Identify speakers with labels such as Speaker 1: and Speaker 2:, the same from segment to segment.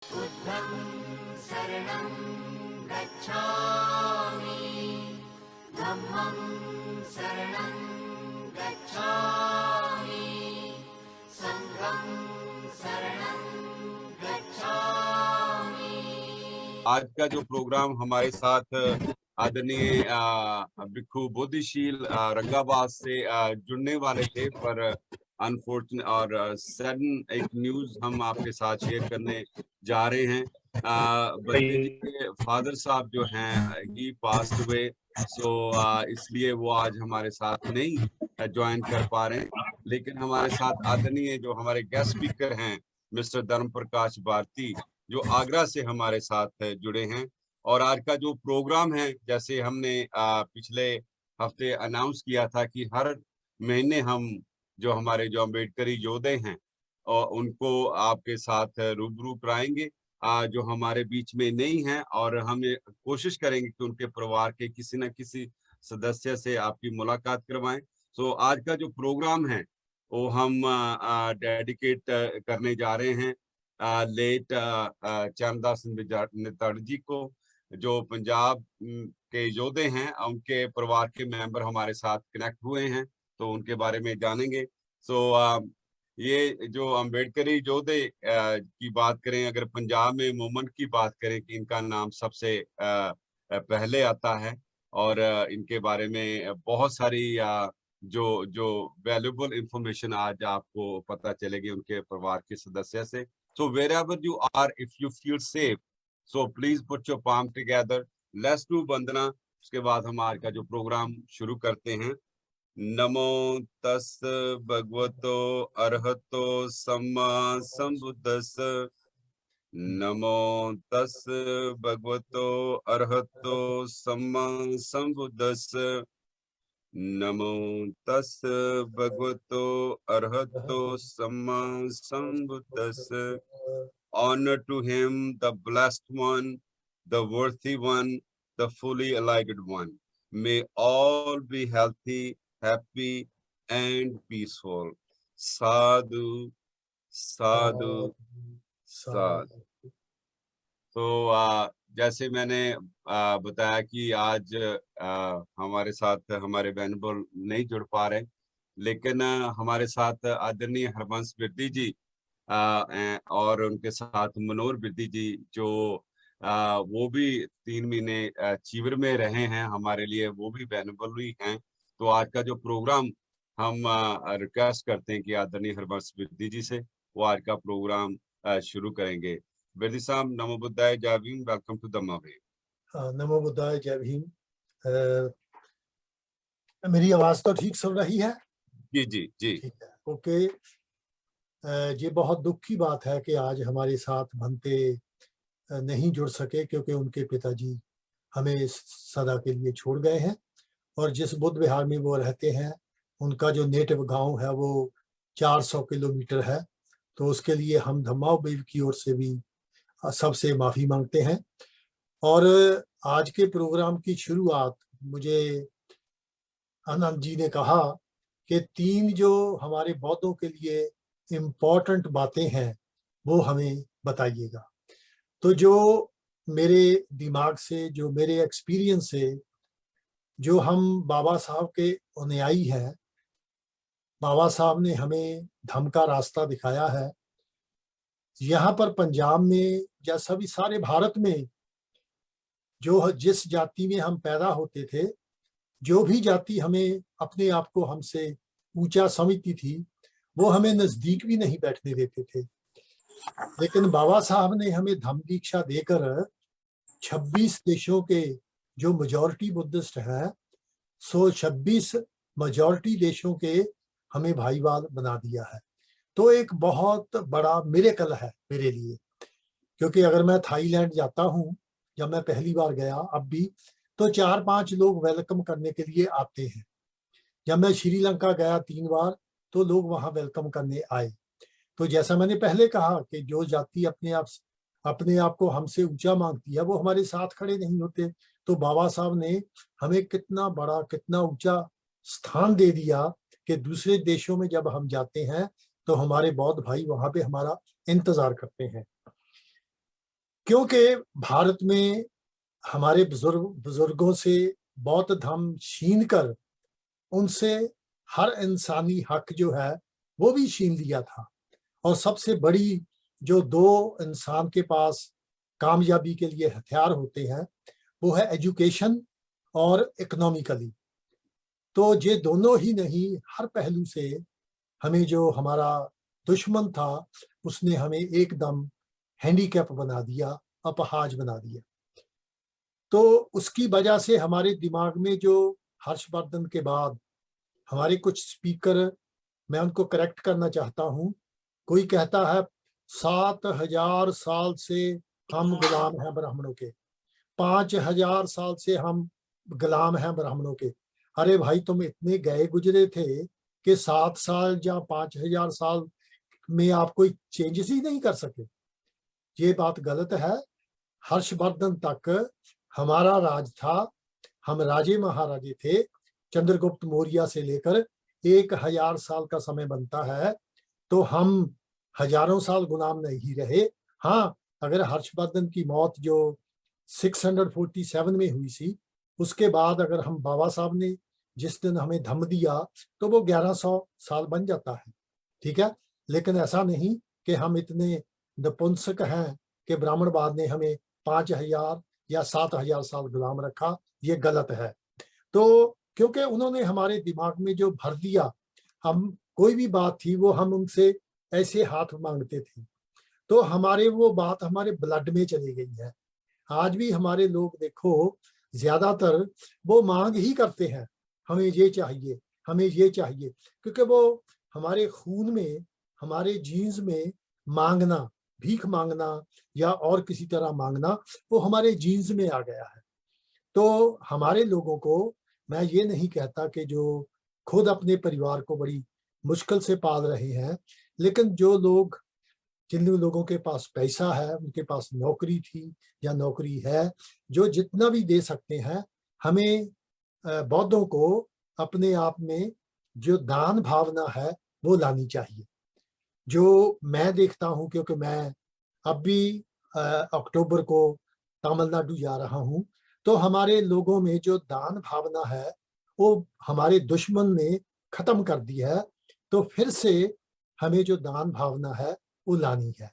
Speaker 1: बुद्धं शरणं गच्छामि धम्मं शरणं गच्छामि संघं शरणं गच्छामि।
Speaker 2: आज का जो प्रोग्राम हमारे साथ आदरणीय भिक्खु बोधिशील रंगाबाद से जुड़ने वाले थे, पर अनफॉर्चुनेट और सडन एक न्यूज हम आपके साथ शेयर करने जा रहे हैं। बंदे जी के फादर साहब जो हैं ही पास्ट हुए, सो इसलिए वो आज हमारे साथ नहीं ज्वाइन कर पा रहे हैं। लेकिन हमारे साथ आदरणीय जो हमारे गेस्ट स्पीकर हैं मिस्टर धर्म प्रकाश भारती, जो आगरा से हमारे साथ जुड़े हैं। और आज का जो प्रोग्राम है, जैसे हमने पिछले हफ्ते अनाउंस किया था कि हर महीने हम जो हमारे जो अम्बेडकरी योद्धे हैं और उनको आपके साथ रूबरू कराएंगे, जो हमारे बीच में नहीं है, और हम ये कोशिश करेंगे कि उनके परिवार के किसी न किसी सदस्य से आपकी मुलाकात करवाएं। सो आज का जो प्रोग्राम है वो हम डेडिकेट करने जा रहे हैं लेट चरणदास निताड़ जी को, जो पंजाब के योद्धे हैं। उनके परिवार के मेंबर हमारे साथ कनेक्ट हुए हैं, तो उनके बारे में जानेंगे। सो ये जो अम्बेडकरी योद्धे की बात करें, अगर पंजाब में मूवमेंट की बात करें कि इनका नाम सबसे पहले आता है, और इनके बारे में बहुत सारी जो जो वैल्यूबल इंफॉर्मेशन आज आपको पता चलेगी उनके परिवार के सदस्य से। So wherever you are, if you feel safe, so please put your palm together. Let's do बंदना। उसके बाद हम आज का जो प्रोग्राम शुरू करते हैं। नमो तस् भगवतो अरहतो सम्मा संबुद्धस्स। नमो तस् भगवतो अरहतो सम्मा संबुद्धस्स। नमो तस् भगवतो अरहतो सम्मा संबुद्धस्स। Honor to him, the blessed one, the worthy one, the fully enlightened one. May all be healthy, happy, and peaceful. Sadhu, sadhu, sadhu. तो जैसे मैंने बताया कि आज हमारे साथ हमारे वेनेबल नहीं जुड़ पा रहे, लेकिन हमारे साथ आदरणीय हरबंस बिरदी जी और उनके साथ मनोहर बिरदी जी, जो वो भी 3 महीने चीवर में रहे हैं हमारे लिए, वो भी वेनेबल ही हैं। तो आज का जो प्रोग्राम हम रिक्वेस्ट करते हैं कि आदरणीय हरबंस बिरदी जी से वो आज का प्रोग्राम शुरू करेंगे। बिरदी साहब, नमो बुद्धाय, जय भीम, वेलकम टू द मावे।
Speaker 3: नमो बुद्धाय, जय भीम। मेरी आवाज तो ठीक सुन रही है?
Speaker 2: जी जी जी,
Speaker 3: ठीक है, ओके। ये बहुत दुख की बात है कि आज हमारे साथ भंते नहीं जुड़ सके, क्योंकि उनके पिताजी हमें सदा के लिए छोड़ गए हैं। और जिस बुद्ध विहार में वो रहते हैं, उनका जो नेटिव गांव है वो 400 किलोमीटर है। तो उसके लिए हम धम्मा वेव की ओर से भी सबसे माफी मांगते हैं। और आज के प्रोग्राम की शुरुआत मुझे आनंद जी ने कहा कि 3 जो हमारे बौद्धों के लिए इम्पोर्टेंट बातें हैं वो हमें बताइएगा। तो जो मेरे दिमाग से, जो मेरे एक्सपीरियंस से, जो हम बाबा साहब के अनुयायी हैं, बाबा साहब ने हमें धम्म का रास्ता दिखाया है। यहाँ पर पंजाब में या सभी सारे भारत में जो जिस जाति में हम पैदा होते थे, जो भी जाति हमें अपने आप को हमसे ऊंचा समझती थी, वो हमें नजदीक भी नहीं बैठने देते थे। लेकिन बाबा साहब ने हमें धम्म दीक्षा देकर 26 देशों के जो मेजॉरिटी बुद्धिस्ट हैं, सो 26 मेजॉरिटी देशों के हमें भाईवाल बना दिया है। तो एक बहुत बड़ा मिरेकल है मेरे लिए, क्योंकि अगर मैं थाईलैंड जाता हूँ, जब मैं पहली बार गया, अब भी, तो 4-5 लोग वेलकम करने के लिए आते हैं। जब मैं श्रीलंका गया 3 बार, तो लोग वहां वेलकम करने आए। तो जैसा मैंने पहले कहा कि जो जाति अपने आप को हमसे ऊंचा मांगती है, वो हमारे साथ खड़े नहीं होते। तो बाबा साहब ने हमें कितना बड़ा, कितना ऊंचा स्थान दे दिया कि दूसरे देशों में जब हम जाते हैं तो हमारे बौद्ध भाई वहां पे हमारा इंतजार करते हैं। क्योंकि भारत में हमारे बुजुर्गों से बहुत धम छीन कर उनसे हर इंसानी हक जो है वो भी छीन लिया था। और सबसे बड़ी जो दो इंसान के पास कामयाबी के लिए हथियार होते हैं वो है एजुकेशन और इकोनॉमिकली। तो ये दोनों ही नहीं, हर पहलू से हमें जो हमारा दुश्मन था उसने हमें एकदम हैंडीकैप बना दिया, अपहाज बना दिया। तो उसकी वजह से हमारे दिमाग में जो हर्षवर्धन के बाद हमारे कुछ स्पीकर, मैं उनको करेक्ट करना चाहता हूं, कोई कहता है 7,000 साल से हम गुलाम हैं ब्राह्मणों के, 5,000 साल से हम गुलाम हैं ब्राह्मणों के। अरे भाई, तुम इतने गए गुजरे थे कि 7 साल या 5,000 साल में आप कोई चेंजेस ही नहीं कर सके। ये बात गलत है। हर्षवर्धन तक हमारा राज था, हम राजे महाराजे थे। चंद्रगुप्त मौर्य से लेकर 1,000 साल का समय बनता है, तो हम हजारों साल गुलाम नहीं रहे। हाँ, अगर हर्षवर्धन की मौत जो 647 में हुई थी, उसके बाद अगर हम बाबा साहब ने जिस दिन हमें धम्म दिया तो वो 1100 साल बन जाता है, ठीक है। लेकिन ऐसा नहीं कि हम इतने नपुंसक हैं कि ब्राह्मणवाद ने हमें 5,000 या 7,000 साल गुलाम रखा। ये गलत है। तो क्योंकि उन्होंने हमारे दिमाग में जो भर दिया, हम कोई भी बात थी वो हम उनसे ऐसे हाथ मांगते थे, तो हमारे वो बात हमारे ब्लड में चली गई है। आज भी हमारे लोग देखो, ज्यादातर वो मांग ही करते हैं, हमें ये चाहिए, हमें ये चाहिए, क्योंकि वो हमारे खून में, हमारे जीन्स में मांगना, भीख मांगना या और किसी तरह मांगना, वो हमारे जीन्स में आ गया है। तो हमारे लोगों को, मैं ये नहीं कहता कि जो खुद अपने परिवार को बड़ी मुश्किल से पाल रहे हैं, लेकिन जो लोग, जिन लोगों के पास पैसा है, उनके पास नौकरी थी या नौकरी है, जो जितना भी दे सकते हैं, हमें बौद्धों को अपने आप में जो दान भावना है वो लानी चाहिए। जो मैं देखता हूं, क्योंकि मैं अब भी अक्टूबर को तमिलनाडु जा रहा हूं, तो हमारे लोगों में जो दान भावना है वो हमारे दुश्मन ने खत्म कर दी है। तो फिर से हमें जो दान भावना है वो लानी है।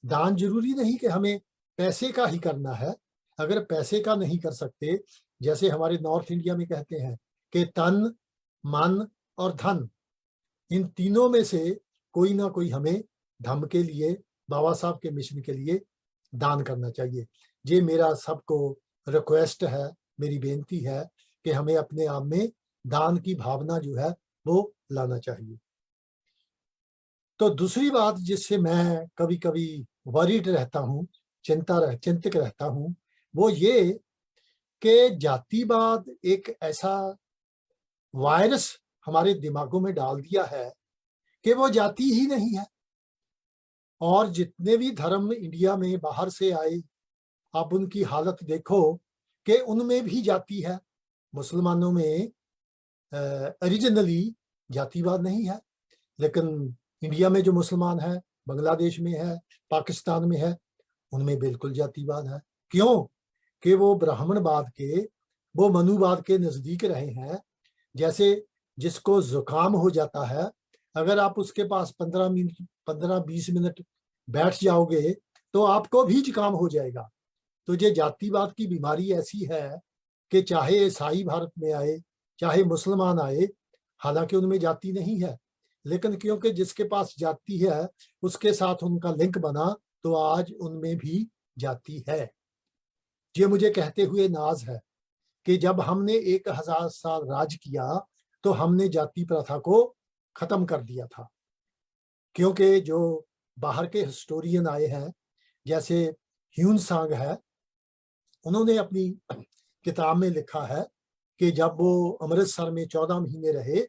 Speaker 3: दान जरूरी नहीं कि हमें पैसे का ही करना है। अगर पैसे का नहीं कर सकते, जैसे हमारे नॉर्थ इंडिया में कहते हैं कि तन, मन और धन, इन तीनों में से कोई ना कोई हमें धम्म के लिए, बाबा साहब के मिशन के लिए दान करना चाहिए। ये मेरा सबको रिक्वेस्ट है, मेरी बेनती है कि हमें अपने आप में दान की भावना जो है वो लाना चाहिए। तो दूसरी बात जिससे मैं कभी कभी वरीड रहता हूँ, चिंतित रहता हूँ, वो ये कि जातिवाद एक ऐसा वायरस हमारे दिमागों में डाल दिया है कि वो जाति ही नहीं है। और जितने भी धर्म इंडिया में बाहर से आए, आप उनकी हालत देखो कि उनमें भी जाति है। मुसलमानों में ओरिजिनली जातिवाद नहीं है, लेकिन इंडिया में जो मुसलमान है, बांग्लादेश में है, पाकिस्तान में है, उनमें बिल्कुल जातिवाद है। क्यों? कि वो ब्राह्मणवाद के, वो मनुवाद के नजदीक रहे हैं। जैसे जिसको जुकाम हो जाता है, अगर आप उसके पास 15-20 मिनट बैठ जाओगे तो आपको भी जुकाम हो जाएगा। तो ये जातिवाद की बीमारी ऐसी है कि चाहे ईसाई भारत में आए, चाहे मुसलमान आए, हालांकि उनमें जाति नहीं है, लेकिन क्योंकि जिसके पास जाति है उसके साथ उनका लिंक बना, तो आज उनमें भी जाति है। ये मुझे कहते हुए नाज है कि जब हमने 1,000 साल राज किया तो हमने जाति प्रथा को खत्म कर दिया था। क्योंकि जो बाहर के हिस्टोरियन आए हैं, जैसे ह्यून सांग है, उन्होंने अपनी किताब में लिखा है कि जब वो अमृतसर में 14 महीने रहे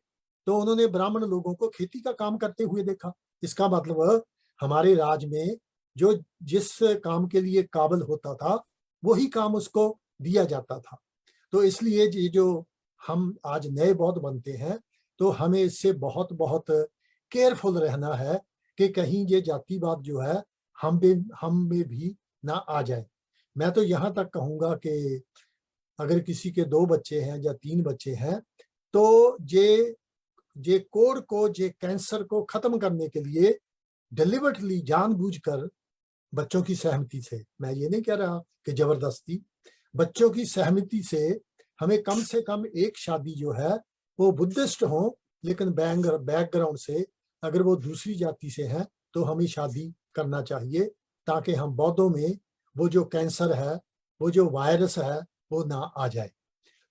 Speaker 3: तो उन्होंने ब्राह्मण लोगों को खेती का काम करते हुए देखा। इसका मतलब हमारे राज में जो जिस काम के लिए काबिल होता था वही काम उसको दिया जाता था। तो इसलिए ये जो हम आज नए बौद्ध बनते हैं, तो हमें इससे बहुत बहुत केयरफुल रहना है कि कहीं ये जातिवाद जो है हम में भी ना आ जाए। मैं तो यहाँ तक कहूँगा कि अगर किसी के 2 बच्चे हैं या 3 बच्चे हैं तो जे कोड को, जे कैंसर को खत्म करने के लिए डिलिबरेटली, जानबूझकर बच्चों की सहमति से, मैं ये नहीं कह रहा कि जबरदस्ती, बच्चों की सहमति से हमें कम से कम एक शादी जो है वो बुद्धिस्ट हो, लेकिन बैकग्राउंड से अगर वो दूसरी जाति से है तो हमें शादी करना चाहिए, ताकि हम बौद्धों में वो जो कैंसर है, वो जो वायरस है, वो ना आ जाए।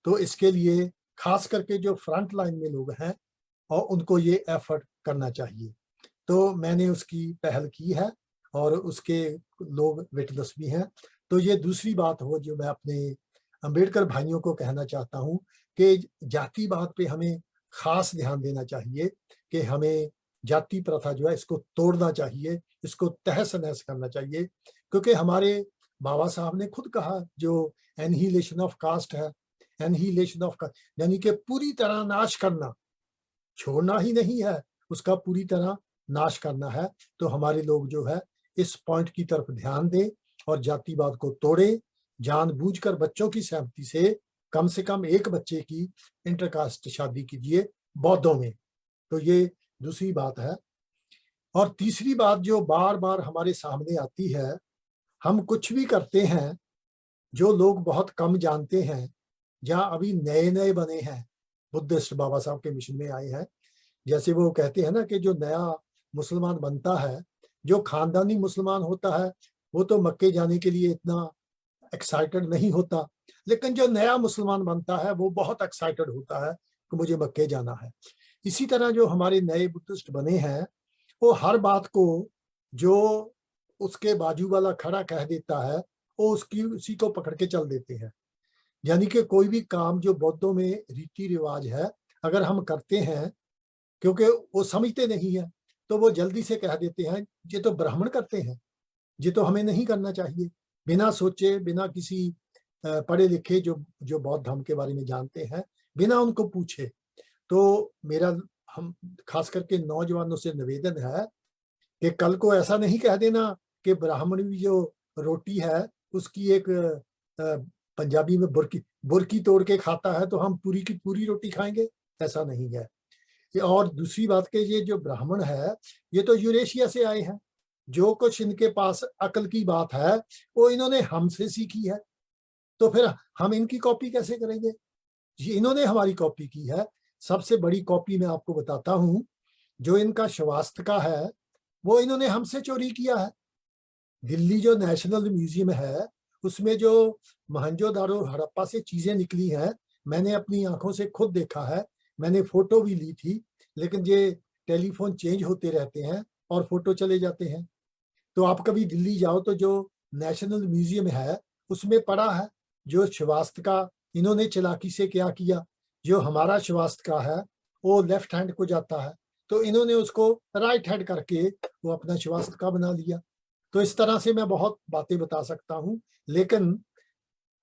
Speaker 3: तो इसके लिए खास करके जो फ्रंट लाइन में लोग हैं और उनको ये एफर्ट करना चाहिए। तो मैंने उसकी पहल की है और उसके लोग विटनेस भी हैं। तो ये दूसरी बात हो जो मैं अपने अंबेडकर भाइयों को कहना चाहता हूँ कि जातिवाद पे हमें खास ध्यान देना चाहिए, कि हमें जाति प्रथा जो है इसको तोड़ना चाहिए, इसको तहस नहस करना चाहिए, क्योंकि हमारे बाबा साहब ने खुद कहा जो एनहिलेशन ऑफ कास्ट है, एनहिलेशन ऑफ कास्ट यानी कि पूरी तरह नाश करना, छोड़ना ही नहीं है, उसका पूरी तरह नाश करना है। तो हमारे लोग जो है इस पॉइंट की तरफ ध्यान दें और जातिवाद को तोड़े, जानबूझकर बच्चों की सहमति से कम एक बच्चे की इंटरकास्ट शादी कीजिए बौद्धों में। तो ये दूसरी बात है। और तीसरी बात जो बार बार हमारे सामने आती है, हम कुछ भी करते हैं जो लोग बहुत कम जानते हैं, जहाँ अभी नए नए बने हैं, बुद्धिस्ट बाबा साहब के मिशन में आए हैं, जैसे वो कहते हैं ना कि जो नया मुसलमान बनता है, जो खानदानी मुसलमान होता है, वो तो मक्के जाने के लिए इतना एक्साइटेड नहीं होता, लेकिन जो नया मुसलमान बनता है वो बहुत एक्साइटेड होता है कि मुझे मक्के जाना है। इसी तरह जो हमारे नए बुद्धिस्ट बने हैं, वो हर बात को जो उसके बाजू वाला खड़ा कह देता है, वो उसी को पकड़ के चल देते हैं। यानी कि कोई भी काम जो बौद्धों में रीति रिवाज है, अगर हम करते हैं, क्योंकि वो समझते नहीं है, तो वो जल्दी से कह देते हैं ये तो ब्राह्मण करते हैं, ये तो हमें नहीं करना चाहिए, बिना सोचे, बिना किसी पढ़े लिखे जो बौद्ध धर्म के बारे में जानते हैं, बिना उनको पूछे। तो मेरा हम खास करके नौजवानों से निवेदन है कि कल को ऐसा नहीं कह देना कि ब्राह्मण भी जो रोटी है उसकी एक पंजाबी में बुरकी तोड़ के खाता है तो हम पूरी की पूरी रोटी खाएंगे, ऐसा नहीं है। और दूसरी बात के ये जो ब्राह्मण है, ये तो यूरेशिया से आए हैं, जो कुछ इनके पास अकल की बात है वो इन्होंने हमसे सीखी है, तो फिर हम इनकी कॉपी कैसे करेंगे? ये इन्होंने हमारी कॉपी की है। सबसे बड़ी कॉपी मैं आपको बताता हूं, जो इनका शवास्तिका है वो इन्होंने हमसे चोरी किया है। दिल्ली जो नेशनल म्यूजियम है उसमें जो मोहनजोदारो हड़प्पा से चीजें निकली हैं, मैंने अपनी आंखों से खुद देखा है, मैंने फोटो भी ली थी, लेकिन ये टेलीफोन चेंज होते रहते हैं और फोटो चले जाते हैं। तो आप कभी दिल्ली जाओ तो जो नेशनल म्यूजियम है उसमें पड़ा है जो शवास्तिका इन्होंने चालाकी से क्या किया, जो हमारा शवास्तिका है वो लेफ्ट हैंड को जाता है, तो इन्होंने उसको राइट हैंड करके वो अपना शवास्तिका बना लिया। तो इस तरह से मैं बहुत बातें बता सकता हूं, लेकिन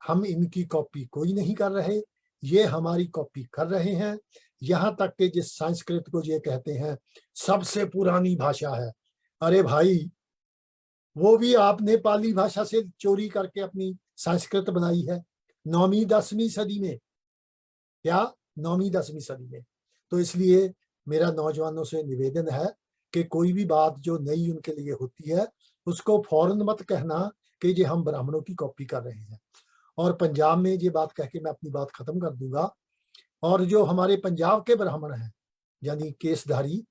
Speaker 3: हम इनकी कॉपी कोई नहीं कर रहे, ये हमारी कॉपी कर रहे हैं। यहाँ तक कि जिस संस्कृत को ये कहते हैं सबसे पुरानी भाषा है, अरे भाई वो भी आपने पाली भाषा से चोरी करके अपनी संस्कृत बनाई है 9वीं 10वीं सदी में, क्या 9वीं 10वीं सदी में। तो इसलिए मेरा नौजवानों से निवेदन है कि कोई भी बात जो नई उनके लिए होती है उसको फौरन मत कहना कि ये हम ब्राह्मणों की कॉपी कर रहे हैं। और पंजाब में ये बात कह के मैं अपनी बात खत्म कर दूंगा। और जो हमारे पंजाब के ब्राह्मण हैं यानी केसधारी,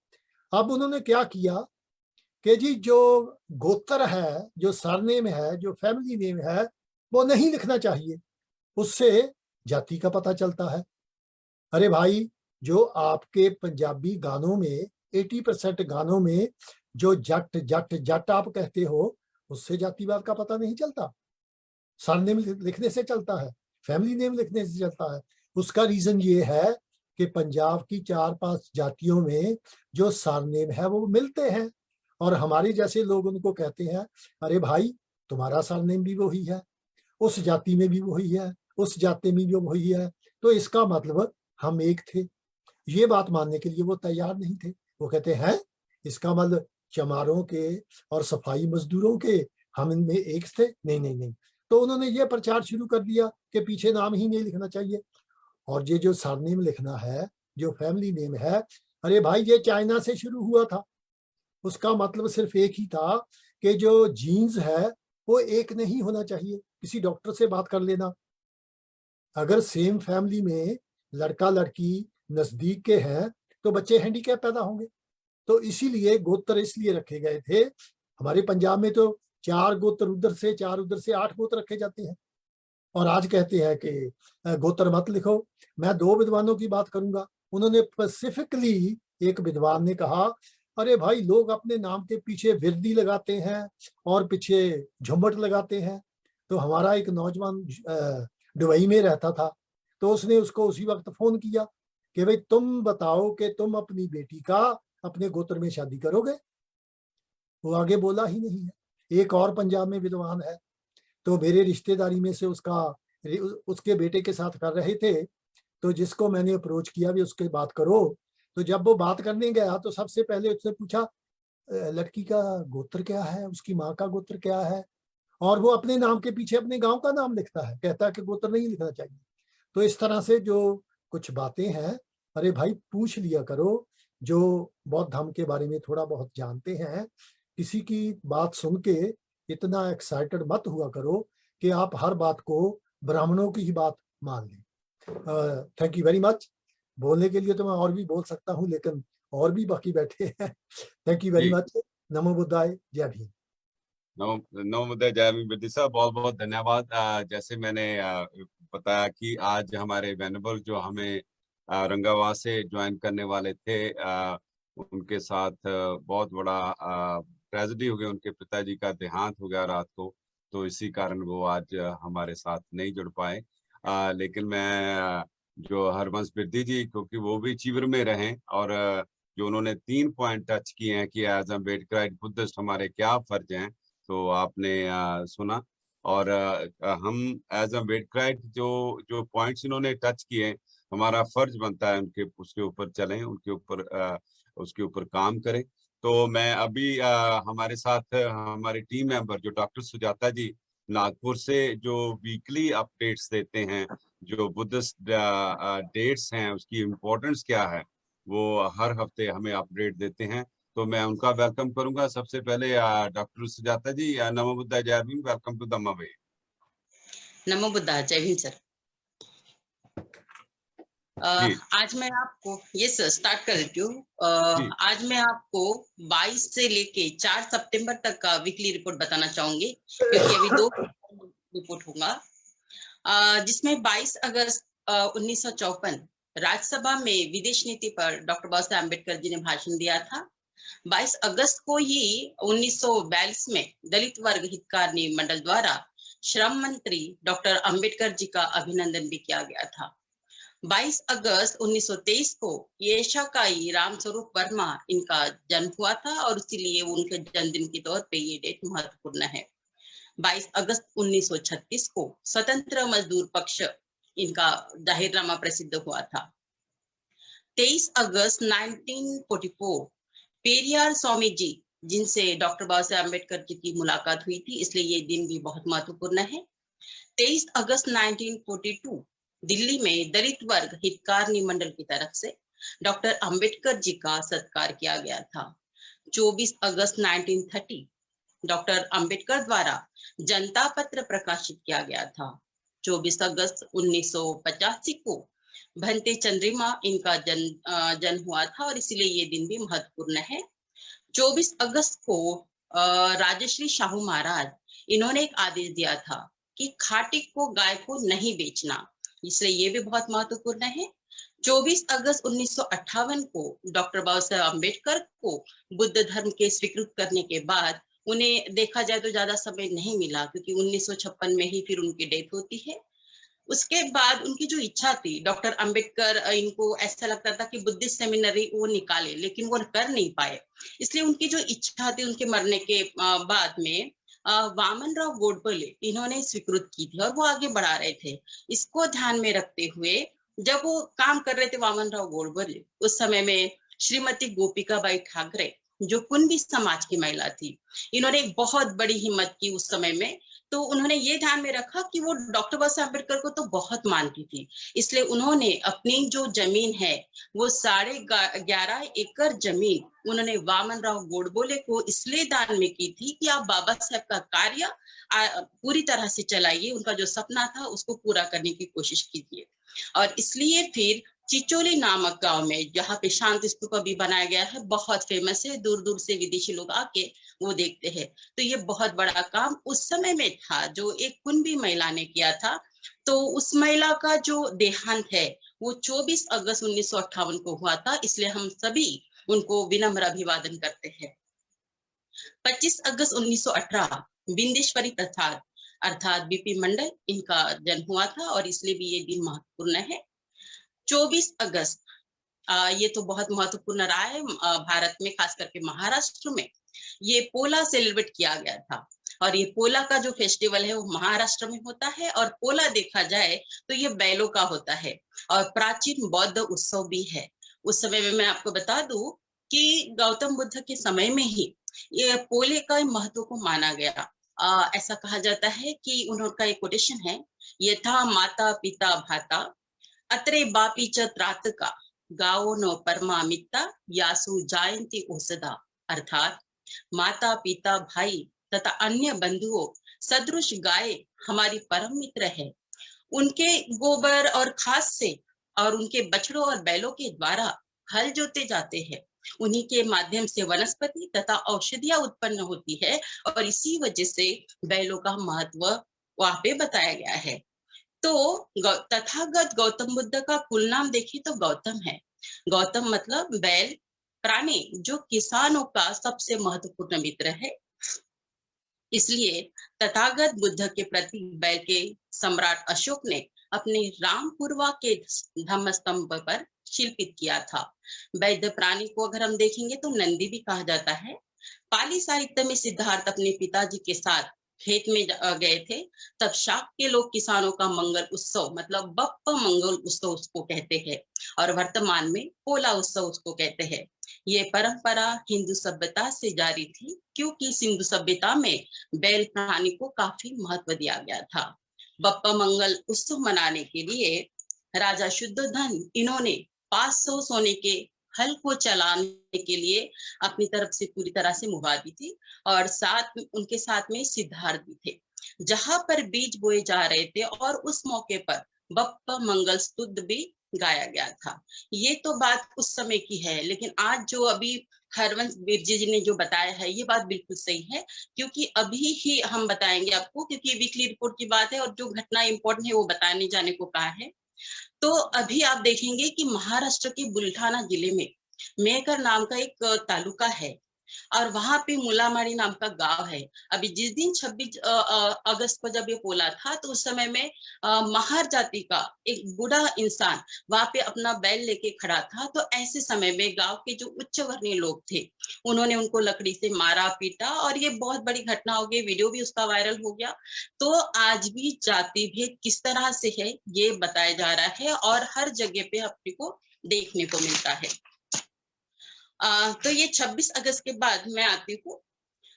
Speaker 3: अब उन्होंने क्या किया कि जी जो गोत्र है, जो सरनेम है, जो फैमिली नेम है, वो नहीं लिखना चाहिए, उससे जाति का पता चलता है। अरे भाई, जो आपके पंजाबी गानों में 80% गानों में जो जट जट जट आप कहते हो, उससे जातिवाद का पता नहीं चलता, सरनेम लिखने से चलता है, फैमिली नेम लिखने से चलता है। उसका रीजन ये है कि पंजाब की 4-5 जातियों में जो सरनेम है वो मिलते हैं, और हमारे जैसे लोग उनको कहते हैं अरे भाई तुम्हारा सरनेम भी वही है, उस जाति में भी वही है, उस जाति में भी वही है, तो इसका मतलब हम एक थे। ये बात मानने के लिए वो तैयार नहीं थे। वो कहते हैं इसका मतलब चमारों के और सफाई मजदूरों के हम इनमें एक थे? नहीं नहीं नहीं। तो उन्होंने ये प्रचार शुरू कर दिया कि पीछे नाम ही नहीं लिखना चाहिए। और ये जो सरनेम लिखना है, जो फैमिली नेम है, अरे भाई ये चाइना से शुरू हुआ था। उसका मतलब सिर्फ एक ही था कि जो जीन्स है वो एक नहीं होना चाहिए। किसी डॉक्टर से बात कर लेना, अगर सेम फैमिली में लड़का लड़की नजदीक के हैं तो बच्चे हैंडीकैप पैदा होंगे। तो इसीलिए गोत्र इसलिए रखे गए थे। हमारे पंजाब में तो 4 गोत्र उधर से, 4 उधर से, 8 गोत्र रखे जाते हैं। और आज कहते हैं कि गोत्र मत लिखो। मैं 2 विद्वानों की बात करूंगा। उन्होंने स्पेसिफिकली, एक विद्वान ने कहा, अरे भाई लोग अपने नाम के पीछे विरदी लगाते हैं और पीछे झुम्मट लगाते हैं। तो हमारा एक नौजवान दुबई में रहता था, तो उसने उसको उसी वक्त फोन किया कि भाई तुम बताओ कि तुम अपनी बेटी का अपने गोत्र में शादी करोगे? वो आगे बोला ही नहीं है। एक और पंजाब में विद्वान है, तो मेरे रिश्तेदारी में से उसके बेटे के साथ कर रहे थे, तो जिसको मैंने अप्रोच किया भी उसके बात करो, तो जब वो बात करने गया तो सबसे पहले उससे पूछा लड़की का गोत्र क्या है, उसकी माँ का गोत्र क्या है, और वो अपने नाम के पीछे अपने गांव का नाम लिखता है, कहता है कि गोत्र नहीं लिखना चाहिए। तो इस तरह से जो कुछ बातें हैं, अरे भाई पूछ लिया करो। जो बौद्ध धर्म के बारे में थोड़ा बहुत जानते हैं, किसी की बात सुन के इतना एक्साइटेड मत हुआ करो कि आप हर बात को ब्राह्मणों की ही बात मान लें। Thank you very much. बोलने के लिए तो मैं और भी बोल सकता हूँ, लेकिन और भी बाकी बैठे हैं। Thank you very much. नमो बुद्धाय, जय भीम।
Speaker 2: नमो बुद्धाय, जय भीम। बिरदी साहब बहुत बहुत धन्यवाद। जैसे मैंने बताया कि आज हमारे वेनेबल जो हमें रंगावास से ज्वाइन करने वाले थे, उनके साथ बहुत बड़ा ट्रेजेडी हो गया। उनके पिताजी का देहांत हो गया रात को, तो इसी कारण वो आज हमारे साथ नहीं जुड़ पाए। लेकिन मैं जो हरवंश बिरदी जी, क्योंकि वो भी चीवर में रहे और जो उन्होंने 3 पॉइंट टच किए हैं कि एज अम्बेडकराइट बुद्धिस्ट हमारे क्या फर्ज हैं, तो आपने सुना। और हम एज अम्बेडकराइट जो जो पॉइंट्स इन्होंने टच किए, हमारा फर्ज बनता है उनके उसके ऊपर चलें, उसके ऊपर काम करें। तो मैं अभी हमारे साथ हमारे टीम मेंबर जो डॉक्टर सुजाता जी नागपुर से जो वीकली अपडेट्स देते हैं, जो बुद्धिस्ट डेट्स हैं उसकी इम्पोर्टेंस क्या है, वो हर हफ्ते हमें अपडेट देते हैं। तो मैं उनका वेलकम करूंगा। सबसे पहले डॉक्टर सुजाता जी, नमो बुद्धाय, जय भीम, वेलकम टू धम्मा वे।
Speaker 4: नमो बुद्धाय, जय भीम सर। आज मैं आपको स्टार्ट कर देती हूँ। आज मैं आपको 22 से लेके 4 सितंबर तक का वीकली रिपोर्ट बताना चाहूंगी, क्योंकि अभी 2 रिपोर्ट होगा, जिसमें 22 अगस्त 1954 राज्यसभा में विदेश नीति पर डॉक्टर बाबा साहेब अम्बेडकर जी ने भाषण दिया था। 22 अगस्त को ही 1942 में दलित वर्ग हितकारनी मंडल द्वारा श्रम मंत्री डॉक्टर अम्बेडकर जी का अभिनंदन भी किया गया था। 22 अगस्त 1923 को येशाकाई रामस्वरूप वर्मा इनका जन्म हुआ था और इसीलिए उनके जन्मदिन के तौर पे ये डेट महत्वपूर्ण है। 22 अगस्त 1936 को स्वतंत्र मजदूर पक्ष इनका जाहिरनामा प्रसिद्ध हुआ था। 23 अगस्त 1944 पेरियार स्वामी जी, जिनसे डॉक्टर बाबा साहेब अम्बेडकर जी की मुलाकात हुई थी, इसलिए ये दिन भी बहुत महत्वपूर्ण है। 23 अगस्त 1942 दिल्ली में दलित वर्ग हितकारनी मंडल की तरफ से डॉक्टर अम्बेडकर जी का सत्कार किया गया था। 24 अगस्त 1930 डॉक्टर अम्बेडकर द्वारा जनता पत्र प्रकाशित किया गया था। 24 अगस्त 1985 को भंते चंद्रिमा इनका जन्म हुआ था और इसलिए ये दिन भी महत्वपूर्ण है। 24 अगस्त को राजश्री शाहू महाराज इन्होंने एक आदेश दिया था कि खाटी को गाय को नहीं बेचना, इसलिए ये भी बहुत महत्वपूर्ण है। 24 अगस्त 1958 को डॉक्टर बाबा साहेब अम्बेडकर को बुद्ध धर्म के स्वीकृत करने के बाद उन्हें देखा जाए तो ज्यादा समय नहीं मिला, क्योंकि 1956 में ही फिर उनकी डेथ होती है। उसके बाद उनकी जो इच्छा थी, डॉक्टर अम्बेडकर इनको ऐसा लगता था कि बुद्धिस्ट सेमिनरी वो निकाले, लेकिन वो कर नहीं पाए। इसलिए उनकी जो इच्छा थी उनके मरने के बाद में वामन राव गोडबोले इन्होंने स्वीकृत की थी और वो आगे बढ़ा रहे थे। इसको ध्यान में रखते हुए जब वो काम कर रहे थे वामन राव गोडबोले, उस समय में श्रीमती गोपिकाबाई ठाकरे जो कुंभी समाज की महिला थी, इन्होंने एक बहुत बड़ी हिम्मत की उस समय में। तो उन्होंने ये ध्यान में रखा कि वो डॉक्टर बाबा साहब अम्बेडकर को तो बहुत मानती थी, इसलिए उन्होंने अपनी जो जमीन है वो 11.5 एकड़ जमीन उन्होंने वामन राव गोडबोले को इसलिए दान में की थी कि आप बाबा साहब का कार्य पूरी तरह से चलाइए, उनका जो सपना था उसको पूरा करने की कोशिश कीजिए। और इसलिए फिर चिचोली नामक गांव में, जहाँ पे शांति स्तूप भी बनाया गया है, बहुत फेमस है, दूर दूर से विदेशी लोग आके वो देखते हैं। तो ये बहुत बड़ा काम उस समय में था जो एक कुंभी महिला ने किया था। तो उस महिला का जो देहांत है वो 24 अगस्त 1958 को हुआ था, इसलिए हम सभी उनको विनम्र अभिवादन करते हैं। 25 अगस्त 1918 बिंदेश्वरी प्रसाद अर्थात बीपी मंडल, इनका जन्म हुआ था और इसलिए भी ये दिन महत्वपूर्ण है। 24 अगस्त ये तो बहुत महत्वपूर्ण रहा है भारत में, खास करके महाराष्ट्र में ये पोला सेलिब्रेट किया गया था। और ये पोला का जो फेस्टिवल है वो महाराष्ट्र में होता है, और पोला देखा जाए तो ये बैलों का होता है और प्राचीन बौद्ध उत्सव भी है। उस समय में मैं आपको बता दूं कि गौतम बुद्ध के समय में ही ये पोले का महत्व को माना गया। ऐसा कहा जाता है कि उनका एक कोटेशन है, यथा माता पिता भाता अत्रे बापी च त्रातका गाओ नो परमामिता यासु जायंती औषधा, अर्थात माता पिता भाई तथा अन्य बंधुओं सदृश गाय हमारी परम मित्र है। उनके गोबर और खाद से और उनके बछड़ों और बैलों के द्वारा हल जोते जाते हैं, उन्हीं के माध्यम से वनस्पति तथा औषधियां उत्पन्न होती है, और इसी वजह से बैलों का महत्व वहां पे बताया गया है। तो तथागत गौतम बुद्ध का कुल नाम देखिए तो गौतम है। गौतम मतलब बैल प्राणी जो किसानों का सबसे महत्वपूर्ण मित्र है, इसलिए तथागत बुद्ध के प्रति बैल के सम्राट अशोक ने अपने रामपुरवा के धम्म स्तंभ पर शिल्पित किया था। वैद्य प्राणी को अगर हम देखेंगे तो नंदी भी कहा जाता है। पाली साहित्य में सिद्धार्थ अपने पिताजी के साथ खेत में गए थे, तब शाक के लोग किसानों का मंगल उत्सव मतलब बप्पा मंगल उत्सव उसको कहते हैं, और वर्तमान में पोला उत्सव उसको कहते हैं। ये परंपरा हिंदू सभ्यता से जारी थी, क्योंकि सिंधु सभ्यता में बैल प्राणी को काफी महत्व दिया गया था। बप्पा मंगल उत्सव मनाने के लिए राजा शुद्धोधन इन्होंने 500 सोने के हल को चलाने के लिए अपनी तरफ से पूरी तरह से मुहा दी थी, और उनके साथ में सिद्धार्थ भी थे। जहां पर बीज बोए जा रहे थे और उस मौके पर बप्पा मंगल स्तुति भी गाया गया था। ये तो बात उस समय की है, लेकिन आज जो अभी हरवंश बिरजी जी ने जो बताया है ये बात बिल्कुल सही है, क्योंकि अभी ही हम बताएंगे आपको, क्योंकि वीकली रिपोर्ट की बात है और जो घटना इंपॉर्टेंट है वो बताने जाने को कहा है। तो अभी आप देखेंगे कि महाराष्ट्र के बुलढाना जिले में मेहकर नाम का एक तालुका है, और वहां पे मुलामाड़ी नाम का गांव है। अभी जिस दिन 26 अगस्त को जब ये पोला था, तो उस समय में महार जाति का एक बूढ़ा इंसान वहां पे अपना बैल लेके खड़ा था। तो ऐसे समय में गांव के जो उच्च वर्णीय लोग थे उन्होंने उनको लकड़ी से मारा पीटा, और ये बहुत बड़ी घटना हो गई, वीडियो भी उसका वायरल हो गया। तो आज भी जाति भेद किस तरह से है ये बताया जा रहा है, और हर जगह पे अपने को देखने को मिलता है। तो ये 26 अगस्त के बाद मैं आती हूँ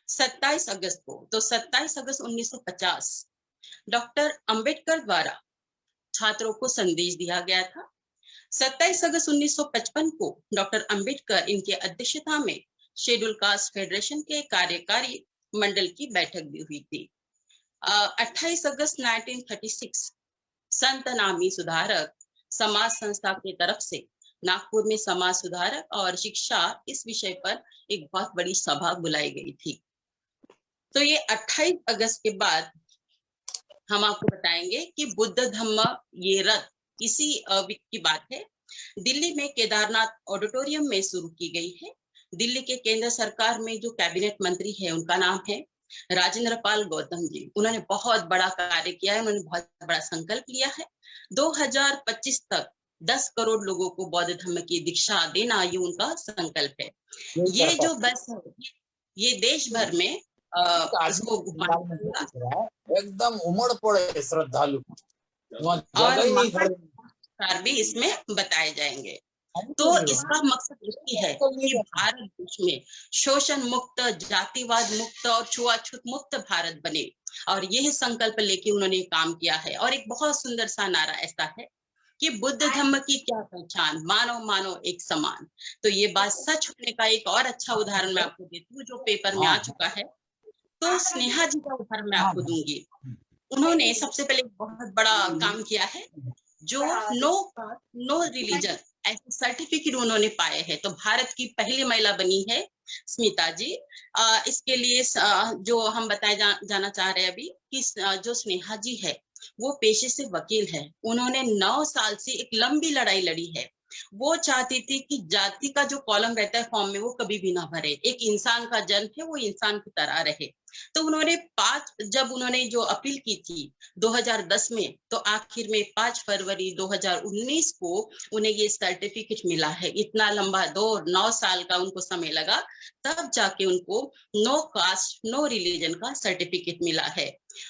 Speaker 4: 27 अगस्त को। तो 27 अगस्त 1950 डॉक्टर अंबेडकर द्वारा छात्रों को संदेश दिया गया था। 27 अगस्त 1955 को डॉक्टर अंबेडकर इनके अध्यक्षता में शेड्यूल कास्ट फेडरेशन के कार्यकारी मंडल की बैठक भी हुई थी। 28 अगस्त 1936 संत नामी सुधारक समाज संस्था की तरफ से नागपुर में समाज सुधारक और शिक्षा इस विषय पर एक बहुत बड़ी सभा बुलाई गई थी। तो ये 28 अगस्त के बाद हम आपको बताएंगे कि बुद्ध धम्म ये रथ इसी वीक की बात है। दिल्ली में केदारनाथ ऑडिटोरियम में शुरू की गई है। दिल्ली के केंद्र सरकार में जो कैबिनेट मंत्री है उनका नाम है राजेंद्र पाल गौतम जी। उन्होंने बहुत बड़ा कार्य किया है, उन्होंने बहुत बड़ा संकल्प लिया है। 2025 तक 10 करोड़ लोगों को बौद्ध धर्म की दीक्षा देना ये उनका संकल्प है। ये जो बस है ये देश भर में इसको
Speaker 5: एकदम उमड़ पड़े श्रद्धालु,
Speaker 4: और भी इसमें बताए जाएंगे। तो इसका मकसद यही है कि भारत देश में शोषण मुक्त, जातिवाद मुक्त और छुआछूत मुक्त भारत बने, और यही संकल्प लेके उन्होंने काम किया है। और एक बहुत सुंदर सा नारा ऐसा है कि बुद्ध धम्म की क्या पहचान, मानव मानव एक समान। तो ये बात सच होने का एक और अच्छा उदाहरण मैं आपको देती हूँ जो पेपर में आ चुका है। तो स्नेहा जी का उदाहरण मैं आपको दूंगी। उन्होंने सबसे पहले बहुत बड़ा काम किया है, जो नो कास्ट नो रिलीजन ऐसे सर्टिफिकेट उन्होंने पाए हैं। तो भारत की पहली महिला बनी है स्मिता जी। इसके लिए जो हम बताए जाना चाह रहे हैं अभी कि जो स्नेहा जी है वो पेशे से वकील है। उन्होंने 9 साल से एक लंबी लड़ाई लड़ी है। वो चाहती थी कि जाति का जो कॉलम रहता है फॉर्म में वो कभी भी ना भरे, एक इंसान का जन्म है वो इंसान की तरह रहे। तो उन्होंने जब उन्होंने जो अपील की थी 2010 में, तो आखिर में 5 फरवरी 2019 को उन्हें ये सर्टिफिकेट मिला है। इतना लंबा 9 साल का उनको समय लगा, तब जाके उनको नो कास्ट नो रिलीजन का सर्टिफिकेट मिला है।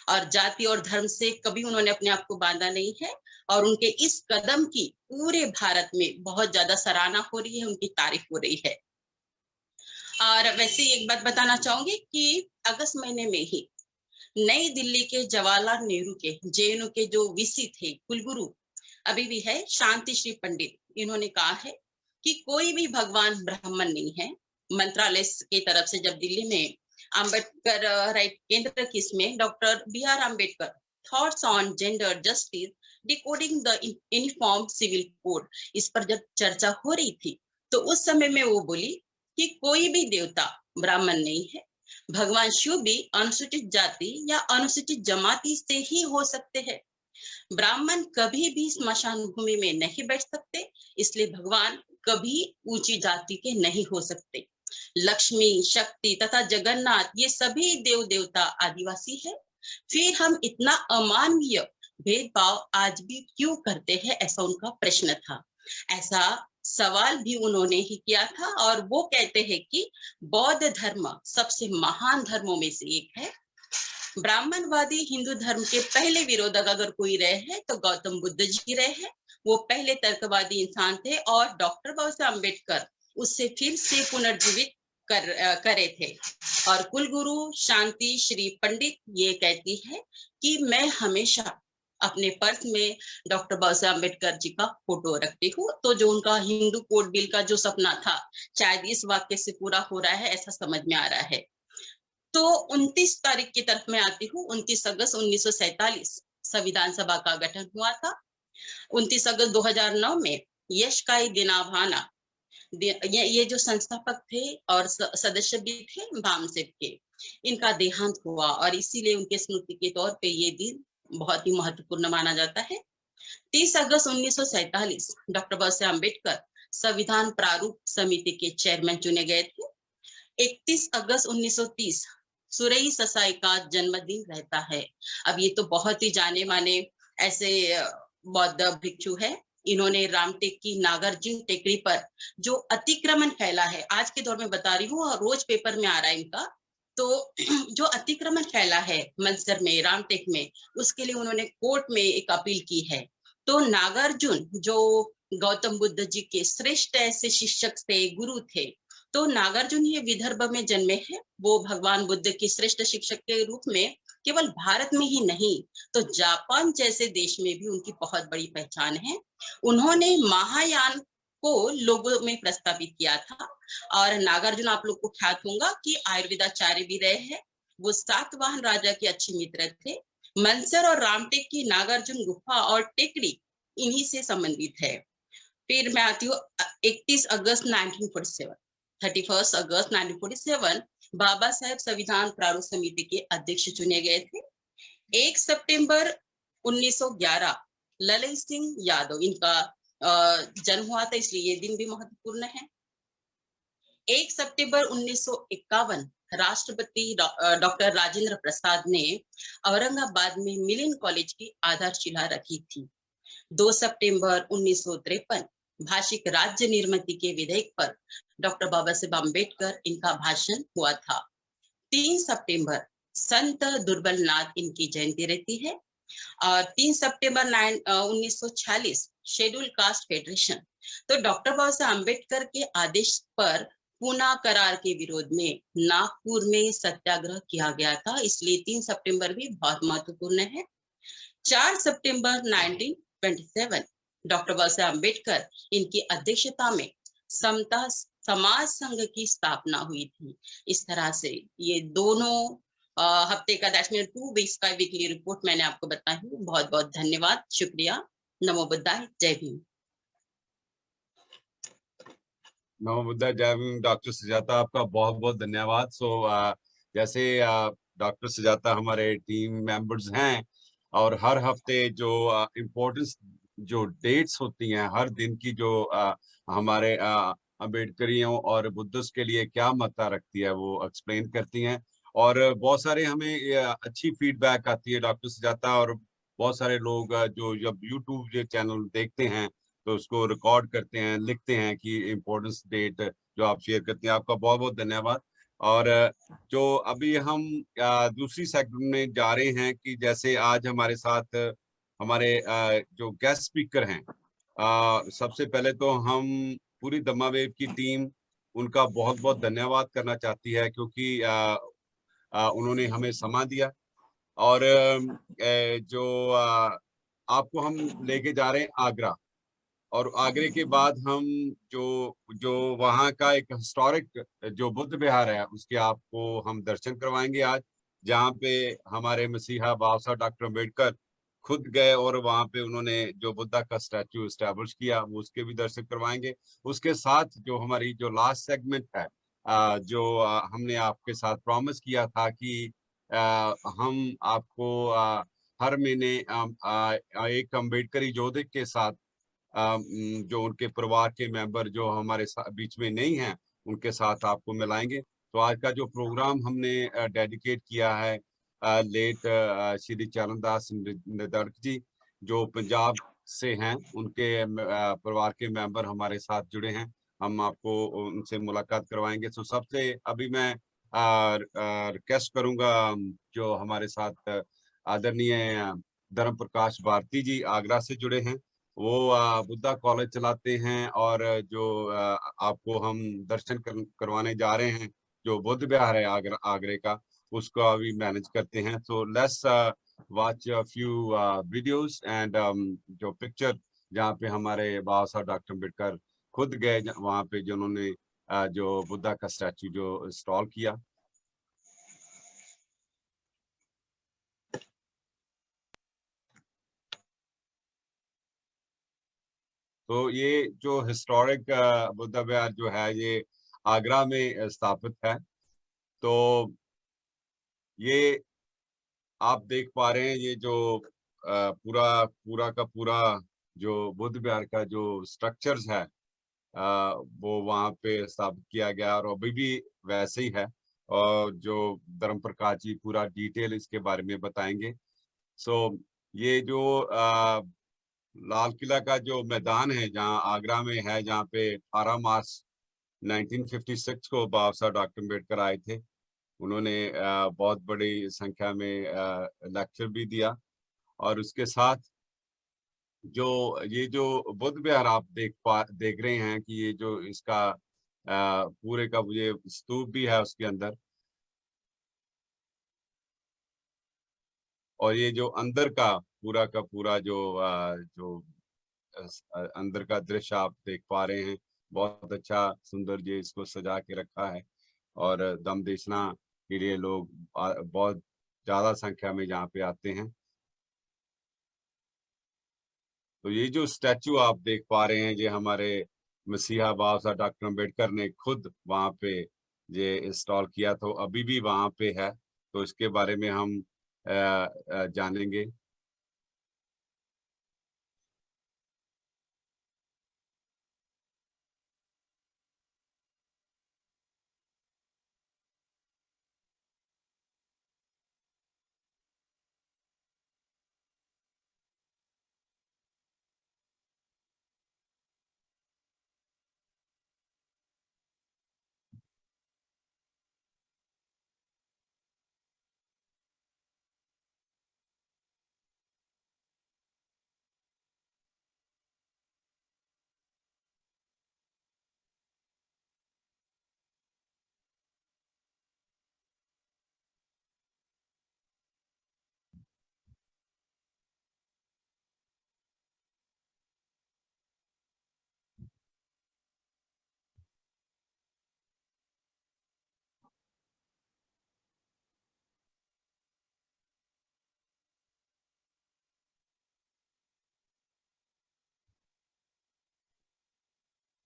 Speaker 4: और जाति और धर्म से कभी उन्होंने अपने आप को बांधा नहीं है, और उनके इस कदम की पूरे भारत में बहुत ज्यादा सराहना हो रही है, उनकी तारीफ हो रही है। और वैसे एक बात बताना चाहूंगी कि अगस्त महीने में ही नई दिल्ली के जवाहरलाल नेहरू के जेएनयू के जो वीसी थे, कुलगुरु अभी भी है, शांति श्री पंडित, इन्होंने कहा है कि कोई भी भगवान ब्राह्मण नहीं है। मंत्रालय की तरफ से जब दिल्ली में अम्बेडकर राइट केंद्र की इसमें doctor BR Ambedkar thoughts on gender justice decoding the uniform civil code, इस पर जब चर्चा हो रही थी तो उस समय में वो बोली कि कोई भी देवता ब्राह्मण नहीं है, भगवान शिव भी अनुसूचित जाति या अनुसूचित जमाती से ही हो सकते हैं। ब्राह्मण कभी भी स्मशान भूमि में नहीं बैठ सकते, इसलिए भगवान कभी ऊंची जाति के नहीं हो सकते। लक्ष्मी, शक्ति तथा जगन्नाथ ये सभी देव देवता आदिवासी है। फिर हम इतना अमानवीय भेदभाव आज भी क्यों करते हैं, ऐसा उनका प्रश्न था। ऐसा सवाल भी उन्होंने ही किया था। और वो कहते हैं कि बौद्ध धर्म सबसे महान धर्मों में से एक है। ब्राह्मणवादी हिंदू धर्म के पहले विरोधक अगर कोई रहे हैं तो गौतम बुद्ध जी रहे हैं। वो पहले तर्कवादी इंसान थे और डॉक्टर बाबा साहब अम्बेडकर उससे फिर से पुनर्जीवित करे थे। और कुलगुरु शांति श्री पंडित ये कहती है कि मैं हमेशा अपने पर्स में डॉक्टर बाबा साहब अम्बेडकर जी का फोटो रखती हूँ। तो जो उनका हिंदू कोड बिल का जो सपना था शायद इस वाक्य से पूरा हो रहा है, ऐसा समझ में आ रहा है। तो 29 तारीख की तरफ मैं आती हूँ। 29 अगस्त 1947 संविधान सभा का गठन हुआ था। 29 अगस्त 2009 में यशकाई दिनाभाना ये जो संस्थापक थे और सदस्य भी थे भामसेप के, इनका देहांत हुआ और इसीलिए उनके स्मृति के तौर पे ये दिन बहुत ही महत्वपूर्ण माना जाता है। 30 अगस्त 1947 डॉक्टर बाबा साहब अम्बेडकर संविधान प्रारूप समिति के चेयरमैन चुने गए थे। 31 अगस्त 1930 सुरई ससाई का जन्मदिन रहता है। अब ये तो बहुत ही जाने माने ऐसे बौद्ध भिक्षु है। इन्होंने रामटेक की नागार्जुन टेकरी पर जो अतिक्रमण फैला है, आज के दौर में बता रही हूँ, रोज पेपर में आ रहा है इनका, तो जो अतिक्रमण फैला है मंदसौर में, रामटेक में, उसके लिए उन्होंने कोर्ट में एक अपील की है। तो नागार्जुन जो गौतम बुद्ध जी के श्रेष्ठ ऐसे शिक्षक थे, गुरु थे, तो नागार्जुन ये विदर्भ में जन्मे हैं। वो भगवान बुद्ध के श्रेष्ठ शिक्षक के रूप में केवल भारत में ही नहीं तो जापान जैसे देश में भी उनकी बहुत बड़ी पहचान है। उन्होंने महायान को लोगों में प्रस्तावित किया था। और नागार्जुन आप लोग को ख्यात होगा कि आयुर्वेदाचार्य भी रहे हैं। वो सातवाहन राजा के अच्छे मित्र थे। मंदसौर और रामटेक की नागार्जुन गुफा और टेकड़ी इन्हीं से संबंधित है। फिर मैं आती हूँ 31 अगस्त 1947 31 अगस्त 1947 बाबा साहेब संविधान प्रारूप समिति के अध्यक्ष चुने गए थे। 1 सितंबर 1911 ललित सिंह यादव इनका जन्म हुआ था, इसलिए ये दिन भी महत्वपूर्ण है। 1 सितंबर 1951 राष्ट्रपति डॉक्टर राजेंद्र प्रसाद ने औरंगाबाद में मिलिन कॉलेज की आधारशिला रखी थी। 2 सितंबर 1953 भाषिक राज्य निर्मिति के विधेयक पर डॉक्टर बाबा साहेब अम्बेडकर इनका भाषण हुआ था। 3 सितंबर संत दुर्बलनाथ इनकी जयंती रहती है। और 3 सितंबर 1946 शेड्यूल कास्ट फेडरेशन। तो डॉक्टर बाबा साहब अम्बेडकर के आदेश पर पूना करार के विरोध में नागपुर में सत्याग्रह किया गया था, इसलिए 3 सितंबर भी बहुत महत्वपूर्ण है। 4 सितंबर 1927 डॉक्टर बाबा साहब अम्बेडकर इनकी अध्यक्षता में समता समाज संघ की स्थापना हुई थी। इस तरह से ये दोनों हफ्ते का 2 वीक्स का वीकली रिपोर्ट मैंने आपको बताई। बहुत बहुत धन्यवाद, शुक्रिया। नमो बुद्धाय, जय भीम।
Speaker 2: नमो बुद्धाय, जय भीम। डॉक्टर सुजाता, आपका बहुत बहुत धन्यवाद। जैसे डॉक्टर सुजाता हमारे टीम मेंबर्स हैं और हर हफ्ते जो इम्पोर्टेंस जो डेट्स होती हैं हर दिन की, जो हमारे अम्बेडकरियों और बुद्धिस्ट के लिए क्या महत्ता रखती है, वो एक्सप्लेन करती हैं। और बहुत सारे हमें अच्छी फीडबैक आती है डॉक्टर सुजाता, और बहुत सारे लोग जो जब यूट्यूब ये चैनल देखते हैं तो उसको रिकॉर्ड करते हैं, लिखते हैं कि इम्पोर्टेंस डेट जो आप शेयर करते हैं। आपका बहुत बहुत धन्यवाद। और जो अभी हम दूसरी सेगमेंट में जा रहे हैं कि जैसे आज हमारे साथ हमारे जो गेस्ट स्पीकर हैं, सबसे पहले तो हम पूरी दम्मावेव की टीम उनका बहुत बहुत धन्यवाद करना चाहती है, क्योंकि उन्होंने हमें समय दिया। और जो आपको हम लेके जा रहे हैं आगरा, और आगरे के बाद हम जो जो वहाँ का एक हिस्टोरिक जो बुद्ध विहार है उसके आपको हम दर्शन करवाएंगे आज, जहाँ पे हमारे मसीहा बाबा साहब डॉक्टर अम्बेडकर खुद गए और वहाँ पे उन्होंने जो बुद्धा का स्टैचू एस्टैब्लिश किया, वो उसके भी दर्शन करवाएंगे। उसके साथ जो हमारी जो लास्ट सेगमेंट है, जो हमने आपके साथ प्रॉमिस किया था कि हम आपको हर महीने एक अम्बेडकरी योद्धे के साथ जो उनके परिवार के मेंबर जो हमारे बीच में नहीं हैं उनके साथ आपको मिलाएंगे। तो आज का जो प्रोग्राम हमने डेडिकेट किया है लेट श्री चरणदास निधड़क जी, जो पंजाब से हैं, उनके परिवार के मेंबर हमारे साथ जुड़े हैं। हम आपको उनसे मुलाकात करवाएंगे। तो सबसे अभी मैं रिक्वेस्ट करूंगा जो हमारे साथ आदरणीय धर्म प्रकाश भारती जी आगरा से जुड़े हैं, वो बुद्धा कॉलेज चलाते हैं, और जो आपको हम दर्शन करवाने जा रहे हैं जो बुद्ध विहार है आगरे का, उसको अभी मैनेज करते हैं। So let's watch a few videos and जो पिक्चर जहाँ पे हमारे बाबा साहब डॉक्टर अम्बेडकर खुद गए वहाँ पे, जो उन्होंने जो बुद्धा का स्टैचू जो इंस्टॉल किया। तो ये जो हिस्टोरिक बुद्ध विहार जो है ये आगरा में स्थापित है। तो ये आप देख पा रहे हैं, ये जो पूरा पूरा का पूरा जो बुद्ध विहार का जो स्ट्रक्चर्स है वो वहाँ पे स्थापित किया गया, और अभी भी वैसे ही है। और जो धर्म प्रकाश जी पूरा डिटेल इसके बारे में बताएंगे। सो ये जो लाल किला का जो मैदान है जहाँ आगरा में है, जहाँ पे 18 मार्च 1956 को बाबा साहब डॉक्टर अम्बेडकर आए थे, उन्होंने बहुत बड़ी संख्या में लेक्चर भी दिया। और उसके साथ जो ये जो बुद्ध विहार आप देख रहे हैं कि ये जो इसका पूरे का ये स्तूप भी है उसके अंदर, और ये जो अंदर का पूरा जो अंदर का दृश्य आप देख पा रहे हैं, बहुत अच्छा सुंदर ये इसको सजा के रखा है। और दम देशना के लिए लोग बहुत ज्यादा संख्या में यहाँ पे आते हैं। तो ये जो स्टैचू आप देख पा रहे हैं, ये हमारे मसीहा बाबा साहब डॉक्टर अम्बेडकर ने खुद वहाँ पे ये इंस्टॉल किया, तो अभी भी वहाँ पे है। तो इसके बारे में हम जानेंगे।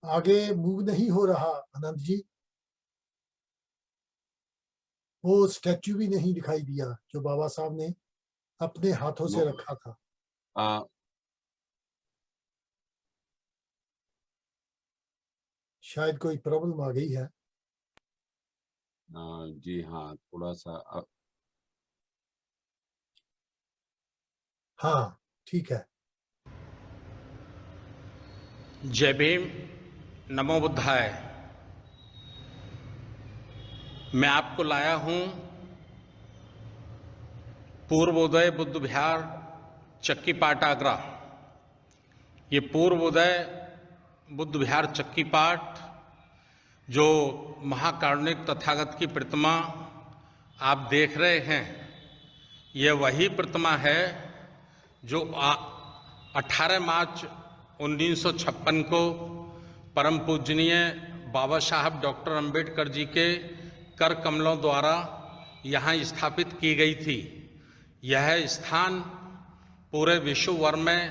Speaker 3: आगे मूव नहीं हो रहा आनंद जी, वो स्टैच्यू भी नहीं दिखाई दिया जो बाबा साहब ने अपने हाथों से
Speaker 2: No.
Speaker 3: रखा था। शायद कोई प्रॉब्लम आ गई है।
Speaker 2: जी हाँ, थोड़ा सा
Speaker 3: हाँ ठीक है।
Speaker 6: जय भीम, नमो बुद्धाय। मैं आपको लाया हूं पूर्वोदय बुद्ध विहार चक्की पाट आगरा। ये पूर्वोदय बुद्ध विहार चक्की पाट जो महाकारुणिक तथागत की प्रतिमा आप देख रहे हैं, यह वही प्रतिमा है जो 18 मार्च 1956 को परम पूजनीय बाबा साहब डॉक्टर अंबेडकर जी के कर कमलों द्वारा यहाँ स्थापित की गई थी। यह स्थान पूरे विश्व भर में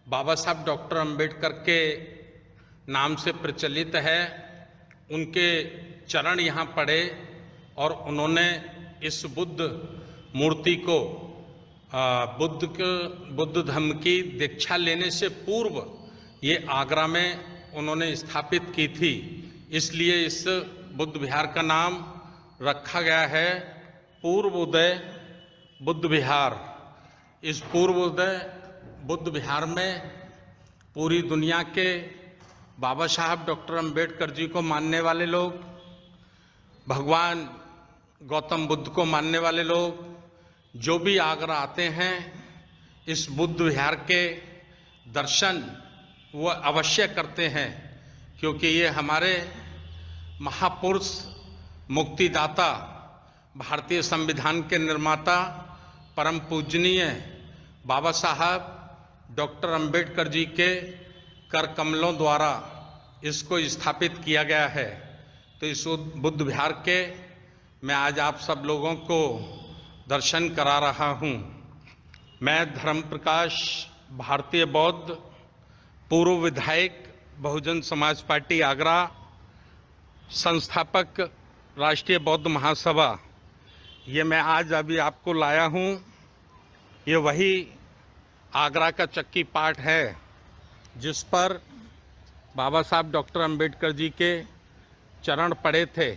Speaker 6: बाबा साहब डॉक्टर अंबेडकर के नाम से प्रचलित है। उनके चरण यहाँ पड़े और उन्होंने इस बुद्ध मूर्ति को बुद्ध धर्म की दीक्षा लेने से पूर्व ये आगरा में उन्होंने स्थापित की थी। इसलिए इस बुद्ध विहार का नाम रखा गया है पूर्वोदय बुद्ध विहार। इस पूर्वोदय बुद्ध विहार में पूरी दुनिया के बाबा साहब डॉक्टर अंबेडकर जी को मानने वाले लोग, भगवान गौतम बुद्ध को मानने वाले लोग जो भी आगरा आते हैं, इस बुद्ध विहार के दर्शन वो अवश्य करते हैं, क्योंकि ये हमारे महापुरुष मुक्तिदाता, भारतीय संविधान के निर्माता, परम पूजनीय बाबा साहब डॉक्टर अंबेडकर जी के कर कमलों द्वारा इसको स्थापित किया गया है। तो इस बुद्ध विहार के मैं आज आप सब लोगों को दर्शन करा रहा हूँ। मैं धर्म प्रकाश, भारतीय बौद्ध, पूर्व विधायक, बहुजन समाज पार्टी आगरा, संस्थापक राष्ट्रीय बौद्ध महासभा, ये मैं आज अभी आपको लाया हूँ। ये वही आगरा का चक्की पाट है जिस पर बाबा साहब डॉक्टर अंबेडकर जी के चरण पड़े थे,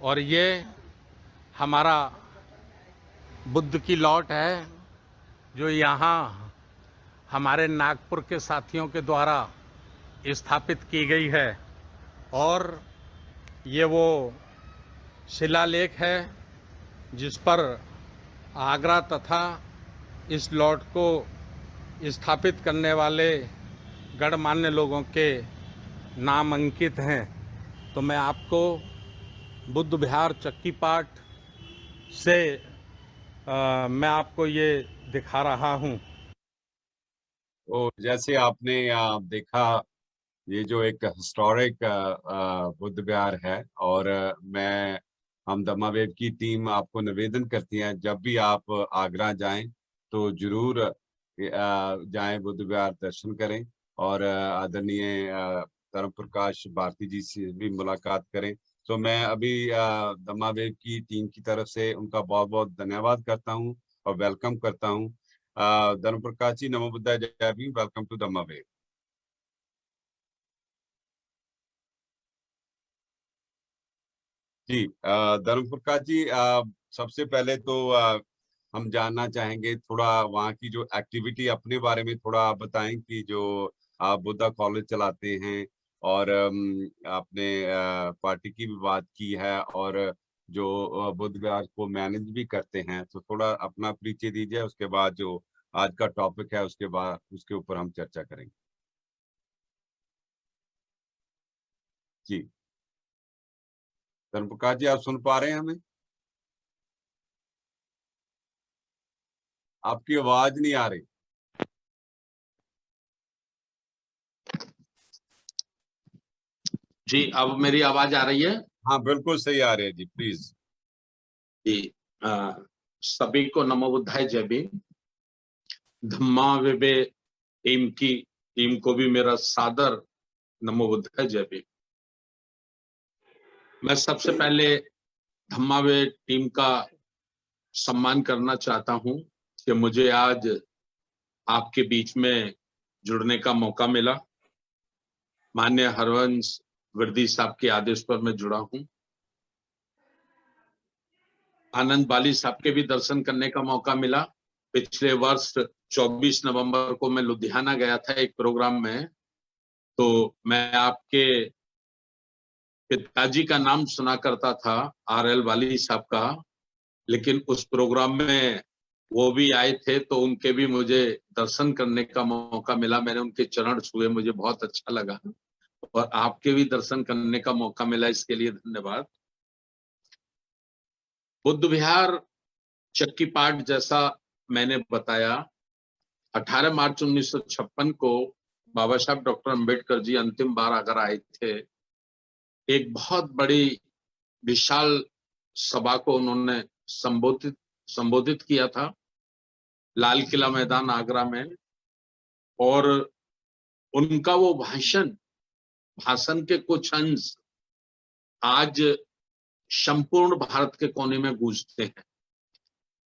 Speaker 6: और ये हमारा बुद्ध की लौट है जो यहाँ हमारे नागपुर के साथियों के द्वारा स्थापित की गई है। और ये वो शिलालेख है जिस पर आगरा तथा इस लौट को स्थापित करने वाले गणमान्य लोगों के नाम अंकित हैं। तो मैं आपको बुद्ध विहार चक्की पाट से मैं आपको ये दिखा रहा हूँ।
Speaker 2: तो जैसे आपने देखा, ये जो एक हिस्टोरिक बुद्ध विहार है, और हम दम्मा वेब की टीम आपको निवेदन करती है, जब भी आप आगरा जाएं तो जरूर जाएं, बुद्ध विहार दर्शन करें और आदरणीय धर्म प्रकाश भारती जी से भी मुलाकात करें। तो मैं अभी दम्मा वेब की टीम की तरफ से उनका बहुत बहुत धन्यवाद करता हूं और वेलकम करता हूं। धर्म प्रकाश जी, नमो बुद्धाय, जय भीम, वेलकम टू दम्मा वेब। जी धर्म प्रकाश जी, सबसे पहले तो हम जानना चाहेंगे थोड़ा वहाँ की जो एक्टिविटी, अपने बारे में थोड़ा आप बताएं कि जो आप बुद्धा कॉलेज चलाते हैं और आपने पार्टी की भी बात की है और जो बुद्ध विहार को मैनेज भी करते हैं, तो थोड़ा अपना परिचय दीजिए। उसके बाद जो आज का टॉपिक है उसके ऊपर हम चर्चा करेंगे। जी धर्म प्रकाश जी, आप सुन पा रहे हैं हमें? आपकी आवाज नहीं आ रही।
Speaker 6: जी, अब मेरी आवाज आ रही है?
Speaker 2: हाँ बिल्कुल सही आ रही है जी, प्लीज।
Speaker 6: जी, सभी को नमो बुद्धाय, जय भीम। धम्मा वेबे टीम को भी मेरा सादर नमो बुद्धाय, जय भीम। मैं सबसे पहले धम्मावे टीम का सम्मान करना चाहता हूं कि मुझे आज आपके बीच में जुड़ने का मौका मिला। माननीय हरवंश वर्दी साहब के आदेश पर मैं जुड़ा हूं। आनंद बाली साहब के भी दर्शन करने का मौका मिला। पिछले वर्ष 24 नवंबर को मैं लुधियाना गया था एक प्रोग्राम में, तो मैं आपके पिताजी का नाम सुना करता था, RL वाली साहब का, लेकिन उस प्रोग्राम में वो भी आए थे तो उनके भी मुझे दर्शन करने का मौका मिला। मैंने उनके चरण छुए, मुझे बहुत अच्छा लगा, और आपके भी दर्शन करने का मौका मिला, इसके लिए धन्यवाद। बुद्ध विहार चक्की पाठ, जैसा मैंने बताया, 18 मार्च 1956 को बाबा साहब डॉक्टर अंबेडकर जी अंतिम बार अगर आए थे। एक बहुत बड़ी विशाल सभा को उन्होंने संबोधित किया था लाल किला मैदान आगरा में, और उनका वो भाषण के कुछ अंश आज संपूर्ण भारत के कोने में गूंजते हैं।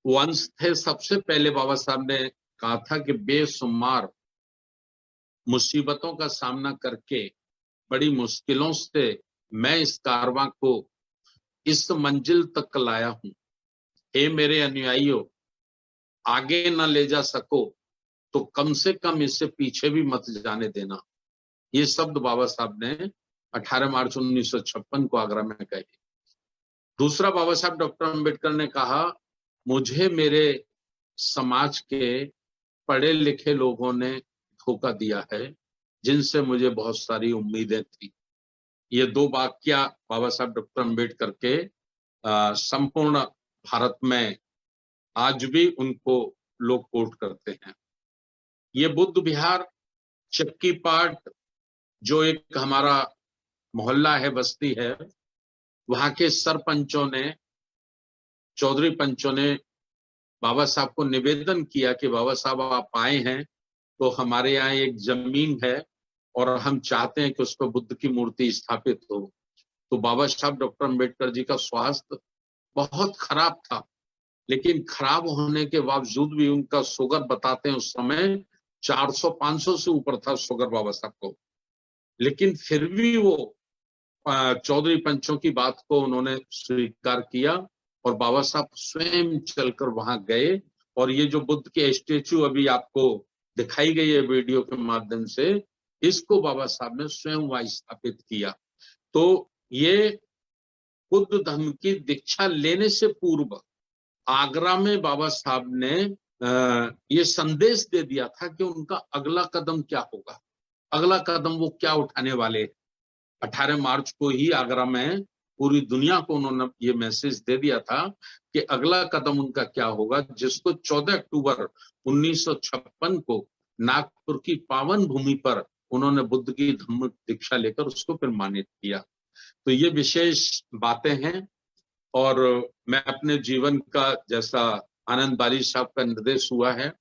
Speaker 6: वो अंश थे, सबसे पहले बाबा साहब ने कहा था कि बेशुमार मुसीबतों का सामना करके, बड़ी मुश्किलों से मैं इस कारवां को इस मंजिल तक लाया हूं। हे मेरे अनुयायियों, आगे न ले जा सको तो कम से कम इससे पीछे भी मत जाने देना। ये शब्द बाबा साहब ने 18 मार्च 1956 को आगरा में कहे। दूसरा, बाबा साहब डॉक्टर अंबेडकर ने कहा, मुझे मेरे समाज के पढ़े लिखे लोगों ने धोखा दिया है, जिनसे मुझे बहुत सारी उम्मीदें थी। ये दो वाक्य बाबा साहब डॉक्टर अंबेडकर के संपूर्ण भारत में आज भी उनको लोग कोट करते हैं। ये बुद्ध विहार चक्की पाठ, जो एक हमारा मोहल्ला है, बस्ती है, वहां के सरपंचों ने, चौधरी पंचों ने बाबा साहब को निवेदन किया कि बाबा साहब आप आए हैं तो हमारे यहाँ एक जमीन है और हम चाहते हैं कि उस पर बुद्ध की मूर्ति स्थापित हो। तो बाबा साहब डॉक्टर अंबेडकर जी का स्वास्थ्य बहुत खराब था, लेकिन खराब होने के बावजूद भी उनका शुगर, बताते हैं उस समय 400-500 से ऊपर था शुगर बाबा साहब को, लेकिन फिर भी वो चौधरी पंचों की बात को उन्होंने स्वीकार किया और बाबा साहब स्वयं चलकर वहां गए। और ये जो बुद्ध के स्टेचू अभी आपको दिखाई गई है वीडियो के माध्यम से, इसको बाबा साहब ने स्वयं वहां स्थापित किया। तो ये बुद्ध धर्म की दीक्षा लेने से पूर्व आगरा में बाबा साहब ने ये संदेश दे दिया था कि उनका अगला कदम क्या होगा, अगला कदम वो क्या उठाने वाले। 18 मार्च को ही आगरा में पूरी दुनिया को उन्होंने ये मैसेज दे दिया था कि अगला कदम उनका क्या होगा, जिसको 14 अक्टूबर 1956 को नागपुर की पावन भूमि पर उन्होंने बुद्ध की धम्म दीक्षा लेकर उसको प्रमाणित किया। तो ये विशेष बातें हैं। और मैं अपने जीवन का, जैसा आनंद बाली साहब का निर्देश हुआ है,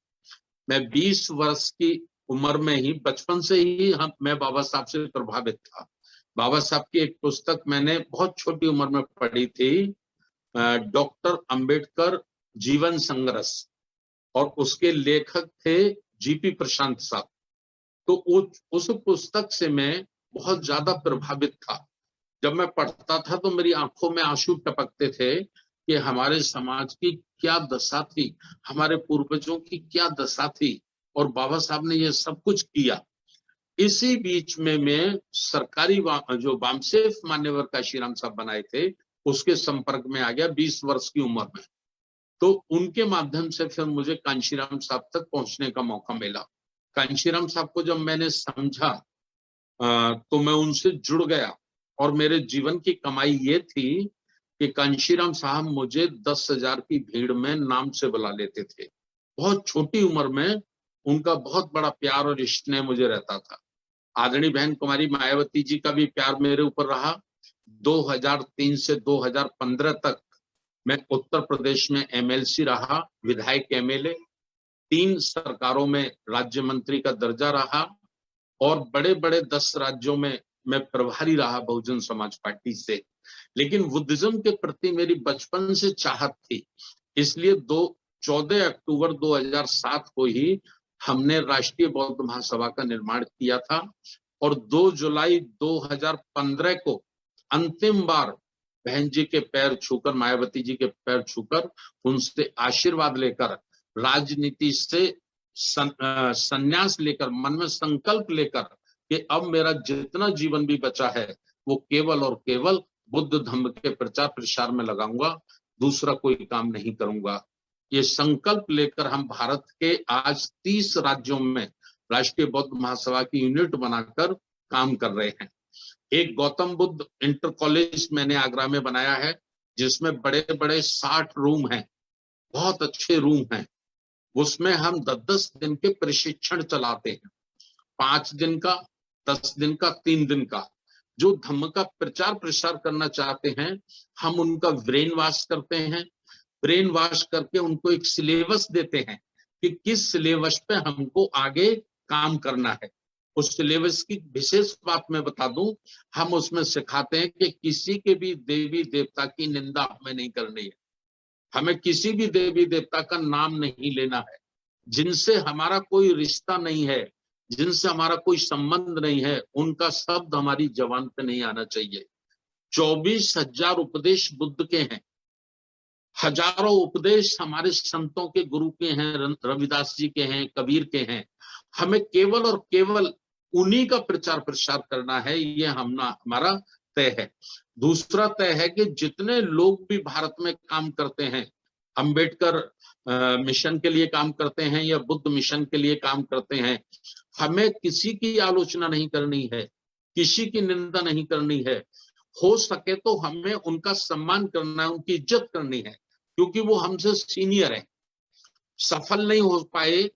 Speaker 6: मैं 20 वर्ष की उम्र में ही, बचपन से ही मैं बाबा साहब से प्रभावित था। बाबा साहब की एक पुस्तक मैंने बहुत छोटी उम्र में पढ़ी थी, डॉक्टर अंबेडकर जीवन संघर्ष, और उसके लेखक थे जीपी प्रशांत साहब। तो उस पुस्तक से मैं बहुत ज्यादा प्रभावित था। जब मैं पढ़ता था तो मेरी आंखों में आंसू टपकते थे कि हमारे समाज की क्या दशा थी, हमारे पूर्वजों की क्या दशा थी, और बाबा साहब ने ये सब कुछ किया। इसी बीच में मैं सरकारी जो वामसेफ मान्यवर कांशीराम साहब बनाए थे, उसके संपर्क में आ गया 20 वर्ष की उम्र में। तो उनके माध्यम से फिर मुझे कांशीराम साहब तक पहुंचने का मौका मिला। कांशीराम साहब को जब मैंने समझा तो मैं उनसे जुड़ गया, और मेरे जीवन की कमाई ये थी कि कांशीराम साहब मुझे 10,000 की भीड़ में नाम से बुला लेते थे। बहुत छोटी उम्र में उनका बहुत बड़ा प्यार और स्नेह मुझे रहता था। आदरणीय बहन कुमारी मायावती जी का भी प्यार मेरे ऊपर रहा। 2003 से 2015 तक मैं उत्तर प्रदेश में MLC रहा, विधायक MLA, 3 सरकारों में राज्य मंत्री का दर्जा रहा,
Speaker 7: और बड़े बड़े 10 राज्यों में मैं प्रभारी रहा बहुजन समाज पार्टी से, लेकिन बुद्धिज्म के प्रति मेरी बचपन से चाहत थी। इसलिए 14 अक्टूबर 2007 को ही हमने राष्ट्रीय बौद्ध महासभा का निर्माण किया था और 2 जुलाई 2015 को अंतिम बार बहन जी के पैर छूकर, मायावती जी के पैर छूकर, उनसे आशीर्वाद लेकर, राजनीति से संन्यास लेकर, मन में संकल्प लेकर कि अब मेरा जितना जीवन भी बचा है वो केवल और केवल बुद्ध धर्म के प्रचार प्रसार में लगाऊंगा, दूसरा कोई काम नहीं करूंगा। ये संकल्प लेकर हम भारत के आज 30 राज्यों में राष्ट्रीय बौद्ध महासभा की यूनिट बनाकर काम कर रहे हैं। एक गौतम बुद्ध इंटर कॉलेज मैंने आगरा में बनाया है, जिसमें बड़े बड़े 60 रूम हैं, बहुत अच्छे रूम हैं। उसमें हम 10-10 दिन के प्रशिक्षण चलाते हैं, 5 दिन का, 10 दिन का, 3 दिन का। जो धम्म का प्रचार प्रसार करना चाहते हैं, हम उनका ब्रेन वॉश करते हैं। ब्रेन वॉश करके उनको एक सिलेबस देते हैं कि किस सिलेबस पे हमको आगे काम करना है। उस सिलेबस की विशेष बात मैं बता दूं, हम उसमें सिखाते हैं कि किसी के भी देवी देवता की निंदा हमें नहीं करनी है, हमें किसी भी देवी देवता का नाम नहीं लेना है, जिनसे हमारा कोई रिश्ता नहीं है, जिनसे हमारा कोई संबंध नहीं है, उनका शब्द हमारी जबान पे नहीं आना चाहिए। 24,000 उपदेश बुद्ध के हैं, हजारों उपदेश हमारे संतों के, गुरु के हैं, रविदास जी के हैं, कबीर के हैं। हमें केवल और केवल उन्हीं का प्रचार प्रसार करना है, ये हमारा तय है। दूसरा तय है कि जितने लोग भी भारत में काम करते हैं, अंबेडकर मिशन के लिए काम करते हैं या बुद्ध मिशन के लिए काम करते हैं, हमें किसी की आलोचना नहीं करनी है, किसी की निंदा नहीं करनी है। हो सके तो हमें उनका सम्मान करना है, उनकी इज्जत करनी है, क्योंकि वो हमसे सीनियर है। सफल नहीं हो पाए,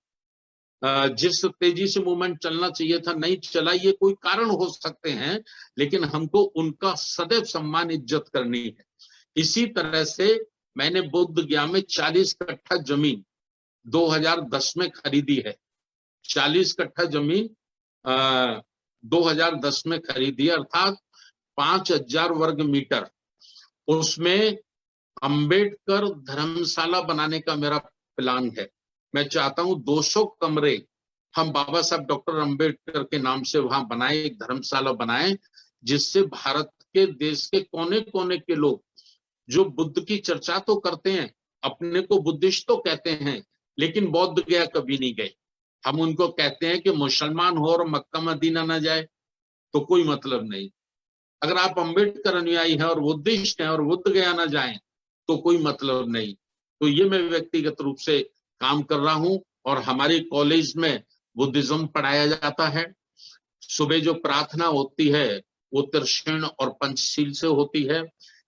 Speaker 7: जिस तेजी से मूवमेंट चलना चाहिए था नहीं चला, ये कोई कारण हो सकते हैं, लेकिन हमको उनका सदैव सम्मान, इज्जत करनी है। इसी तरह से मैंने बोध गया में 40 कट्ठा जमीन 2010 में खरीदी है। 40 कट्ठा जमीन 2010 में खरीदी, अर्थात 5000 वर्ग मीटर। उसमें अंबेडकर धर्मशाला बनाने का मेरा प्लान है। मैं चाहता हूं 200 कमरे हम बाबा साहब डॉक्टर अंबेडकर के नाम से वहां बनाए, एक धर्मशाला बनाए, जिससे भारत के देश के कोने कोने के लोग जो बुद्ध की चर्चा तो करते हैं, अपने को बुद्धिस्ट तो कहते हैं, लेकिन बौद्ध गया कभी नहीं गए। हम उनको कहते हैं कि मुसलमान हो और मक्का मदीना ना जाए तो कोई मतलब नहीं। अगर आप अंबेडकर अनुयायी हैं और बुद्धिस्ट हैं और बुद्ध गया ना जाए तो कोई मतलब नहीं। तो ये मैं व्यक्तिगत रूप से काम कर रहा हूं और हमारे कॉलेज में बुद्धिज्म पढ़ाया जाता है। सुबह जो प्रार्थना होती है वो त्रिशर्ण और पंचशील से होती है।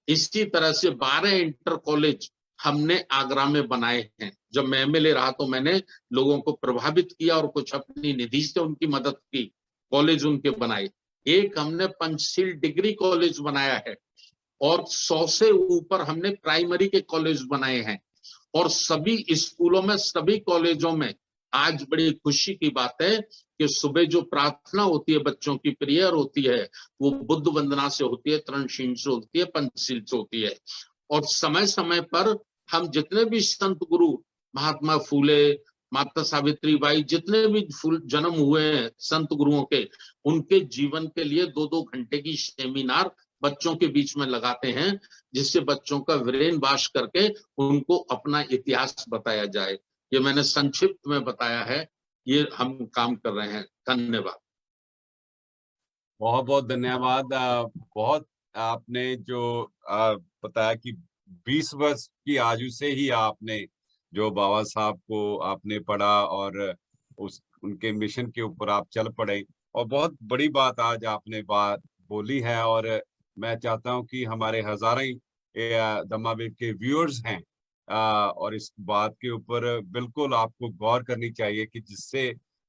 Speaker 7: इसी तरह से 12 इंटर कॉलेज हमने आगरा में बनाए हैं। जब मैं एमएलए रहा तो मैंने लोगों को प्रभावित किया और कुछ अपनी निधि से उनकी मदद की, कॉलेज उनके बनाए। एक हमने पंचशील डिग्री कॉलेज बनाया है और 100 से ऊपर हमने प्राइमरी के कॉलेज बनाए हैं। और सभी स्कूलों में, सभी कॉलेजों में आज बड़ी खुशी की बात है कि सुबह जो प्रार्थना होती है, बच्चों की प्रेयर होती है, वो बुद्ध वंदना से होती है, त्रिशर्ण से होती है, पंचशील से होती है। और समय समय पर हम जितने भी संत गुरु, महात्मा फूले, माता सावित्री बाई, जितने भी जन्म हुए हैं संत गुरुओं के, उनके जीवन के लिए 2-2 घंटे की सेमिनार बच्चों के बीच में लगाते हैं, जिससे बच्चों का ब्रेन वॉश करके उनको अपना इतिहास बताया जाए। ये मैंने संक्षिप्त में बताया है, ये हम काम कर रहे हैं। धन्यवाद।
Speaker 2: बहुत बहुत धन्यवाद। बहुत आपने जो बताया कि 20 वर्ष की आयु से ही आपने जो बाबा साहब को आपने पढ़ा और उनके मिशन के ऊपर आप चल पड़े, और बहुत बड़ी बात आज आपने बात बोली है। और मैं चाहता हूं कि हमारे हजारों धम्मावीर के व्यूअर्स हैं और इस बात के ऊपर बिल्कुल आपको गौर करनी चाहिए कि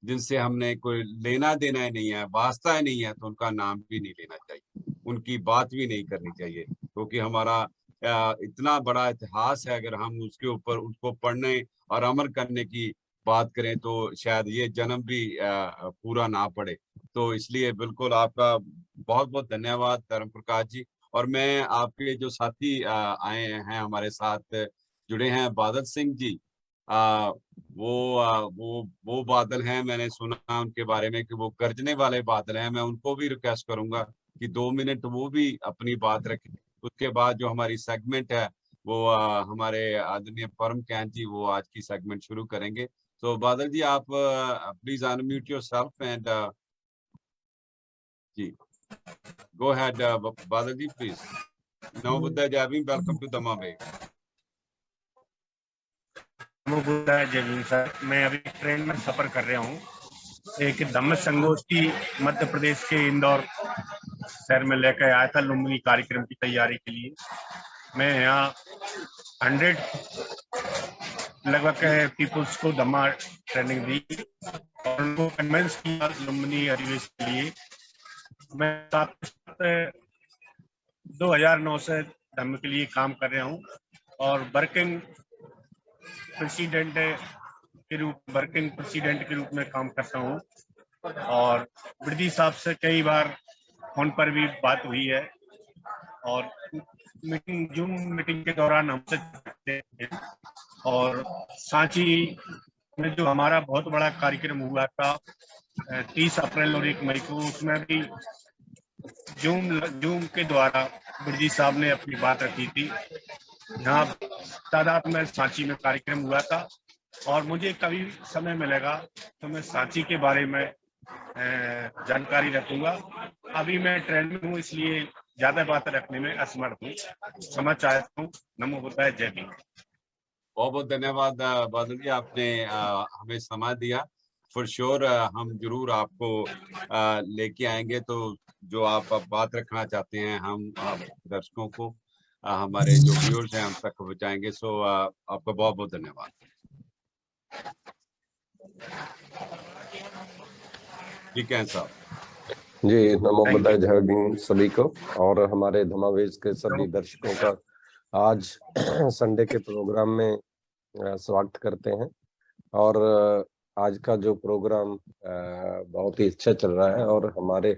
Speaker 2: जिनसे हमने कोई लेना देना ही नहीं है, वास्ता ही नहीं है, तो उनका नाम भी नहीं लेना चाहिए, उनकी बात भी नहीं करनी चाहिए, क्योंकि हमारा इतना बड़ा इतिहास है। अगर हम उसके ऊपर उसको पढ़ने और अमल करने की बात करें तो शायद ये जन्म भी पूरा ना पड़े। तो इसलिए बिल्कुल आपका बहुत बहुत धन्यवाद धर्म प्रकाश जी। और मैं आपके जो साथी आए हैं हमारे साथ जुड़े हैं, बादल सिंह जी, वो बादल हैं, मैंने सुना उनके बारे में कि वो गर्जने वाले बादल हैं। मैं उनको भी रिक्वेस्ट करूंगा कि 2 मिनट वो भी अपनी बात रखें। उसके बाद जो हमारी सेगमेंट है वो हमारे आदरणीय परम कैंत जी वो आज की सेगमेंट शुरू करेंगे। तो बादल जी आप please unmute yourself and ji go ahead Badal ji please. नमो बुद्धाय जय भीम, वेलकम टू दमा बेग।
Speaker 8: नमो बुद्धाय जय भीम सर। मैं अभी ट्रेन में सफर कर रहा हूँ। एक धम्म संगोष्ठी मध्य प्रदेश के इंदौर शहर में लेकर आया था लुम्बिनी कार्यक्रम की तैयारी के लिए। मैं यहाँ 100 लगभग पीपुल्स को धम्मा ट्रेनिंग दी और उनको कन्विंस किया लुम्बिनी अधिवेशन के लिए। मैं 2009 से धम्म के लिए काम कर रहा हूँ और वर्किंग प्रेसिडेंट के रूप में काम करता हूँ। और वृद्धि साहब से कई बार फोन पर भी बात हुई है और जूम मीटिंग के दौरान हमसे और सांची में जो हमारा बहुत बड़ा कार्यक्रम हुआ था 30 अप्रैल और 1 मई को, उसमें भी जूम के द्वारा वृद्धि साहब ने अपनी बात रखी थी। यहाँ तादाद में सांची में कार्यक्रम हुआ था और मुझे कभी समय मिलेगा तो मैं सांची के बारे में जानकारी रखूंगा। अभी मैं ट्रेन में हूँ इसलिए ज्यादा बात रखने में असमर्थ हूँ। क्षमा चाहता हूँ। नमो बुद्धाय जय भीम।
Speaker 2: बहुत बहुत धन्यवाद बादल जी, आपने हमें समय दिया। फॉर श्योर हम जरूर आपको लेके आएंगे। तो जो आप बात रखना चाहते हैं हम दर्शकों को हमारे जो व्यूअर्स हैं हम तक पहुंचाएंगे। सो आपका बहुत बहुत धन्यवाद जी। कैन साहब
Speaker 9: जी, नमो बुद्धाय जय भीम सभी को और हमारे धमावेश के सभी दर्शकों का आज संडे के प्रोग्राम में स्वागत करते हैं। और आज का जो प्रोग्राम बहुत ही अच्छा चल रहा है और हमारे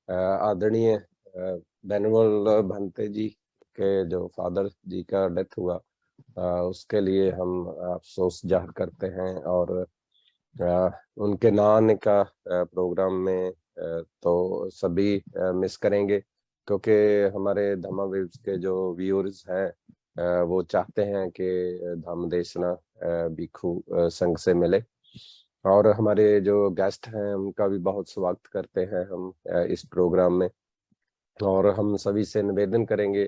Speaker 9: आदरणीय बेनवल भंते जी के जो फादर जी का डेथ हुआ उसके लिए हम अफसोस जाहिर करते हैं। और उनके ना आने का प्रोग्राम में तो सभी मिस करेंगे, क्योंकि हमारे धम्मा वेव्स के जो व्यूअर्स हैं वो चाहते हैं कि धम्म देशना भिक्षु संघ से मिले। और हमारे जो गेस्ट हैं उनका भी बहुत स्वागत करते हैं हम इस प्रोग्राम में। और हम सभी से निवेदन करेंगे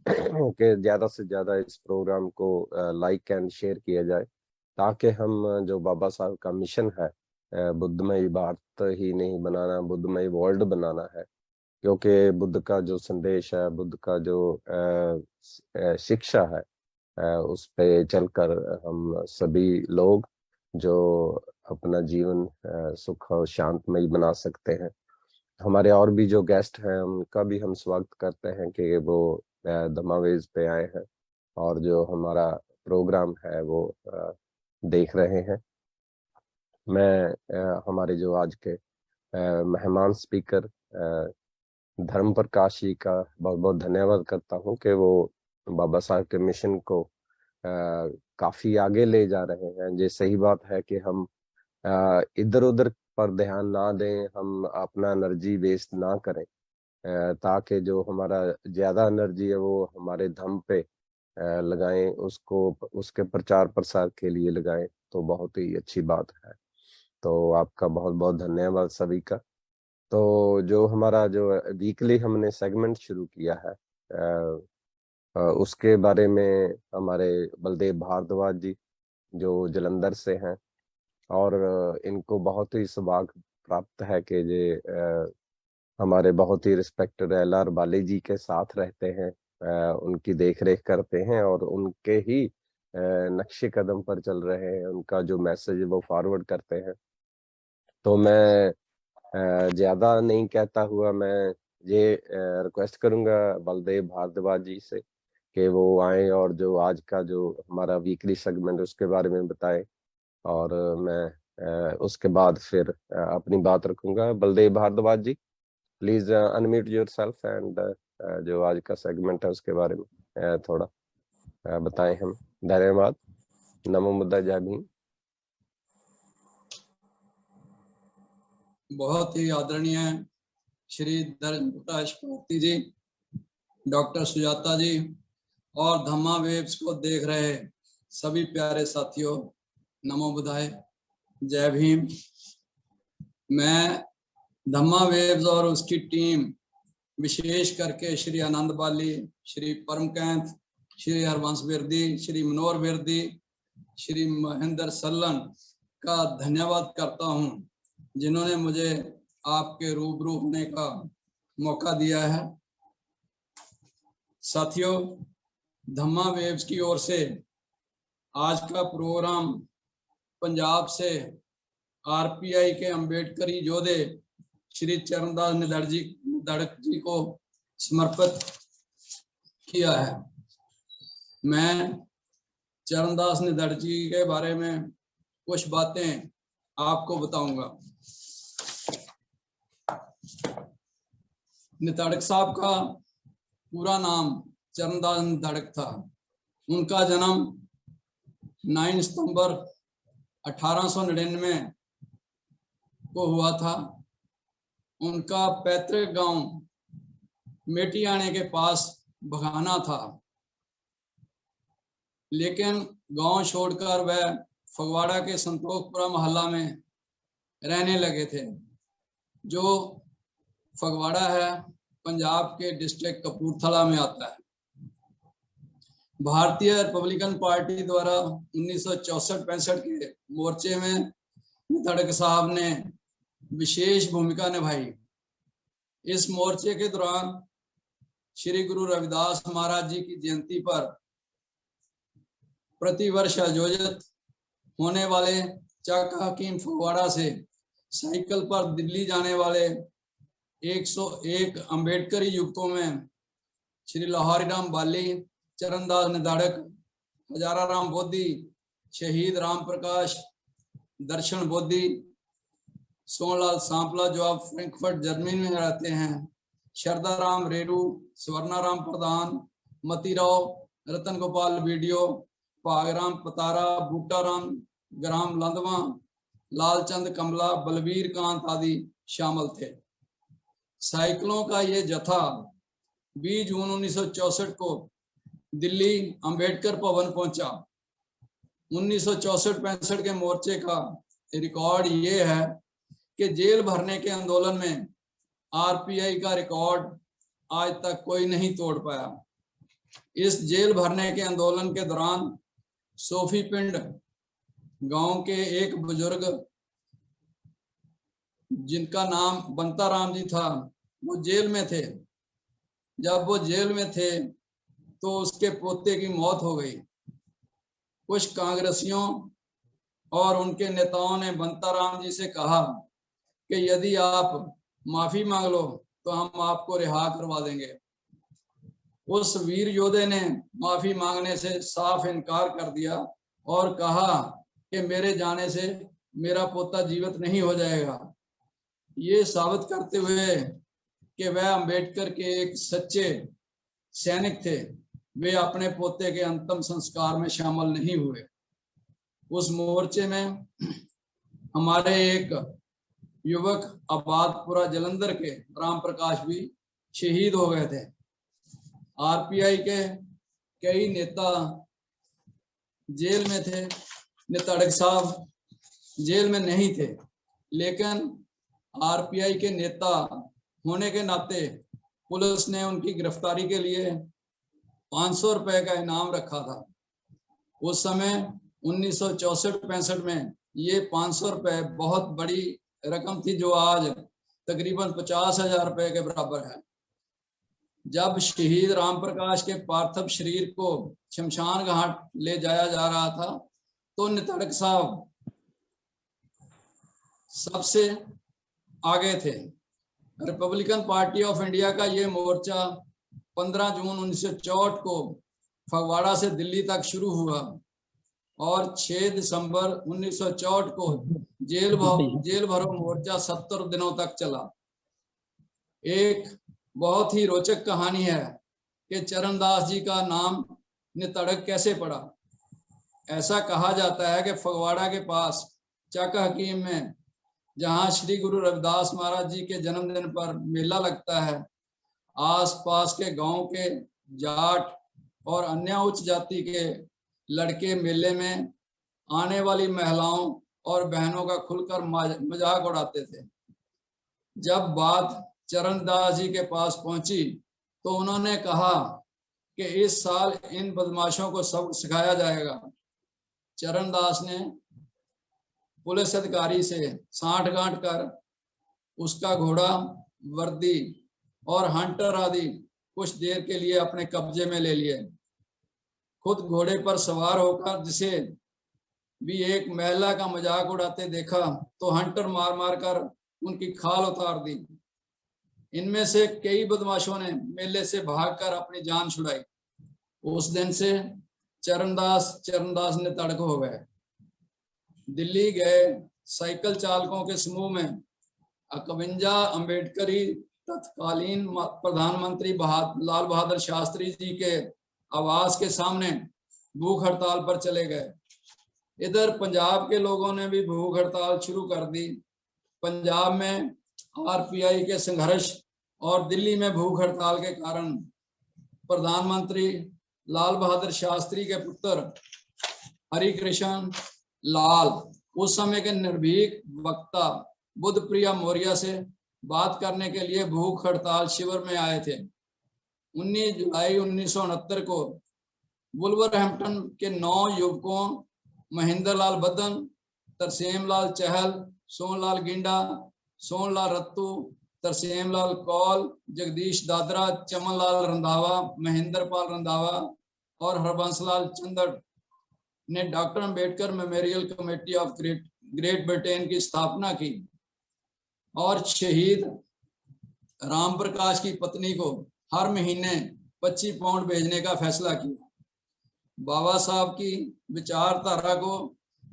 Speaker 9: कि ज़्यादा से ज़्यादा इस प्रोग्राम को लाइक एंड शेयर किया जाए, ताकि हम जो बाबा साहब का मिशन है बुद्धमय भारत ही नहीं बनाना, बुद्धमय वर्ल्ड बनाना है। क्योंकि बुद्ध का जो संदेश है, बुद्ध का जो शिक्षा है उस पे चलकर हम सभी लोग जो अपना जीवन सुख और शांतमय बना सकते हैं। हमारे और भी जो गेस्ट हैं उनका भी हम स्वागत करते हैं कि वो धमावेज पे आए हैं और जो हमारा प्रोग्राम है वो देख रहे हैं। मैं हमारे जो आज के मेहमान स्पीकर धर्म प्रकाश जी का बहुत बहुत धन्यवाद करता हूं कि वो बाबा साहब के मिशन को काफी आगे ले जा रहे हैं। ये सही बात है कि हम इधर उधर पर ध्यान ना दें, हम अपना एनर्जी वेस्ट ना करें, ताकि जो हमारा ज्यादा एनर्जी है वो हमारे धम्म पे लगाएं, उसको उसके प्रचार प्रसार के लिए लगाएं, तो बहुत ही अच्छी बात है। तो आपका बहुत बहुत धन्यवाद सभी का। तो जो हमारा जो वीकली हमने सेगमेंट शुरू किया है उसके बारे में हमारे बलदेव भारद्वाज जी जो जलंधर से हैं और इनको बहुत ही सौभाग्य प्राप्त है कि ये हमारे बहुत ही रिस्पेक्टेड LR बाली जी के साथ रहते हैं, उनकी देखरेख करते हैं और उनके ही नक्शे कदम पर चल रहे हैं। उनका जो मैसेज है वो फॉरवर्ड करते हैं। तो मैं ज्यादा नहीं कहता हुआ मैं ये रिक्वेस्ट करूंगा बलदेव भारद्वाज जी से कि वो आए और जो आज का जो हमारा वीकली सेगमेंट उसके बारे में बताएं। और मैं उसके बाद फिर अपनी बात रखूंगा। बलदेव भारद्वाज जी, प्लीज अनम्यूट योरसेल्फ एंड जो आज का सेगमेंट है उसके बारे में थोड़ा बताएं हम। धन्यवाद। नमो बुद्धाय, जय भीम।
Speaker 10: बहुत ही आदरणीय श्री धर्म प्रकाश पार्टी जी, डॉक्टर सुजाता जी और धम्मा वेब्स को देख रहे सभी प्यारे साथियों, नमो बुद्धाय, जय भीम। मैं धम्मा वेब्स और उसकी टीम, विशेष करके श्री आनंद बाली, श्री परमकांत, श्री हरवंश विरदी, श्री मनोहर विरदी, श्री महेंद्र सल्लन का धन्यवाद करता हूं, जिन्होंने मुझे आपके रूबरू होने का मौका दिया है। साथियों, धम्मा वेव्स की ओर से आज का प्रोग्राम पंजाब से आरपीआई के अम्बेडकरी योद्धे श्री चरणदास निधड़क जी को समर्पित किया है। मैं चरणदास निधड़क जी के बारे में कुछ बातें आपको बताऊंगा। निधड़क साहब का पूरा नाम चरणदास निधड़क था। उनका जन्म 9 सितंबर 1899 को हुआ था। उनका पैतृक गांव मेटियाने के पास बघाना था, लेकिन गांव छोड़कर वह फगवाड़ा के संतोखपुरा मोहल्ला में रहने लगे थे, जो फगवाड़ा है पंजाब के डिस्ट्रिक्ट कपूरथला में आता है। भारतीय रिपब्लिकन पार्टी द्वारा 1964-65 के मोर्चे में निधड़क साहब ने विशेष भूमिका निभाई। इस मोर्चे के दौरान श्री गुरु रविदास महाराज जी की जयंती पर प्रतिवर्ष आयोजित होने वाले चक हकीम फगवाड़ा से साइकिल पर दिल्ली जाने वाले 101 अम्बेडकरी युवकों में श्री लाहौरी राम बाली, चरणदास निधड़क, हजारा राम बोधी, शहीद राम प्रकाश, दर्शन बोधी, सोनलाल सांपला जो आप फ्रैंकफर्ट जर्मनी में रहते हैं, शरदा राम रेरू, स्वर्णा राम प्रधान, मती राव, रतन गोपाल वीडियो, भागराम पतारा, बूटा राम, ग्राम लंदवा, लालचंद कमला, बलवीर कांत आदि शामिल थे। साइकिलों का ये जत्था 20 जून 1964 को दिल्ली अंबेडकर भवन पहुंचा। 1964-65 के मोर्चे का रिकॉर्ड ये है कि जेल भरने के आंदोलन में आरपीआई का रिकॉर्ड आज तक कोई नहीं तोड़ पाया। इस जेल भरने के आंदोलन के दौरान सोफी पिंड गांव के एक बुजुर्ग, जिनका नाम बंता राम जी था, वो जेल में थे। जब वो जेल में थे तो उसके पोते की मौत हो गई। कुछ कांग्रेसियों और उनके नेताओं ने बंता राम जी से कहा कि यदि आप माफी मांग लो तो हम आपको रिहा करवा देंगे। उस वीर योद्धे ने माफी मांगने से साफ इनकार कर दिया और कहा कि मेरे जाने से मेरा पोता जीवित नहीं हो जाएगा। ये साबित करते हुए कि वह अंबेडकर के एक सच्चे सैनिक थे, वे अपने पोते के अंतिम संस्कार में शामिल नहीं हुए। उस मोर्चे में हमारे एक युवक आबादपुरा जलंधर के राम प्रकाश भी शहीद हो गए थे। आरपीआई के कई नेता जेल में थे। निधड़क साहब जेल में नहीं थे, लेकिन आरपीआई के नेता होने के नाते पुलिस ने उनकी गिरफ्तारी के लिए 500 रुपए का इनाम रखा था। उस समय 1964-65 में ये 500 रुपए बहुत बड़ी रकम थी, जो आज तकरीबन 50,000 रुपए के बराबर है। जब शहीद राम प्रकाश के पार्थिव शरीर को शमशान घाट ले जाया जा रहा था तो निधड़क साहब सबसे आगे थे। रिपब्लिकन पार्टी ऑफ इंडिया का ये मोर्चा 15 जून 1964 को फगवाड़ा से दिल्ली तक शुरू हुआ और 6 दिसंबर 1964 को जेल भरो मोर्चा 70 दिनों तक चला। एक बहुत ही रोचक कहानी है कि चरणदास जी का नाम नितड़क कैसे पड़ा। ऐसा कहा जाता है कि फगवाड़ा के पास चक हकीम में, जहां श्री गुरु रविदास महाराज जी के जन्मदिन पर मेला लगता है, आसपास के गांव के जाट और अन्य उच्च जाति के लड़के मेले में आने वाली महिलाओं और बहनों का खुलकर मजाक उड़ाते थे। जब बात चरणदास जी के पास पहुंची तो उन्होंने कहा कि इस साल इन बदमाशों को सबक सिखाया जाएगा। चरणदास ने पुलिस अधिकारी से सांठ-गांठ कर उसका घोड़ा, वर्दी और हंटर आदि कुछ देर के लिए अपने कब्जे में ले लिए। खुद घोड़े पर सवार होकर जिसे भी एक महिला का मजाक उड़ाते देखा तो हंटर मार मार कर उनकी खाल उतार दी। इनमें से कई बदमाशों ने मेले से भागकर अपनी जान छुड़ाई। उस दिन से चरणदास नितड़क हो गए। दिल्ली गए साइकिल चालकों के समूह में 51 अम्बेडकरी तत्कालीन प्रधानमंत्री लाल बहादुर शास्त्री जी के आवास के सामने भूख हड़ताल पर चले गए। इधर पंजाब के लोगों ने भी भूख हड़ताल शुरू कर दी। पंजाब में आरपीआई के संघर्ष और दिल्ली में भूख हड़ताल के कारण प्रधानमंत्री लाल बहादुर शास्त्री के पुत्र हरिकृष्ण लाल उस समय के निर्भीक वक्ता बुद्धप्रिया मौर्य से बात करने के लिए भूख हड़ताल शिविर में आए थे। 19 जुलाई 1969 को वुल्वरहैम्पटन के 9 युवकों महेंद्र लाल बदन, तरसेम लाल चहल, सोनलाल गिंडा, सोनलाल रत्तू, तरसेम लाल कौल, जगदीश दादरा, चमन लाल रंधावा, महेंद्र पाल रंधावा और हरबंस लाल चंदड़ ने doctor Ambedkar memorial committee of great Britain की स्थापना की और शहीद राम प्रकाश की पत्नी को हर महीने 25 पाउंड भेजने का फैसला किया। बाबा साहब की विचारधारा को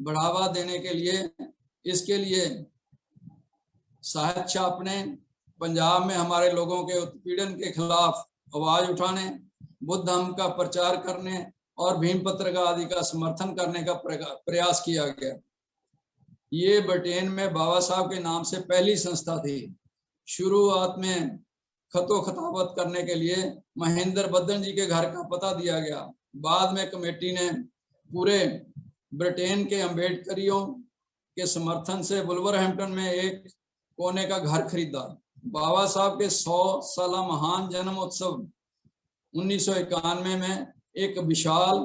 Speaker 10: बढ़ावा देने के लिए इसके लिए साहित्य छापने, पंजाब में हमारे लोगों के उत्पीड़न के खिलाफ आवाज उठाने, बुद्ध धर्म का प्रचार करने और भीम पत्रिका आदि का समर्थन करने का प्रयास किया गया। ये ब्रिटेन में बाबा साहब के नाम से पहली संस्था थी। शुरुआत में खतोखतावत करने के लिए महेंद्र बदन जी के घर का पता दिया गया। बाद में कमेटी ने पूरे ब्रिटेन के अम्बेडकरियों के समर्थन से वुल्वरहैम्पटन में एक कोने का घर खरीदा। बाबा साहब के 100 साला महान जन्म उत्सव 1991 में एक विशाल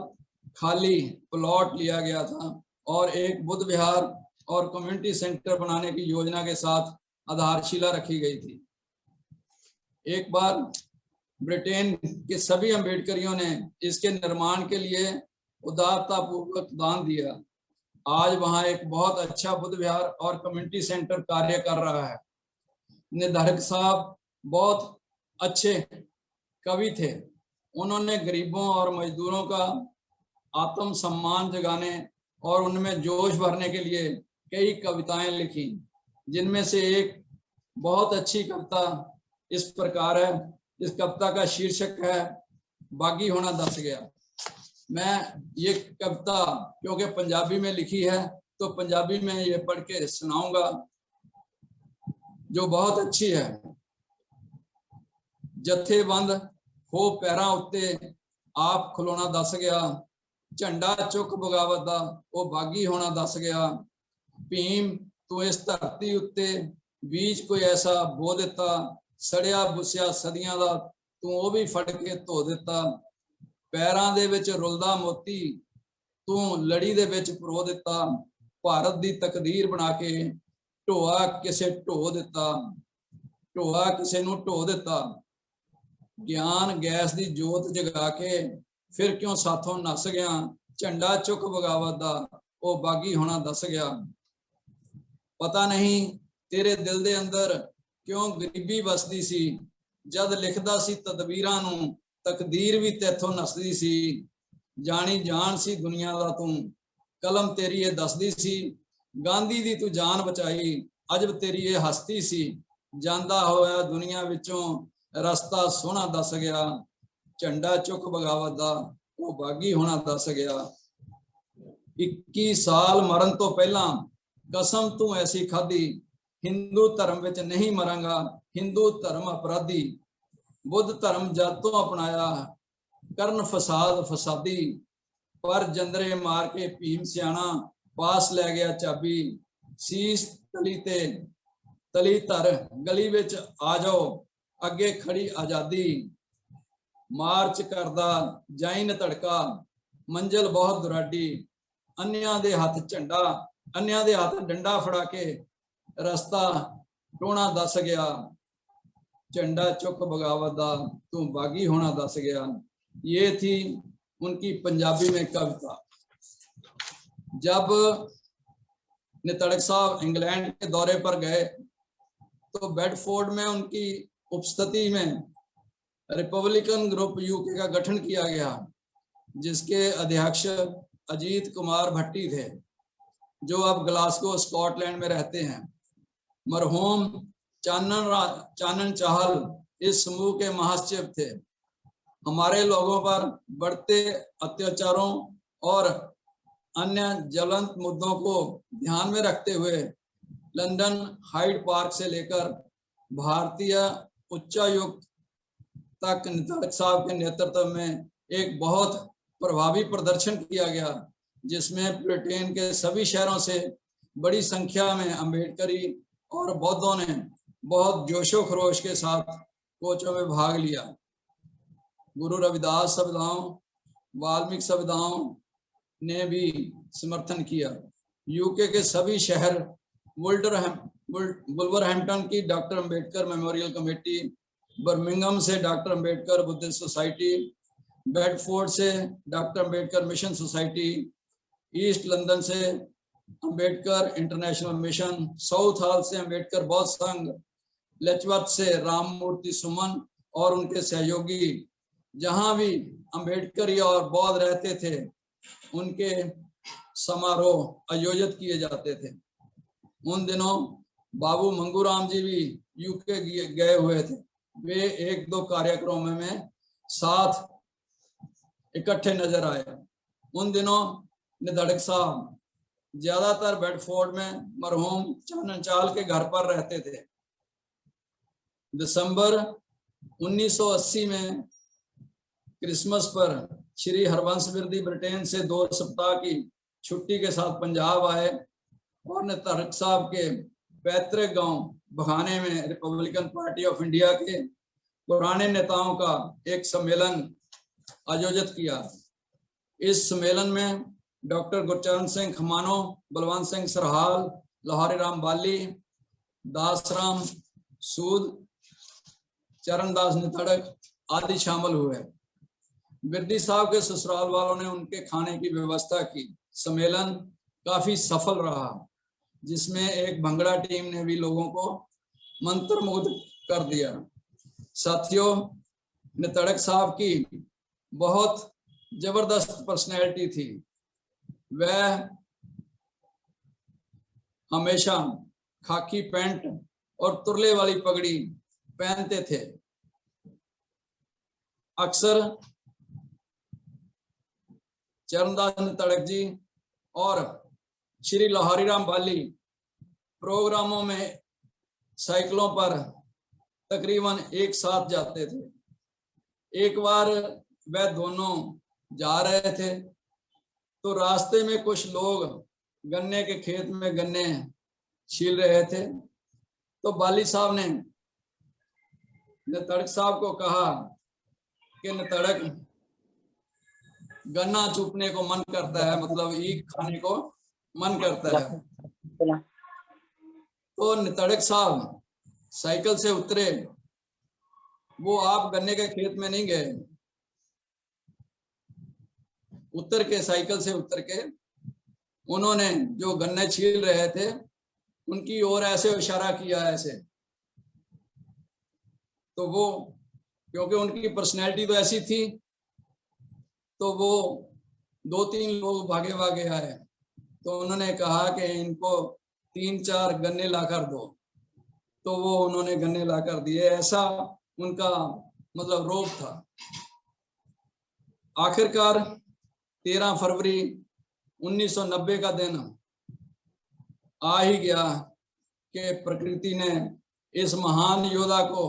Speaker 10: खाली प्लॉट लिया गया था और एक बुद्ध विहार और कम्युनिटी सेंटर बनाने की योजना के साथ आधारशिला रखी गई थी। एक बार ब्रिटेन के सभी अम्बेडकरियों ने इसके निर्माण के लिए उदारता पूर्वक दान दिया। आज वहां एक बहुत अच्छा बुद्ध विहार और कम्युनिटी सेंटर कार्य कर रहा है। निधड़क साहब बहुत अच्छे कवि थे। उन्होंने गरीबों और मजदूरों का आत्म सम्मान जगाने और उनमें जोश भरने के लिए कई कविताएं लिखी, जिनमें से एक बहुत अच्छी कविता इस प्रकार है। इस कविता का शीर्षक है बागी होना दस गया। मैं ये कविता क्योंकि पंजाबी में लिखी है तो पंजाबी में ये पढ़ के सुनाऊंगा, जो बहुत अच्छी है। जथेबंद हो पैरां उत्ते आप खलोना दस गया, झंडा चुक बगावत दा ओ बागी होना दस गया। भीम तू इस धरती उत्ते बीज कोई ऐसा बो दिता, सड़िया बुसिया सदियां दा तू ओ भी फड़ के धो दिता। पैरां दे विच रुलदा मोती तू लड़ी दे विच परो दिता। भारत दी तकदीर बना के ढोआ किसे ढो दिता, ढोआ किसे नू ढो दिता। ज्ञान गैस दी जोत जगा के फिर क्यों साथों नस गया, झंडा चुक बगावत दा ओ बागी होना दस गया। पता नहीं तेरे दिल दे अंदर क्यों गरीबी बसदी सी, जद लिखदा सी तदबीरां नू तकदीर भी तैथों नसदी सी। जानी जान सी दुनिया दा तू कलम तेरी ये दसदी सी, गांधी दी तू जान बचाई, अजब तेरी ये हस्ती सी, ਜਾਂਦਾ ਹੋਇਆ ਦੁਨੀਆ ਵਿੱਚੋਂ ਰਸਤਾ ਸੋਹਣਾ ਦੱਸ ਗਿਆ, ਝੰਡਾ ਚੁੱਕ ਬਗਾਵਤ ਦਾ ਉਹ ਬਾਗੀ ਹੋਣਾ ਦੱਸ ਗਿਆ। 21 ਸਾਲ ਮਰਨ ਤੋਂ ਪਹਿਲਾਂ ਕਸਮ ਤੂੰ ਐਸੀ ਖਾਧੀ, ਹਿੰਦੂ ਧਰਮ ਵਿੱਚ ਨਹੀਂ ਮਰਾਂਗਾ, ਹਿੰਦੂ ਧਰਮ ਅਪਰਾਧੀ, ਬੁੱਧ ਧਰਮ ਜਦ ਤੋਂ ਅਪਣਾਇਆ ਕਰਨ ਫਸਾਦ ਫਸਾਦੀ, ਪਰ ਜੰਦਰੇ ਮਾਰ ਕੇ ਭੀਮ ਸਿਆਣਾ ਪਾਸ ਲੈ ਗਿਆ ਚਾਬੀ, ਸੀਸ ਤਲੀ ਤੇ ਤਲੀ ਧਰ ਗਲੀ ਵਿੱਚ ਆ ਜਾਓ ਅੱਗੇ ਖੜੀ ਆਜ਼ਾਦੀ, ਮਾਰਚ ਕਰਦਾ ਜਾਈ ਨਤੜਕਾ ਮੰਜ਼ਿਲ ਬਹੁਤ ਦੁਰਾਡੀ, ਅੰਨਿਆਂ ਦੇ ਹੱਥ ਝੰਡਾ ਅੰਨਿਆਂ ਦੇ ਹੱਥ ਡੰਡਾ ਫੜਾ ਕੇ ਰਸਤਾ ਟੋਣਾ ਦੱਸ ਗਿਆ, झंडा चुक बगावत दा तू बागी होना दस गया। ये थी उनकी पंजाबी में कविता। जब नितड़क साहब इंग्लैंड के दौरे पर गए तो बेडफोर्ड में उनकी उपस्थिति में रिपब्लिकन ग्रुप यूके का गठन किया गया, जिसके अध्यक्ष अजीत कुमार भट्टी थे, जो अब ग्लासगो स्कॉटलैंड में रहते हैं। मरहूम चानन चाहल इस समूह के महासचिव थे। हमारे लोगों पर बढ़ते अत्याचारों और अन्य ज्वलंत मुद्दों को ध्यान में रखते हुए लंदन हाइड पार्क से लेकर भारतीय उच्चायुक्त तक नितड़क साहब के नेतृत्व में एक बहुत प्रभावी प्रदर्शन किया गया, जिसमें ब्रिटेन के सभी शहरों से बड़ी संख्या में अम्बेडकरी और बौद्धों ने बहुत जोशो खरोश के साथ कोचों में भाग लिया। गुरु रविदास संविधाओं, वाल्मीकि संविधाओं ने भी समर्थन किया। यूके के सभी शहर, वुल्वरहैम्पटन की doctor Ambedkar memorial committee, Birmingham से doctor Ambedkar Buddhist society, Bedford से doctor Ambedkar mission society, east London से Ambedkar international mission, Southall से अंबेडकर बौद्ध संघ, लेचवर्थ से राममूर्ति सुमन और उनके सहयोगी, जहां भी अंबेडकरी और बौद्ध रहते थे उनके समारोह आयोजित किए जाते थे। उन दिनों बाबू मंगूराम जी भी यूके गए हुए थे। वे एक दो कार्यक्रमों में साथ इकट्ठे नजर आए। उन दिनों निधड़क साहब ज्यादातर बेडफोर्ड में मरहूम चानन चाहल के घर पर रहते थे। दिसंबर 1980 में क्रिसमस पर श्री हरवंश बिरदी ब्रिटेन से 2 सप्ताह की छुट्टी के साथ पंजाब आए और नितड़क साहब के पैतृक गांव बघाने में रिपब्लिकन पार्टी ऑफ इंडिया के पुराने नेताओं का एक सम्मेलन आयोजित किया। इस सम्मेलन में डॉक्टर गुरचरण सिंह खमानो, बलवंत सिंह सरहाल, लाहौरी राम बाली, दासराम सूद, चरणदास नितड़क आदि शामिल हुए। बिरदी साहब के ससुराल वालों ने उनके खाने की व्यवस्था की। सम्मेलन काफी सफल रहा, जिसमें एक भंगड़ा टीम ने भी लोगों को मंत्रमुग्ध कर दिया। साथियों, नितड़क साहब की बहुत जबरदस्त पर्सनैलिटी थी। वह हमेशा खाकी पैंट और तुरले वाली पगड़ी पहनते थे। अक्सर चरणदास नितड़क जी और श्री लाहौरी राम बाली प्रोग्रामों में साइकिलों पर तकरीबन एक साथ जाते थे। एक बार वह दोनों जा रहे थे तो रास्ते में कुछ लोग गन्ने के खेत में गन्ने छील रहे थे, तो बाली साहब ने नितड़क साहब को कहा कि नितड़क, गन्ना चूपने को मन करता है, मतलब ईख खाने को मन करता है। तो नितड़क साहब साइकिल से उतरे। वो आप गन्ने के खेत में नहीं गए, उतर के साइकिल से उतर के उन्होंने जो गन्ने छील रहे थे उनकी ओर ऐसे इशारा किया, ऐसे। तो वो, क्योंकि उनकी पर्सनैलिटी तो ऐसी थी, तो वो 2-3 लोग भागे भागे आए तो उन्होंने कहा कि इनको 3-4 गन्ने लाकर दो, तो वो उन्होंने गन्ने लाकर दिए। ऐसा उनका मतलब रोब था। आखिरकार 13 फरवरी 1990 का दिन आ ही गया कि प्रकृति ने इस महान योद्धा को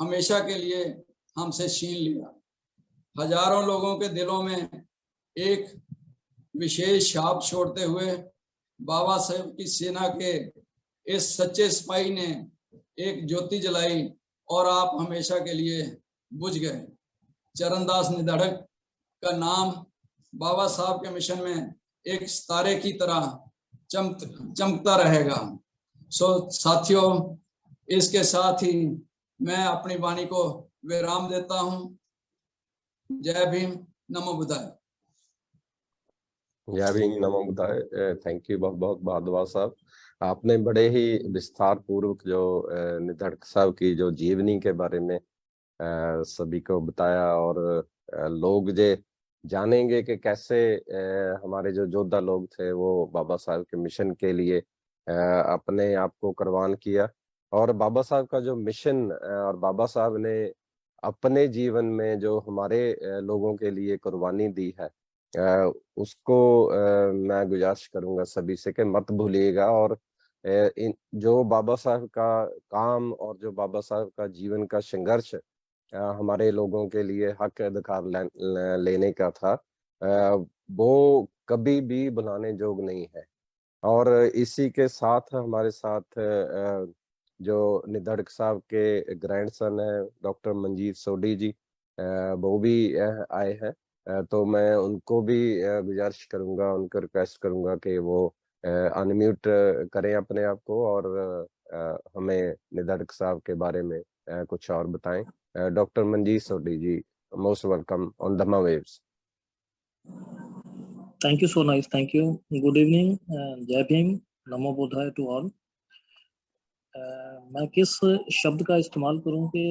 Speaker 10: हमेशा के लिए हमसे छीन लिया। हजारों लोगों के दिलों में एक विशेष छाप छोड़ते हुए बाबा साहेब की सेना के इस सच्चे सिपाही ने एक ज्योति जलाई और आप हमेशा के लिए बुझ गए। चरणदास निधड़क का नाम बाबा साहब के मिशन में एक सितारे की तरह चमकता रहेगा। सो साथियों, इसके साथ ही मैं अपनी वाणी को विराम देता हूं। जय भीम, नमो बुद्धाय।
Speaker 9: जय भीम, नमो बुद्धाय। थैंक यू बहुत बहुत भारद्वाज साहब। आपने बड़े ही विस्तार पूर्वक जो निधड़क साहब की जो जीवनी के बारे में सभी को बताया, और लोग जे जानेंगे कि कैसे हमारे जो योद्धा लोग थे वो बाबा साहब के मिशन के लिए अपने आप को कुर्बान किया, और बाबा साहब का जो मिशन और बाबा साहब ने अपने जीवन में जो हमारे लोगों के लिए कुर्बानी दी है, उसको मैं गुजारिश करूंगा सभी से कि मत भूलिएगा। और इन जो बाबा साहब का काम और जो बाबा साहब का जीवन का संघर्ष हमारे लोगों के लिए हक अधिकार लेने का था, वो कभी भी भुलाने जोग नहीं है। और इसी के साथ हमारे साथ जो निधड़क साहब के ग्रैंडसन है डॉक्टर मंजीत सोढी जी, वो भी आए हैं। तो मैं उनको भी गुजारिश करूंगा, उनको रिक्वेस्ट करूंगा कि वो अनम्यूट करें अपने आप को और हमें निधड़क साहब के बारे में कुछ और बताएं। Doctor Manjeet Sodhi ji, most welcome on Dhamma waves.
Speaker 11: Thank you, so nice. Thank you. Good evening. Jai Bhim, Namo Buddhaya to all. मैं किस शब्द का इस्तेमाल करूं कि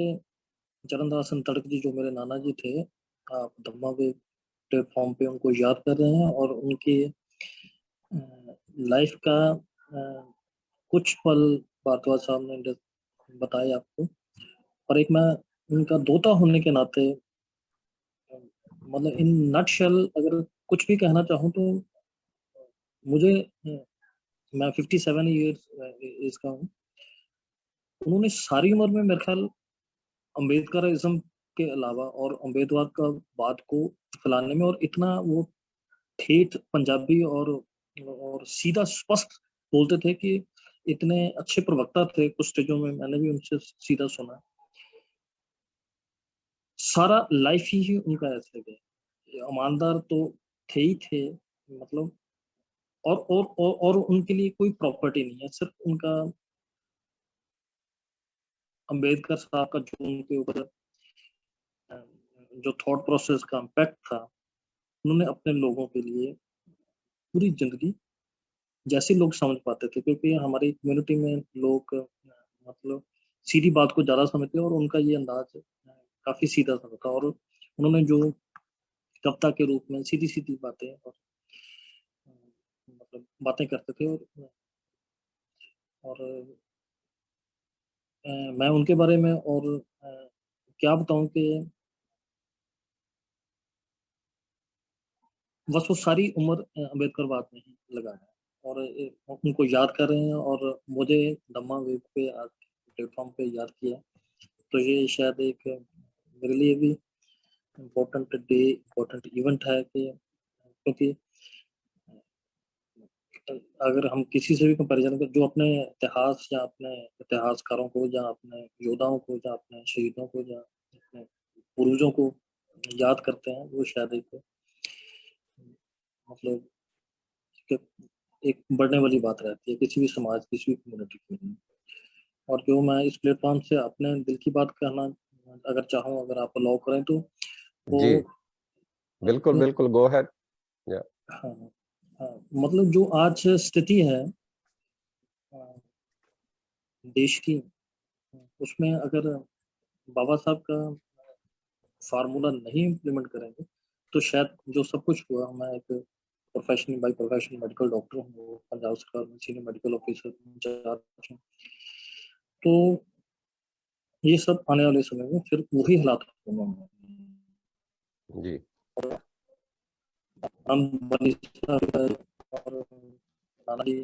Speaker 11: चरणदास निधड़क जी जो मेरे नाना जी थे, आप धम्मा वेव प्लेटफॉर्म पे उनको याद कर रहे हैं और उनकी लाइफ का कुछ पल भारद्वाज साहब ने बताए आपको, और एक मैं उनका दोता होने के नाते मतलब इन नटशेल अगर कुछ भी कहना चाहूँ तो मुझे, मैं 57 ईयर्स का हूँ। उन्होंने सारी उम्र में मेरे ख्याल अम्बेडकरिज्म के अलावा और अम्बेडवाद का बात को फैलाने में, और इतना वो ठेठ पंजाबी और सीधा स्पष्ट बोलते थे कि इतने अच्छे प्रवक्ता थे। कुछ स्टेजों में मैंने भी उनसे सीधा सुना। सारा लाइफ ही उनका ऐसे गया। ईमानदार तो थे ही थे, मतलब और उनके लिए कोई प्रॉपर्टी नहीं है, सिर्फ उनका अंबेडकर साहब का जो उनके ऊपर जो थॉट प्रोसेस का इम्पैक्ट था, उन्होंने अपने लोगों के लिए पूरी जिंदगी जैसे लोग समझ पाते थे, क्योंकि हमारी कम्युनिटी में लोग मतलब सीधी बात को ज्यादा समझते हैं और उनका ये अंदाज काफी सीधा सा था, और उन्होंने जो कविता के रूप में सीधी सीधी बातें और मतलब बातें करते थे, और मैं उनके बारे में और क्या बताऊं कि बस वो सारी उम्र अम्बेडकरवाद में ही लगा है, और उनको याद कर रहे हैं। और मुझे धम्मा वेव पे आज प्लेटफॉर्म पे याद किया, तो ये शायद एक मेरे लिए भी इम्पोर्टेंट डे, इम्पोर्टेंट इवेंट है कि क्योंकि अगर हम किसी से भी कंपैरिजन करें, जो अपने इतिहास या अपने इतिहासकारों को या अपने योद्धाओं को या अपने शहीदों को या अपने पूर्वजों को याद करते हैं, वो शायद एक मतलब एक बढ़ने वाली बात रहती है किसी भी समाज, किसी भी कम्युनिटी के लिए। और जो मैं इस प्लेटफॉर्म से अपने दिल की बात कहना अगर चाहूँ, अगर आप अलाउ करें तो वो
Speaker 9: जी बिल्कुल बिल्कुल, गो अहेड।
Speaker 11: हाँ, मतलब जो आज स्थिति है देश की, उसमें अगर बाबा साहब का फार्मूला नहीं इम्प्लीमेंट करेंगे तो शायद जो सब कुछ हुआ, मैं एक profession by profession medical doctor हूँ, वो पंजाब सरकार में सीनियर मेडिकल ऑफिसर इंचार्ज हूँ। तो ये सब आने वाले समय में फिर वही हालात होंगे।
Speaker 9: जी
Speaker 11: हम बड़ी साहब और नाना जी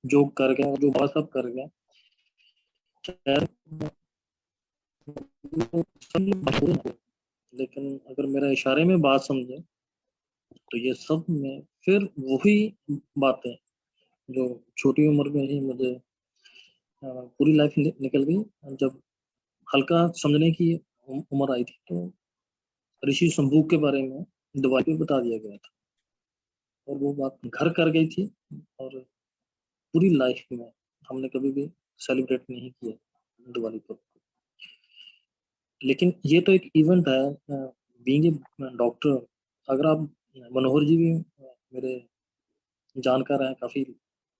Speaker 11: जो कर गए, जो बाबा साहब कर गए, शायद लेकिन अगर मेरा इशारे में बात समझे तो ये सब में फिर वही बातें जो छोटी उम्र में ही मुझे पूरी लाइफ निकल गई। जब हल्का समझने की उम्र आई थी तो ऋषि संभूक के बारे में दवाई पे बता दिया गया था और वो बात घर कर गई थी और पूरी लाइफ में हमने कभी भी सेलिब्रेट नहीं किया दिवाली पर। लेकिन ये तो एक इवेंट है, बीइंग ए डॉक्टर। अगर आप मनोहर जी भी मेरे जानकार हैं, काफी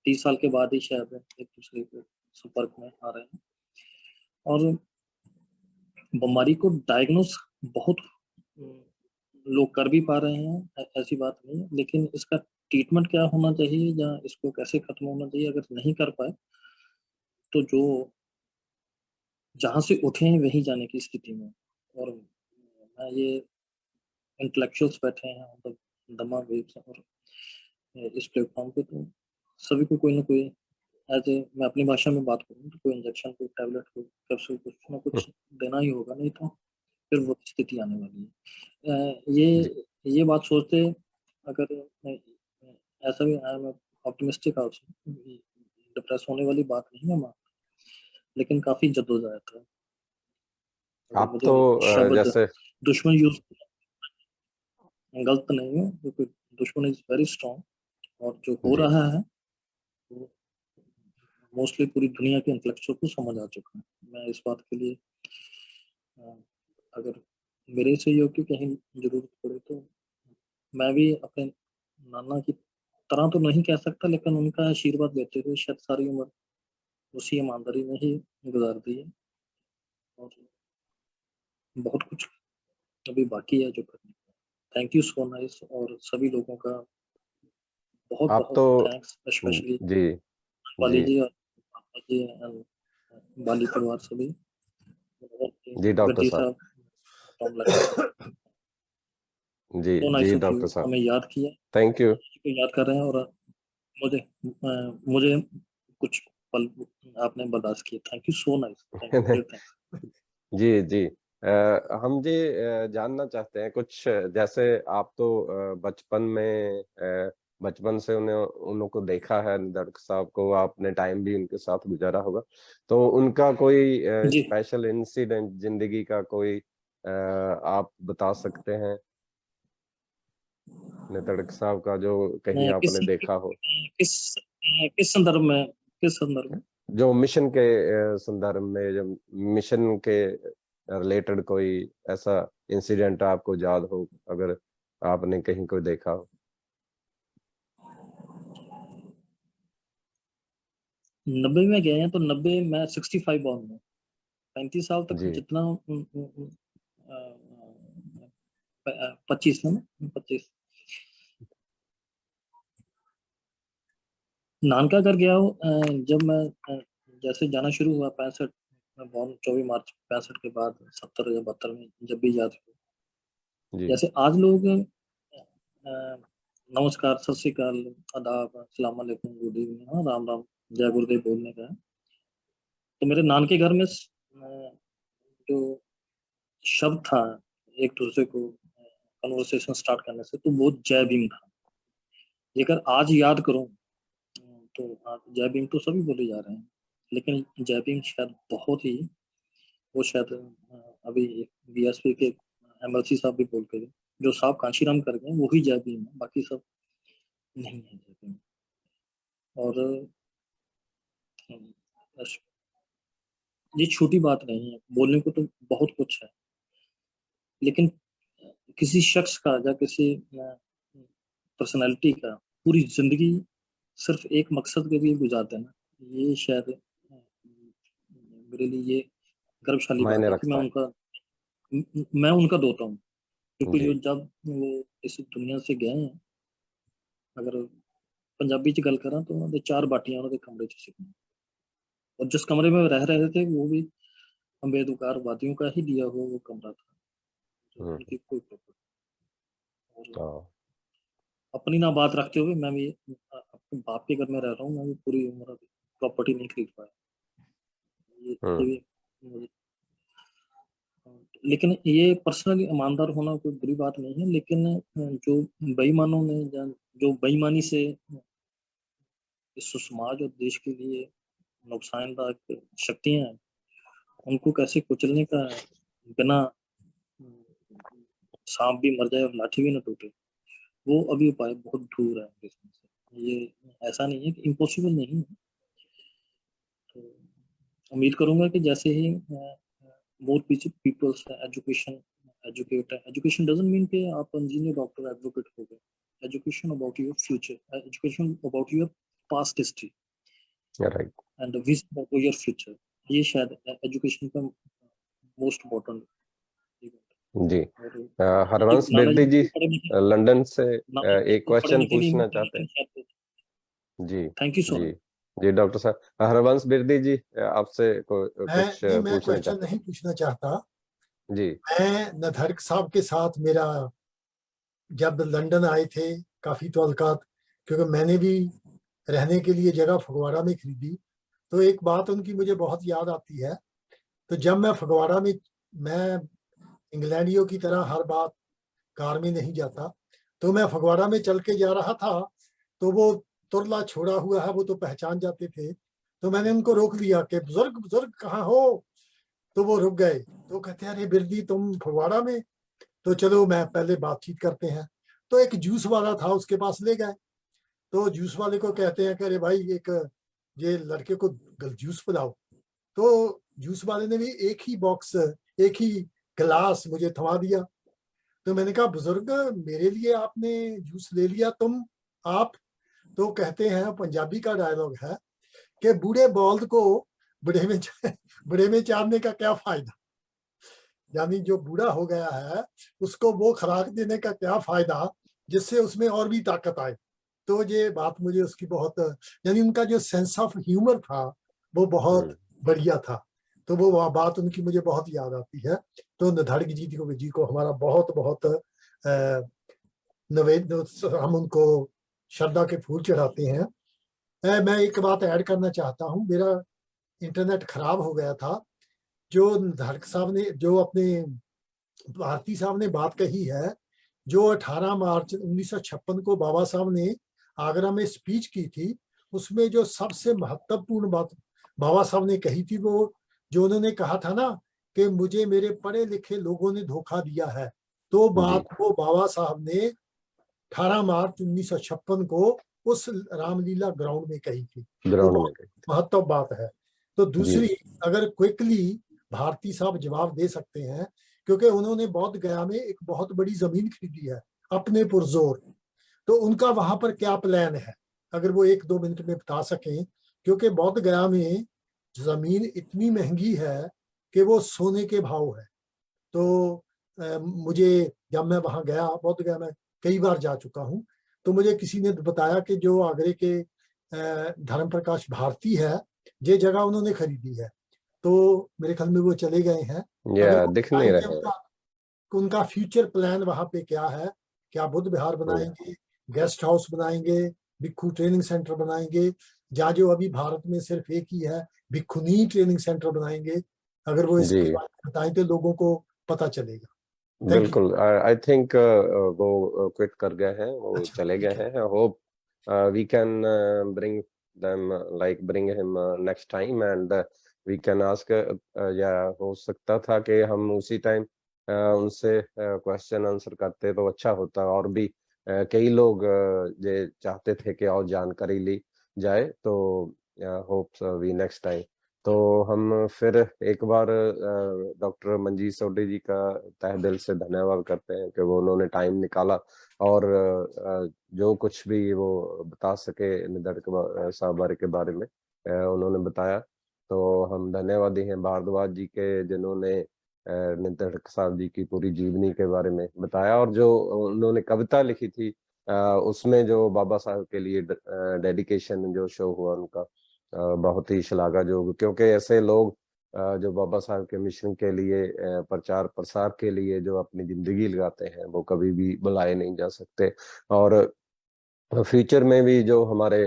Speaker 11: 30 साल के बाद ही शायद एक दूसरे के संपर्क में आ रहे हैं और बीमारी को डायग्नोस बहुत लोग कर भी पा रहे हैं, ऐसी बात नहीं है। लेकिन इसका ट्रीटमेंट क्या होना चाहिए या इसको कैसे खत्म होना चाहिए, अगर नहीं कर पाए तो जो जहां से उठे हैं वहीं जाने की स्थिति में। और मैं ये इंटेलेक्चुअल्स बैठे हैं मतलब दमा वेब्स और इस प्लेटफॉर्म पे, तो सभी को कोई ना कोई एज ए, मैं अपनी भाषा में बात करूँ तो कोई इंजेक्शन, कोई टैबलेट, कोई कैप्सूल, कुछ ना कुछ देना ही होगा, नहीं तो फिर वो स्थिति आने वाली है। ये बात सोचते अगर ऐसा भी I am optimistic also, depress होने वाली बात नहीं है मां, लेकिन काफी जद्दोजहद है।
Speaker 9: आप तो जैसे
Speaker 11: दुश्मन यूज गलत नहीं है, क्योंकि दुश्मन इज वेरी स्ट्रॉन्ग और जो हो रहा है वो मोस्टली पूरी दुनिया के इंटेलेक्चुअल को समझ आ चुका है। मैं इस बात के लिए अगर मेरे सहयोग की कहीं जरूरत पड़े तो मैं भी अपने नाना की तरह तो नहीं कह सकता, लेकिन उनका आशीर्वाद लेते हुए शायद सारी उम्र उसी ईमानदारी में ही गुजार दी है और बहुत कुछ अभी बाकी है जो करने का। थैंक यू सो नाइस और सभी लोगों का बहुत
Speaker 9: आप
Speaker 11: बहुत
Speaker 9: तो
Speaker 11: थैंक्स, स्पेशली
Speaker 9: जी
Speaker 11: बाली जी और जी बाली परिवार सभी
Speaker 9: जी डॉक्टर
Speaker 11: गड्डी
Speaker 9: साहब, जी
Speaker 11: तो
Speaker 9: जी
Speaker 11: नाइस ऑफ
Speaker 9: डॉक्टर
Speaker 11: यू,
Speaker 9: साहब,
Speaker 11: हमें याद किया,
Speaker 9: थैंक यू।
Speaker 11: याद कर रहे हैं और मुझे कुछ पल आपने बर्दाश्त किए। Thank you so nice.
Speaker 9: जी जी हम जी जानना चाहते हैं कुछ, जैसे आप तो बचपन से उनको देखा है, डॉक्टर साहब को आपने टाइम भी उनके साथ गुजारा होगा, तो उनका कोई स्पेशल इंसिडेंट जिंदगी का कोई आप बता सकते हैं डॉक्टर साहब का, जो कहीं आपने देखा हो?
Speaker 11: किस संदर्भ में?
Speaker 9: जो मिशन के संदर्भ में, जो मिशन के रिलेटेड कोई ऐसा इंसिडेंट आपको याद हो, अगर आपने कहीं कोई देखा हो।
Speaker 11: 90 में गए हैं तो 90 में 65 बॉर्न में 35 साल तक जितना 25 में 25 नानका कर गया हो। जब मैं जैसे जाना शुरू हुआ 65 में बॉर्न, 24 मार्च 65 के बाद 70 या 72 में जब भी याद हो, जैसे आज लोग नमस्कार, सत श्री अकाल, आदाब, अस्सलाम वालेकुम, गुड इवनिंग, राम राम, जय गुरुदेव बोलने का है। तो मेरे नान के घर में जो शब्द था एक दूसरे को कन्वर्सेशन स्टार्ट करने से, तो वो जय भीम था। अगर आज याद करूं तो जय भीम तो सभी बोले जा रहे हैं, लेकिन जय भीम शायद बहुत ही, वो शायद अभी बीएसपी के एमएलसी साहब भी बोल के, जो साहब कांशीराम कर गए वही जय भीम है, बाकी सब नहीं है जय भीम। और ये छोटी बात नहीं है, बोलने को तो बहुत कुछ है, लेकिन किसी शख्स का या किसी पर्सनालिटी का पूरी जिंदगी सिर्फ एक मकसद के लिए गुजार देना, ये शायद मेरे लिए ये गर्वशाली बात है कि मैं उनका दोता हूँ, क्योंकि जब वो इस दुनिया से गए हैं अगर पंजाबी च गल करा तो उन्होंने 4 बाटियां उन्होंने कमरे च सी और जिस कमरे में रह रहे थे वो भी अम्बेडकर वादियों का ही दिया हुआ वो कमरा था, तो उनकी कोई प्रॉपर्टी। और अपनी ना बात रखते हुए मैं भी अपने बाप के घर में रह रहा हूँ, मैं भी पूरी उम्र प्रॉपर्टी नहीं खरीद पाया, ये भी मुझे, लेकिन ये पर्सनली ईमानदार होना कोई बुरी बात नहीं है, लेकिन जो बेईमानों ने जो बेईमानी से इस समाज और देश के लिए नुकसानदायक शक्तियां हैं, उनको कैसे कुचलने का, बिना सांप भी मर जाए और लाठी भी न टूटे, वो अभी उपाय बहुत दूर है देखने से। ये ऐसा नहीं है कि इम्पॉसिबल नहीं है। तो उम्मीद करूंगा कि जैसे ही more peoples education doesn't mean कि आप इंजीनियर, डॉक्टर, एडवोकेट हो गए। Education about your future, education about your past history,
Speaker 9: right,
Speaker 11: and vision about your future, ये शायद एजुकेशन का मोस्ट इम्पोर्टेंट।
Speaker 9: जी, हरवंश बिरदी जी लंदन से एक क्वेश्चन पूछना चाहते हैं। जी,
Speaker 11: थैंक यू सो मच।
Speaker 9: जी डॉक्टर साहब, हरवंश बिरदी जी आपसे कुछ
Speaker 3: मैं क्वेश्चन नहीं पूछना चाहता
Speaker 9: जी।
Speaker 3: मैं नधड़क साहब के साथ मेरा जब लंदन आए थे काफी तल्लुकात, क्योंकि मैंने भी रहने के लिए जगह फगवाड़ा में खरीदी, तो एक बात उनकी मुझे बहुत याद आती है। तो जब मैं फगवाड़ा में, मैं इंग्लैंडियों की तरह हर बात कार में नहीं जाता, तो मैं फगवाड़ा में चल के जा रहा था, तो वो तुरला छोड़ा हुआ है वो तो पहचान जाते थे, तो मैंने उनको रोक लिया कि बुजुर्ग बुजुर्ग कहाँ हो, तो वो रुक गए। तो कहते हैं अरे बिरदी तुम फगवाड़ा में, तो चलो मैं पहले बातचीत करते हैं। तो एक जूस वाला था उसके पास ले गए, तो जूस वाले को कहते हैं कि अरे भाई एक ये लड़के को जूस पिलाओ। तो जूस वाले ने भी एक ही बॉक्स, एक ही गिलास मुझे थमा दिया। तो मैंने कहा बुजुर्ग मेरे लिए आपने जूस ले लिया, तुम आप, तो कहते हैं पंजाबी का डायलॉग है कि बूढ़े बौल्द को बूढ़े में चारने का क्या फायदा, यानी जो बूढ़ा हो गया है उसको वो खुराक देने का क्या फायदा जिससे उसमें और भी ताकत आए। तो ये बात मुझे उसकी बहुत, यानी उनका जो सेंस ऑफ ह्यूमर था वो बहुत बढ़िया था, तो वो बात उनकी मुझे बहुत याद आती है। तो नधड़क जी को हमारा बहुत बहुत हम उनको श्रद्धा के फूल चढ़ाते हैं। मैं एक बात ऐड करना चाहता हूँ, मेरा इंटरनेट खराब हो गया था, जो नधड़क साहब ने, जो अपने भारती साहब ने बात कही है, जो 18 मार्च 1956 को बाबा साहब ने आगरा में स्पीच की थी, उसमें जो सबसे महत्वपूर्ण बात बाबा साहब ने कही थी, वो जो उन्होंने कहा था ना कि मुझे मेरे पढ़े लिखे लोगों ने धोखा दिया है, तो बात वो बाबा साहब ने 18 मार्च 1956 को उस रामलीला ग्राउंड में कही थी, तो महत्व बात है। तो दूसरी, अगर क्विकली भारती साहब जवाब दे सकते हैं, क्योंकि उन्होंने बौद्ध गया में एक बहुत बड़ी जमीन खरीदी है अपने पुरजोर, तो उनका वहां पर क्या प्लान है, अगर वो 1-2 मिनट में बता सकें, क्योंकि बौद्ध गया में जमीन इतनी महंगी है कि वो सोने के भाव है। तो मुझे जब मैं वहां गया, बौद्ध गया में कई बार जा चुका हूँ, तो मुझे किसी ने बताया कि जो आगरे के धर्म प्रकाश भारती है, ये जगह उन्होंने खरीदी है, तो मेरे ख्याल में वो चले गए हैं,
Speaker 9: दिख नहीं रहे।
Speaker 3: उनका फ्यूचर प्लान वहां पे क्या है, क्या बुद्ध विहार बनाएंगे, गेस्ट हाउस बनाएंगे, भिक्खू ट्रेनिंग सेंटर बनाएंगे, जहाँ जो अभी भारत में सिर्फ एक ही है भिक्खुनी ट्रेनिंग सेंटर बनाएंगे, अगर वो इसके बारे में बताएं तो लोगों को पता चलेगा।
Speaker 9: बिल्कुल, आई थिंक वो क्विट कर गए हैं, वो चले गए हैं। Hope we can bring them bring him next time and we can ask या हो सकता था कि हम उसी टाइम उनसे क्वेश्चन आंसर करते तो अच्छा होता, और भी कई लोग ये चाहते थे कि और जानकारी ली जाए, तो होप वी नेक्स्ट टाइम। तो हम फिर एक बार डॉक्टर मंजीत सोढी जी का तहे दिल से धन्यवाद करते हैं कि वो उन्होंने टाइम निकाला और जो कुछ भी वो बता सके नधड़क साहब के बारे में उन्होंने बताया। तो हम धन्यवादी हैं भारद्वाज जी के, जिन्होंने नधड़क साहब जी की पूरी जीवनी के बारे में बताया, और जो उन्होंने कविता लिखी थी उसमें जो बाबा साहब के लिए डेडिकेशन जो शो हुआ उनका बहुत ही श्लाघायोग्य, क्योंकि ऐसे लोग जो बाबा साहब के मिशन के लिए प्रचार प्रसार के लिए जो अपनी जिंदगी लगाते हैं वो कभी भी भुलाए नहीं जा सकते। और फ्यूचर में भी जो हमारे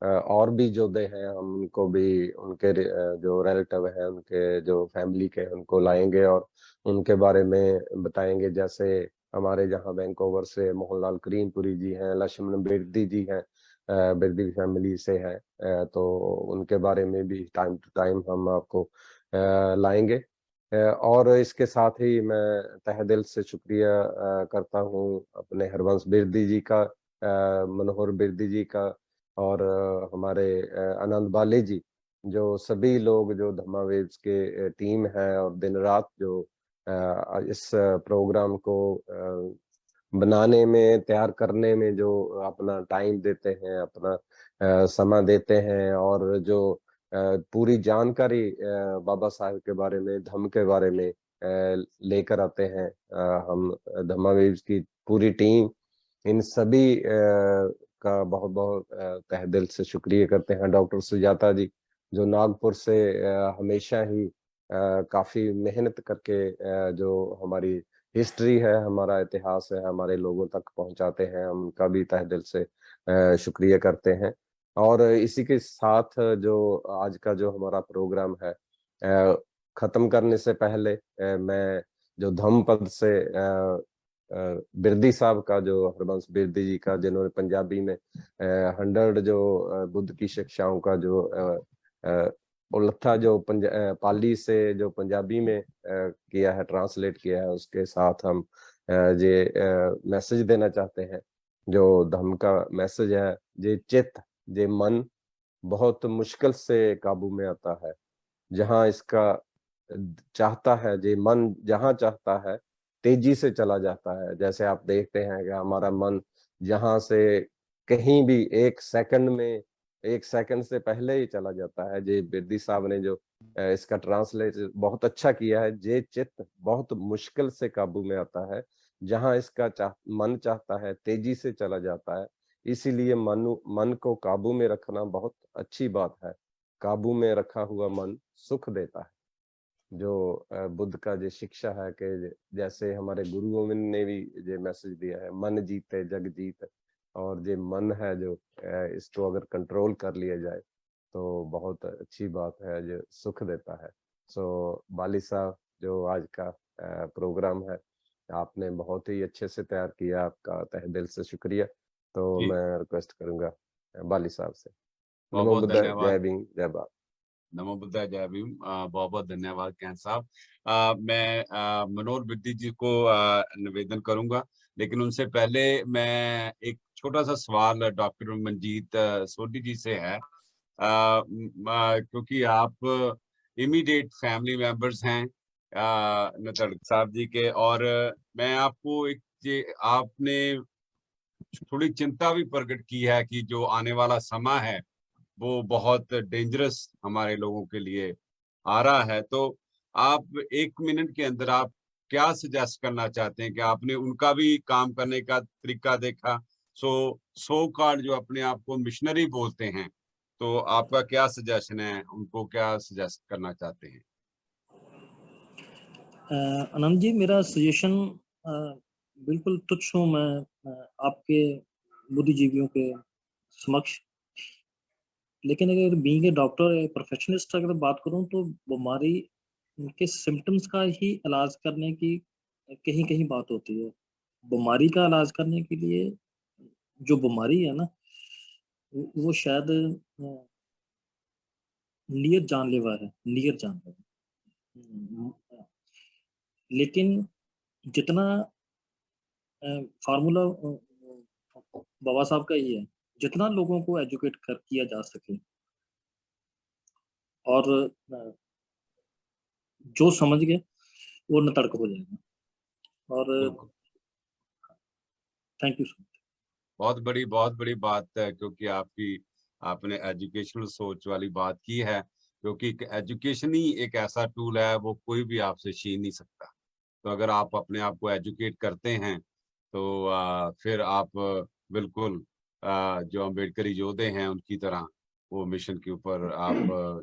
Speaker 9: और भी योद्धे हैं, हम उनको भी उनके जो रिलेटिव हैं, उनके जो फैमिली के उनको लाएंगे और उनके बारे में बताएंगे। जैसे हमारे जहाँ वैंकूवर से मोहनलाल करीमपुरी जी हैं, लक्ष्मण बिरदी जी हैं, बिरदी फैमिली से हैं, तो उनके बारे में भी टाइम टू टाइम हम आपको लाएंगे। और इसके साथ ही मैं तहे दिल से शुक्रिया करता हूँ अपने हरवंश बिरदी जी का, मनोहर बिरदी जी का, और हमारे आनंद बाले जी, जो सभी लोग जो धम्मा वेव्स के टीम है और दिन रात जो इस प्रोग्राम को बनाने में, तैयार करने में जो अपना टाइम देते हैं, अपना समय देते हैं, और जो पूरी जानकारी बाबा साहब के बारे में, धम्म के बारे में लेकर आते हैं। हम धम्मा वेव्स की पूरी टीम इन सभी का बहुत बहुत तहे दिल से शुक्रिया करते हैं। डॉक्टर सुजाता जी जो नागपुर से हमेशा ही काफी मेहनत करके जो हमारी हिस्ट्री है, हमारा इतिहास है, हमारे लोगों तक पहुंचाते हैं, हम उनका भी तहे दिल से शुक्रिया करते हैं। और इसी के साथ जो आज का जो हमारा प्रोग्राम है खत्म करने से पहले मैं जो धम्म पद से बिरदी साहब का, जो हरबंस बिरदी जी का, जिन्होंने पंजाबी में 100 जो बुद्ध की शिक्षाओं का जो उल्था जो पाली से जो पंजाबी में किया है, ट्रांसलेट किया है, उसके साथ हम ये मैसेज देना चाहते हैं। जो धम्म का मैसेज है, जे चित्त, जे मन बहुत मुश्किल से काबू में आता है। जहाँ इसका चाहता है, जे मन जहाँ चाहता है तेजी से चला जाता है। जैसे आप देखते हैं कि हमारा मन जहाँ से कहीं भी एक सेकंड से पहले ही चला जाता है। जे बिरदी साहब ने जो इसका ट्रांसलेट बहुत अच्छा किया है। जे चित्त बहुत मुश्किल से काबू में आता है, जहाँ इसका मन चाहता है तेजी से चला जाता है। इसीलिए मन को काबू में रखना बहुत अच्छी बात है। काबू में रखा हुआ मन सुख देता है। जो बुद्ध का जो शिक्षा है कि जैसे हमारे गुरु गोविंद ने भी ये मैसेज दिया है, मन जीते जग जीत। और जो मन है जो इसको अगर कंट्रोल कर लिया जाए तो बहुत अच्छी बात है, जो सुख देता है। सो बाली साहब, जो आज का प्रोग्राम है आपने बहुत ही अच्छे से तैयार किया, आपका तहे दिल से शुक्रिया। तो मैं रिक्वेस्ट करूंगा बाली साहब से। नमो बुद्धाय, जय भीम, जय भारत।
Speaker 2: नमो बुद्धाय, जय भीम। बहुत बहुत धन्यवाद कैन साहब। मैं मनोहर बिरदी जी को निवेदन करूंगा, लेकिन उनसे पहले मैं एक छोटा सा सवाल डॉक्टर मंजीत सोढी जी से है, क्योंकि आप इमीडिएट फैमिली मेंबर्स हैं नतड़क साहब जी के, और मैं आपको आपने थोड़ी चिंता भी प्रकट की है कि जो आने वाला समय है वो बहुत डेंजरस हमारे लोगों के लिए आ रहा है। तो आप 1 मिनट के अंदर आप क्या सजेस्ट करना चाहते हैं कि आपने उनका भी काम करने का तरीका देखा, सो कॉल्ड जो अपने आप को मिशनरी बोलते हैं, तो आपका क्या सजेशन है, उनको क्या सजेस्ट करना चाहते हैं?
Speaker 11: आनंद जी, मेरा सजेशन बिल्कुल तुच्छ हूँ मैं आपके बुद्धिजीवियों के समक्ष। लेकिन अगर बीइंग ए डॉक्टर, प्रोफेशनलिस्ट अगर बात करूं तो बीमारी के सिम्टम्स का ही इलाज करने की कहीं कहीं बात होती है। बीमारी का इलाज करने के लिए जो बीमारी है ना, वो शायद नियत जानलेवा है, नियत जानलेवा। लेकिन जितना फार्मूला बाबा साहब का ही है, जितना लोगों को एजुकेट किया जा सके, और जो समझ गए वो नतड़क हो जाएगा। और थैंक यू सो मच।
Speaker 2: बहुत बड़ी बात है, क्योंकि आपने एजुकेशनल सोच वाली बात की है, क्योंकि एजुकेशन ही एक ऐसा टूल है वो कोई भी आपसे छीन नहीं सकता। तो अगर आप अपने आप को एजुकेट करते हैं तो फिर आप बिल्कुल जो अम्बेडकरी योद्धे हैं उनकी तरह वो मिशन के ऊपर आप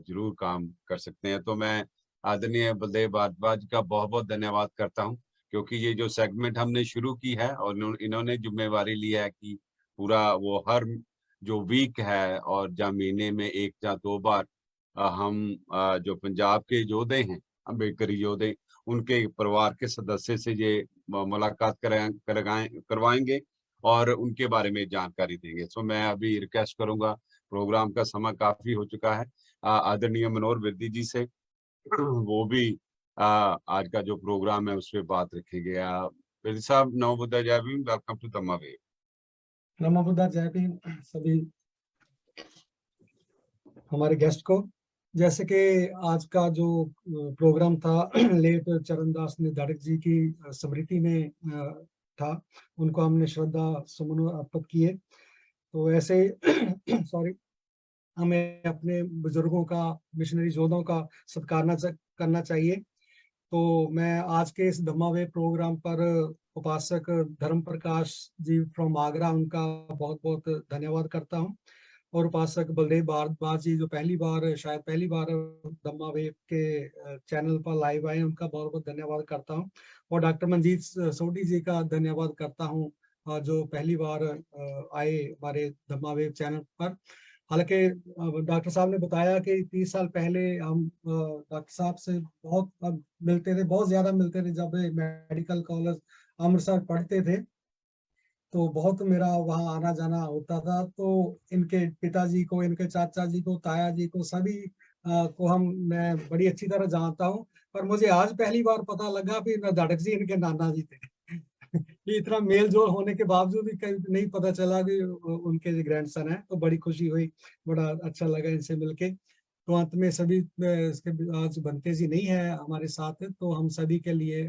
Speaker 2: जरूर काम कर सकते हैं। तो मैं आदरणीय बलदेव भारद्वाज का बहुत बहुत धन्यवाद करता हूं, क्योंकि ये जो सेगमेंट हमने शुरू की है और इन्होंने जिम्मेवारी ली है कि पूरा वो हर जो वीक है और या महीने में 1 या 2 बार हम जो पंजाब के योद्धे हैं, अम्बेडकरी योद्धे, उनके परिवार के सदस्य से ये मुलाकात करवाएंगे और उनके बारे में जानकारी देंगे। सो मैं अभी रिक्वेस्ट करूंगा, प्रोग्राम का समय काफी हो चुका है, आदरणीय मनोहर विरदी जी से वो भी आज का जो प्रोग्राम है उस पर बात रखेंगे। विरदी साहब, नमो बुद्धा जय Bhim, welcome to Dhamma wave.
Speaker 12: नमो बुद्धा जय भीम सभी हमारे गेस्ट को। जैसे कि आज का जो प्रोग्राम था लेट चरणदास निधाड़क जी की स्मृति में था, उनको हमने श्रद्धा सुमन अर्पित किए। तो ऐसे सॉरी हमें अपने बुजुर्गों का, मिशनरी योद्धाओं का सत्कार करना चाहिए। तो मैं आज के इस धम्मा वेव प्रोग्राम पर उपासक धर्म प्रकाश जी फ्रॉम आगरा, उनका बहुत बहुत धन्यवाद करता हूं, और उपासक बलदेव भारद्वाज जी जो शायद पहली बार धम्मा वेव के चैनल पर लाइव आए, उनका बहुत बहुत धन्यवाद करता हूं। और डॉक्टर मंजीत सोढी जी का धन्यवाद करता हूं जो पहली बार आए हमारे धम्मा वेव चैनल पर। हालांकि डॉक्टर साहब ने बताया कि 30 साल पहले हम डॉक्टर साहब से बहुत मिलते थे, बहुत ज्यादा मिलते थे। जब मेडिकल कॉलेज अमृतसर पढ़ते थे तो बहुत मेरा वहाँ आना जाना होता था। तो इनके पिताजी को, इनके चाचा जी को, ताया जी को, सभी को मैं बड़ी अच्छी तरह जानता हूँ। पर मुझे आज पहली बार पता लगा कि निधाड़क जी इनके नाना जी थे। ये इतना मेल जोल होने के बावजूद भी नहीं पता चला कि उनके ग्रैंडसन है। तो बड़ी खुशी हुई, बड़ा अच्छा लगा इनसे मिलके। तो अंत में सभी आज बनते जी नहीं है हमारे साथ, तो हम सभी के लिए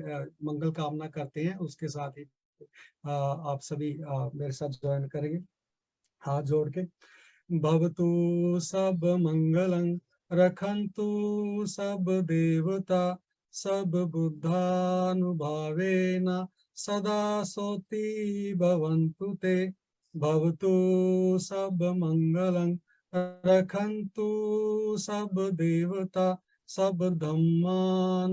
Speaker 12: मंगल कामना करते हैं। उसके साथ ही आप सभी मेरे साथ ज्वाइन करेंगे हाथ जोड़ के। भवतु सब मंगलं रखन्तु सब देवता सब बुद्धानुभावेन सदा सोति भवन्तु ते। भवतु सब मंगलं रखन्तु सब देवता सब धम्मानुभावेन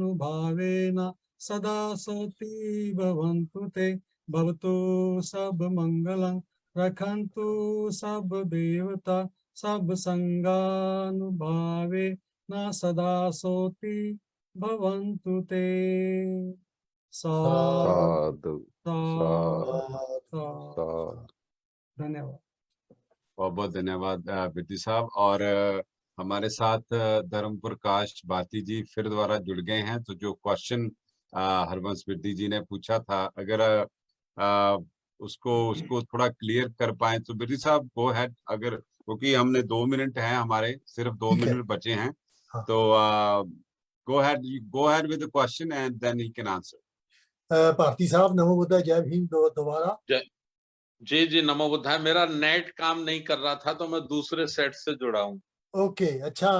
Speaker 12: सदा सोति भवन्तु ते। भवतु सब मंगलं रखन्तु सब देवता सब संगानुभावे न सदा सोति भवन्तु ते।
Speaker 9: साधु
Speaker 12: धन्यवाद।
Speaker 2: बहुत बहुत धन्यवाद विरदी साहब। और हमारे साथ धर्म प्रकाश भारती जी फिर दोबारा जुड़ गए हैं। तो जो क्वेश्चन हरवंश विरदी जी ने पूछा था, अगर उसको थोड़ा क्लियर कर पाए तो विरदी साहब गो हेड। अगर क्योंकि हमने 2 मिनट हैं, हमारे सिर्फ 2 मिनट बचे हैं, तो go ahead with the question and then he can answer.
Speaker 3: Bharti साहब, नमो बुद्धा जय भीम दोबारा।
Speaker 7: जी नमो बुद्धाय। मेरा नेट काम नहीं कर रहा था तो मैं दूसरे सेट से जुड़ा हूँ।
Speaker 3: ओके, अच्छा,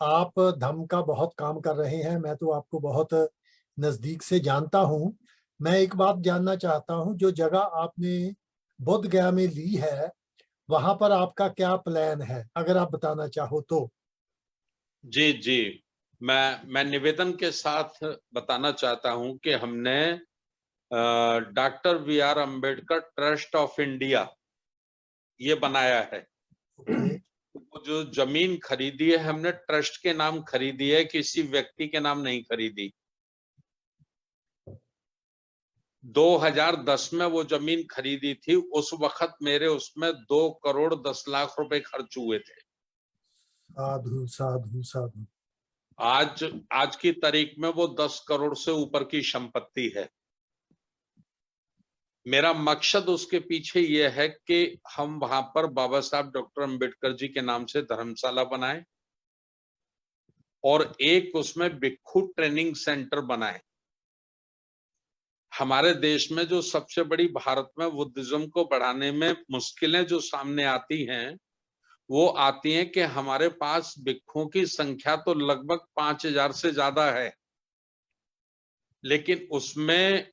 Speaker 3: आप धम्म का बहुत काम कर रहे हैं, मैं तो आपको बहुत नजदीक से जानता हूँ। मैं एक बात जानना चाहता हूँ, जो जगह आपने बोध गया में ली है वहां पर आपका क्या प्लान है, अगर आप बताना चाहो तो।
Speaker 7: जी मैं निवेदन के साथ बताना चाहता हूं कि हमने doctor BR Ambedkar trust of India ये बनाया है। वो जो जमीन खरीदी है हमने ट्रस्ट के नाम खरीदी है, किसी व्यक्ति के नाम नहीं खरीदी। 2010 में वो जमीन खरीदी थी। उस वक्त मेरे उसमें 2 करोड़ 10 लाख रुपए खर्च हुए थे।
Speaker 3: साधु साधु साधु।
Speaker 7: आज की तारीख में वो 10 करोड़ से ऊपर की संपत्ति है। मेरा मकसद उसके पीछे ये है कि हम वहां पर बाबा साहब डॉक्टर अम्बेडकर जी के नाम से धर्मशाला बनाएं और एक उसमें भिक्षु ट्रेनिंग सेंटर बनाएं। हमारे देश में जो सबसे बड़ी भारत में बुद्धिज्म को बढ़ाने में मुश्किलें जो सामने आती हैं, वो आती हैं कि हमारे पास भिक्षुओं की संख्या तो लगभग 5000 से ज्यादा है, लेकिन उसमें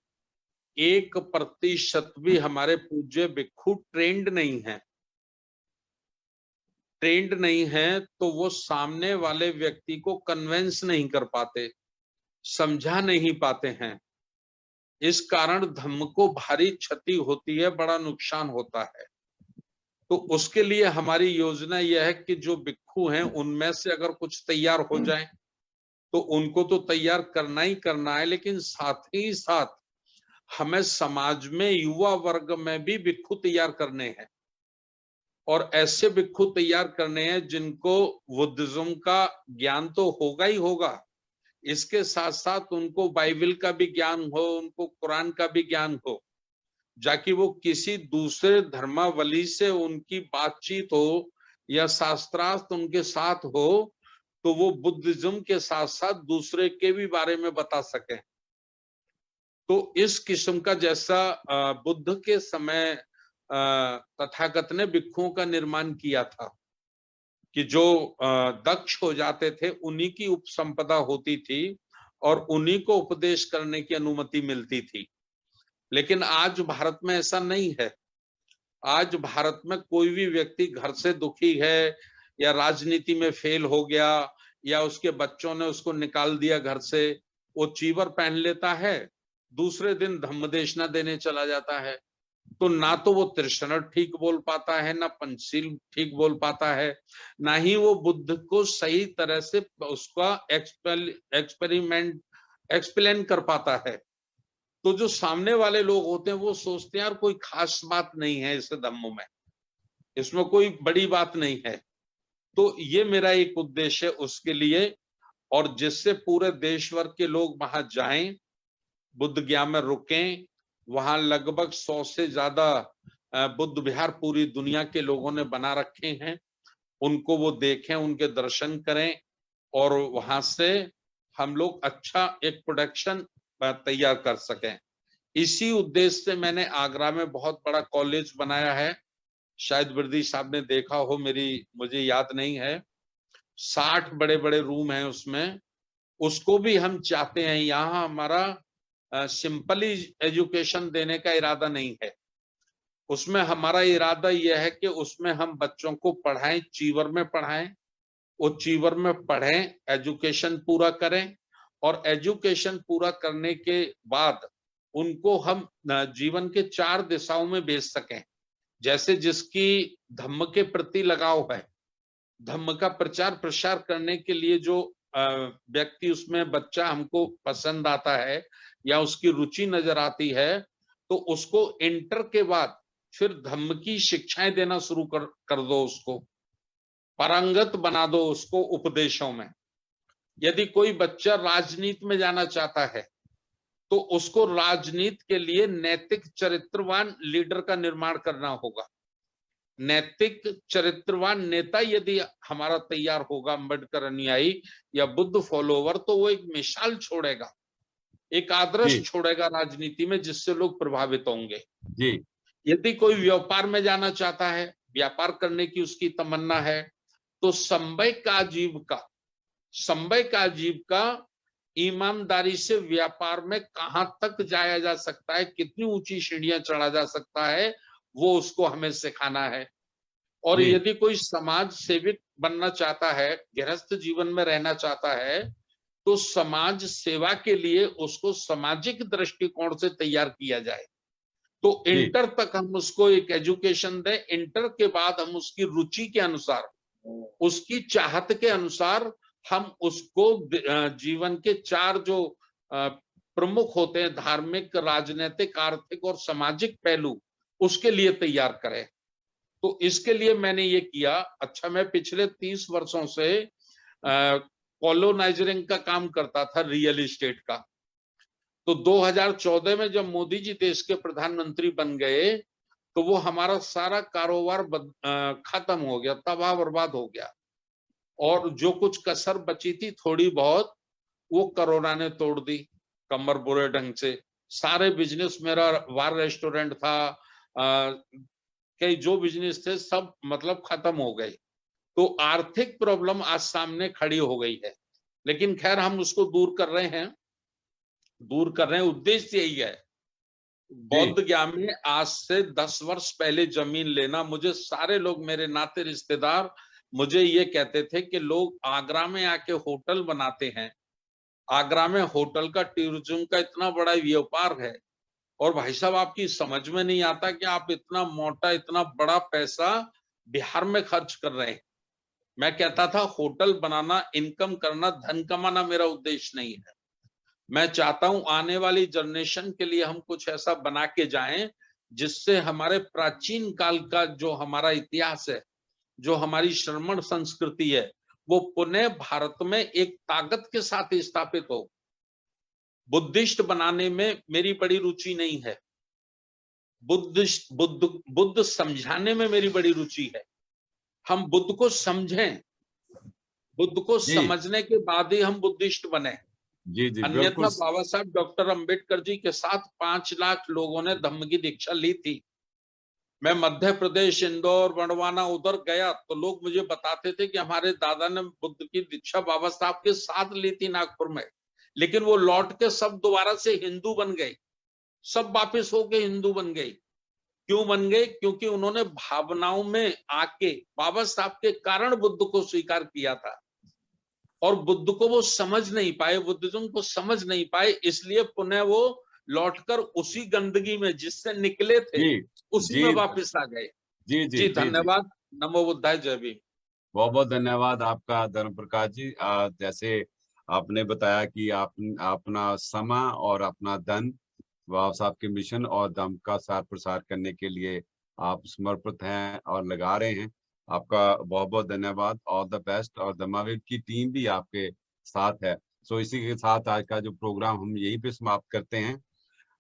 Speaker 7: 1% भी हमारे पूज्य भिक्षु ट्रेंड नहीं है, तो वो सामने वाले व्यक्ति को कन्विंस नहीं कर पाते, समझा नहीं पाते हैं। इस कारण धम्म को भारी क्षति होती है, बड़ा नुकसान होता है। तो उसके लिए हमारी योजना यह है कि जो भिक्षु हैं उनमें से अगर कुछ तैयार हो जाए तो उनको तो तैयार करना ही करना है, लेकिन साथ ही साथ हमें समाज में युवा वर्ग में भी भिक्षु तैयार करने हैं, और ऐसे भिक्षु तैयार करने हैं जिनको बुद्धिज्म का ज्ञान तो होगा ही होगा, इसके साथ साथ उनको बाइबल का भी ज्ञान हो, उनको कुरान का भी ज्ञान हो, जाकि वो किसी दूसरे धर्मावली से उनकी बातचीत हो या शास्त्रार्थ उनके साथ हो तो वो बुद्धिज्म के साथ साथ दूसरे के भी बारे में बता सकें। तो इस किस्म का जैसा बुद्ध के समय तथागत ने भिक्षुओं का निर्माण किया था कि जो दक्ष हो जाते थे उन्हीं की उपसंपदा होती थी और उन्हीं को उपदेश करने की अनुमति मिलती थी। लेकिन आज भारत में ऐसा नहीं है। आज भारत में कोई भी व्यक्ति घर से दुखी है या राजनीति में फेल हो गया या उसके बच्चों ने उसको निकाल दिया घर से, वो चीवर पहन लेता है, दूसरे दिन धम्मदेशना देने चला जाता है। तो ना तो वो त्रिशरण ठीक बोल पाता है, ना पंचशील ठीक बोल पाता है, ना ही वो बुद्ध को सही तरह से उसका एक्सप्लेन कर पाता है। तो जो सामने वाले लोग होते हैं वो सोचते हैं यार कोई खास बात नहीं है इस धम्म में, इसमें कोई बड़ी बात नहीं है। तो ये मेरा एक उद्देश्य है उसके लिए, और जिससे पूरे देश भर के लोग वहां जाएं, बुद्ध गया में रुकें। वहां लगभग 100 से ज्यादा बुद्ध विहार पूरी दुनिया के लोगों ने बना रखे हैं, उनको वो देखें, उनके दर्शन करें, और वहां से हम लोग अच्छा एक प्रोडक्शन तैयार कर सकें। इसी उद्देश्य से मैंने आगरा में बहुत बड़ा कॉलेज बनाया है, शायद बिरदी साहब ने देखा हो, मुझे याद नहीं है। 60 बड़े बड़े रूम हैं उसमें। उसको भी हम चाहते हैं, यहाँ हमारा सिंपली एजुकेशन देने का इरादा नहीं है, उसमें हमारा इरादा यह है कि उसमें हम बच्चों को पढ़ाएं, चीवर में पढ़ाएं, वो चीवर में पढ़ें, एजुकेशन पूरा करें, और एजुकेशन पूरा करने के बाद उनको हम जीवन के 4 दिशाओं में भेज सकें। जैसे जिसकी धम्म के प्रति लगाव है, धम्म का प्रचार प्रसार करने के लिए जो व्यक्ति उसमें बच्चा हमको पसंद आता है या उसकी रुचि नजर आती है, तो उसको इंटर के बाद फिर धम्म की शिक्षाएं देना शुरू कर दो, उसको पारंगत बना दो उसको उपदेशों में। यदि कोई बच्चा राजनीति में जाना चाहता है तो उसको राजनीति के लिए नैतिक चरित्रवान लीडर का निर्माण करना होगा। नैतिक चरित्रवान नेता यदि हमारा तैयार होगा, अम्बेडकर अनुयायी या बुद्ध फॉलोवर, तो वो एक मिसाल छोड़ेगा, एक आदर्श छोड़ेगा राजनीति में, जिससे लोग प्रभावित होंगे।
Speaker 2: जी।
Speaker 7: यदि कोई व्यापार में जाना चाहता है, व्यापार करने की उसकी तमन्ना है, तो संभय का आजीविका ईमानदारी से व्यापार में कहां तक जाया जा सकता है, कितनी ऊंची सीढ़ियां चढ़ा जा सकता है, वो उसको हमें सिखाना है। और यदि कोई समाज सेवक बनना चाहता है, गृहस्थ जीवन में रहना चाहता है, तो समाज सेवा के लिए उसको सामाजिक दृष्टिकोण से तैयार किया जाए। तो इंटर तक हम उसको एक एजुकेशन दें, इंटर के बाद हम उसकी रुचि के अनुसार, उसकी चाहत के अनुसार हम उसको जीवन के 4 जो प्रमुख होते हैं, धार्मिक, राजनीतिक, आर्थिक और सामाजिक पहलू, उसके लिए तैयार करें। तो इसके लिए मैंने ये किया। अच्छा, मैं पिछले 30 वर्षों से कॉलोनाइजरिंग का काम करता था, रियल एस्टेट का। तो 2014 में जब मोदी जी देश के प्रधानमंत्री बन गए तो वो हमारा सारा कारोबार खत्म हो गया, तबाह बर्बाद हो गया, और जो कुछ कसर बची थी थोड़ी बहुत, वो कोरोना ने तोड़ दी कमर बुरे ढंग से। सारे बिजनेस, मेरा बार रेस्टोरेंट था, कई जो बिजनेस थे सब मतलब खत्म हो गए। तो आर्थिक प्रॉब्लम आज सामने खड़ी हो गई है, लेकिन खैर हम उसको दूर कर रहे हैं। उद्देश्य यही है बौद्ध ज्ञान में आज से 10 वर्ष पहले जमीन लेना, मुझे सारे लोग, मेरे नाते रिश्तेदार मुझे ये कहते थे कि लोग आगरा में आके होटल बनाते हैं, आगरा में होटल का टूरिज्म का इतना बड़ा व्यापार है, और भाई साहब आपकी समझ में नहीं आता कि आप इतना मोटा, इतना बड़ा पैसा बिहार में खर्च कर रहे हैं। मैं कहता था होटल बनाना, इनकम करना, धन कमाना मेरा उद्देश्य नहीं है। मैं चाहता हूं आने वाली जनरेशन के लिए हम कुछ ऐसा बना के जाएं जिससे हमारे प्राचीन काल का जो हमारा इतिहास है, जो हमारी श्रमण संस्कृति है, वो पुनः भारत में एक ताकत के साथ स्थापित हो। बुद्धिस्ट बनाने में मेरी बड़ी रुचि नहीं है, बुद्ध समझाने में मेरी बड़ी रुचि है। हम बुद्ध को समझें, बुद्ध को समझने के बाद ही हम बुद्धिस्ट बने।
Speaker 2: जी जी,
Speaker 7: अन्यथा बाबा साहब डॉक्टर अंबेडकर जी के साथ 5 लाख लोगों ने धम्म की दीक्षा ली थी। मैं मध्य प्रदेश, इंदौर, बड़वाना उधर गया तो लोग मुझे बताते थे कि हमारे दादा ने बुद्ध की दीक्षा बाबा साहब के साथ ली थी नागपुर में, लेकिन वो लौट के सब दोबारा से हिंदू बन गए, सब वापिस होके हिंदू बन गए। क्यों बन गए? क्योंकि उन्होंने भावनाओं में आके बाबा साहब के कारण बुद्ध को स्वीकार किया था, और बुद्ध को वो समझ नहीं पाए, बुद्धिज्म को समझ नहीं पाए, इसलिए पुनः वो लौटकर उसी गंदगी में जिससे निकले थे उसी में वापस आ गए। जी धन्यवाद। नमो बुद्धाय, जय भीम।
Speaker 2: बहुत बहुत धन्यवाद आपका धर्म प्रकाश जी। जैसे आपने बताया कि आप अपना समय और अपना धन बाबा साहब के मिशन और धर्म का सार प्रसार करने के लिए आप समर्पित हैं और लगा रहे हैं, आपका बहुत बहुत धन्यवाद। All the best. और धम्मावेव की टीम भी आपके साथ है। सो इसी के साथ आज का जो प्रोग्राम हम यहीं पे समाप्त करते हैं।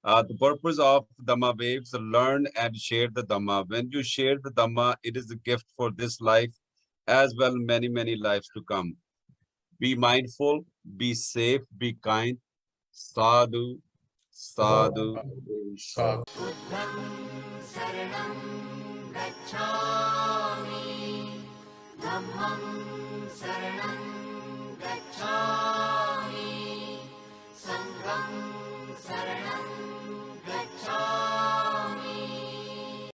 Speaker 2: The purpose of Dhamma Waves: learn and share the Dhamma. When you share the Dhamma, it is a gift for this life as well many lives to come. Be mindful, be safe, be kind. Sadhu, sadhu, sadhu.
Speaker 1: बुद्धं शरणं गच्छामि, धम्मं शरणं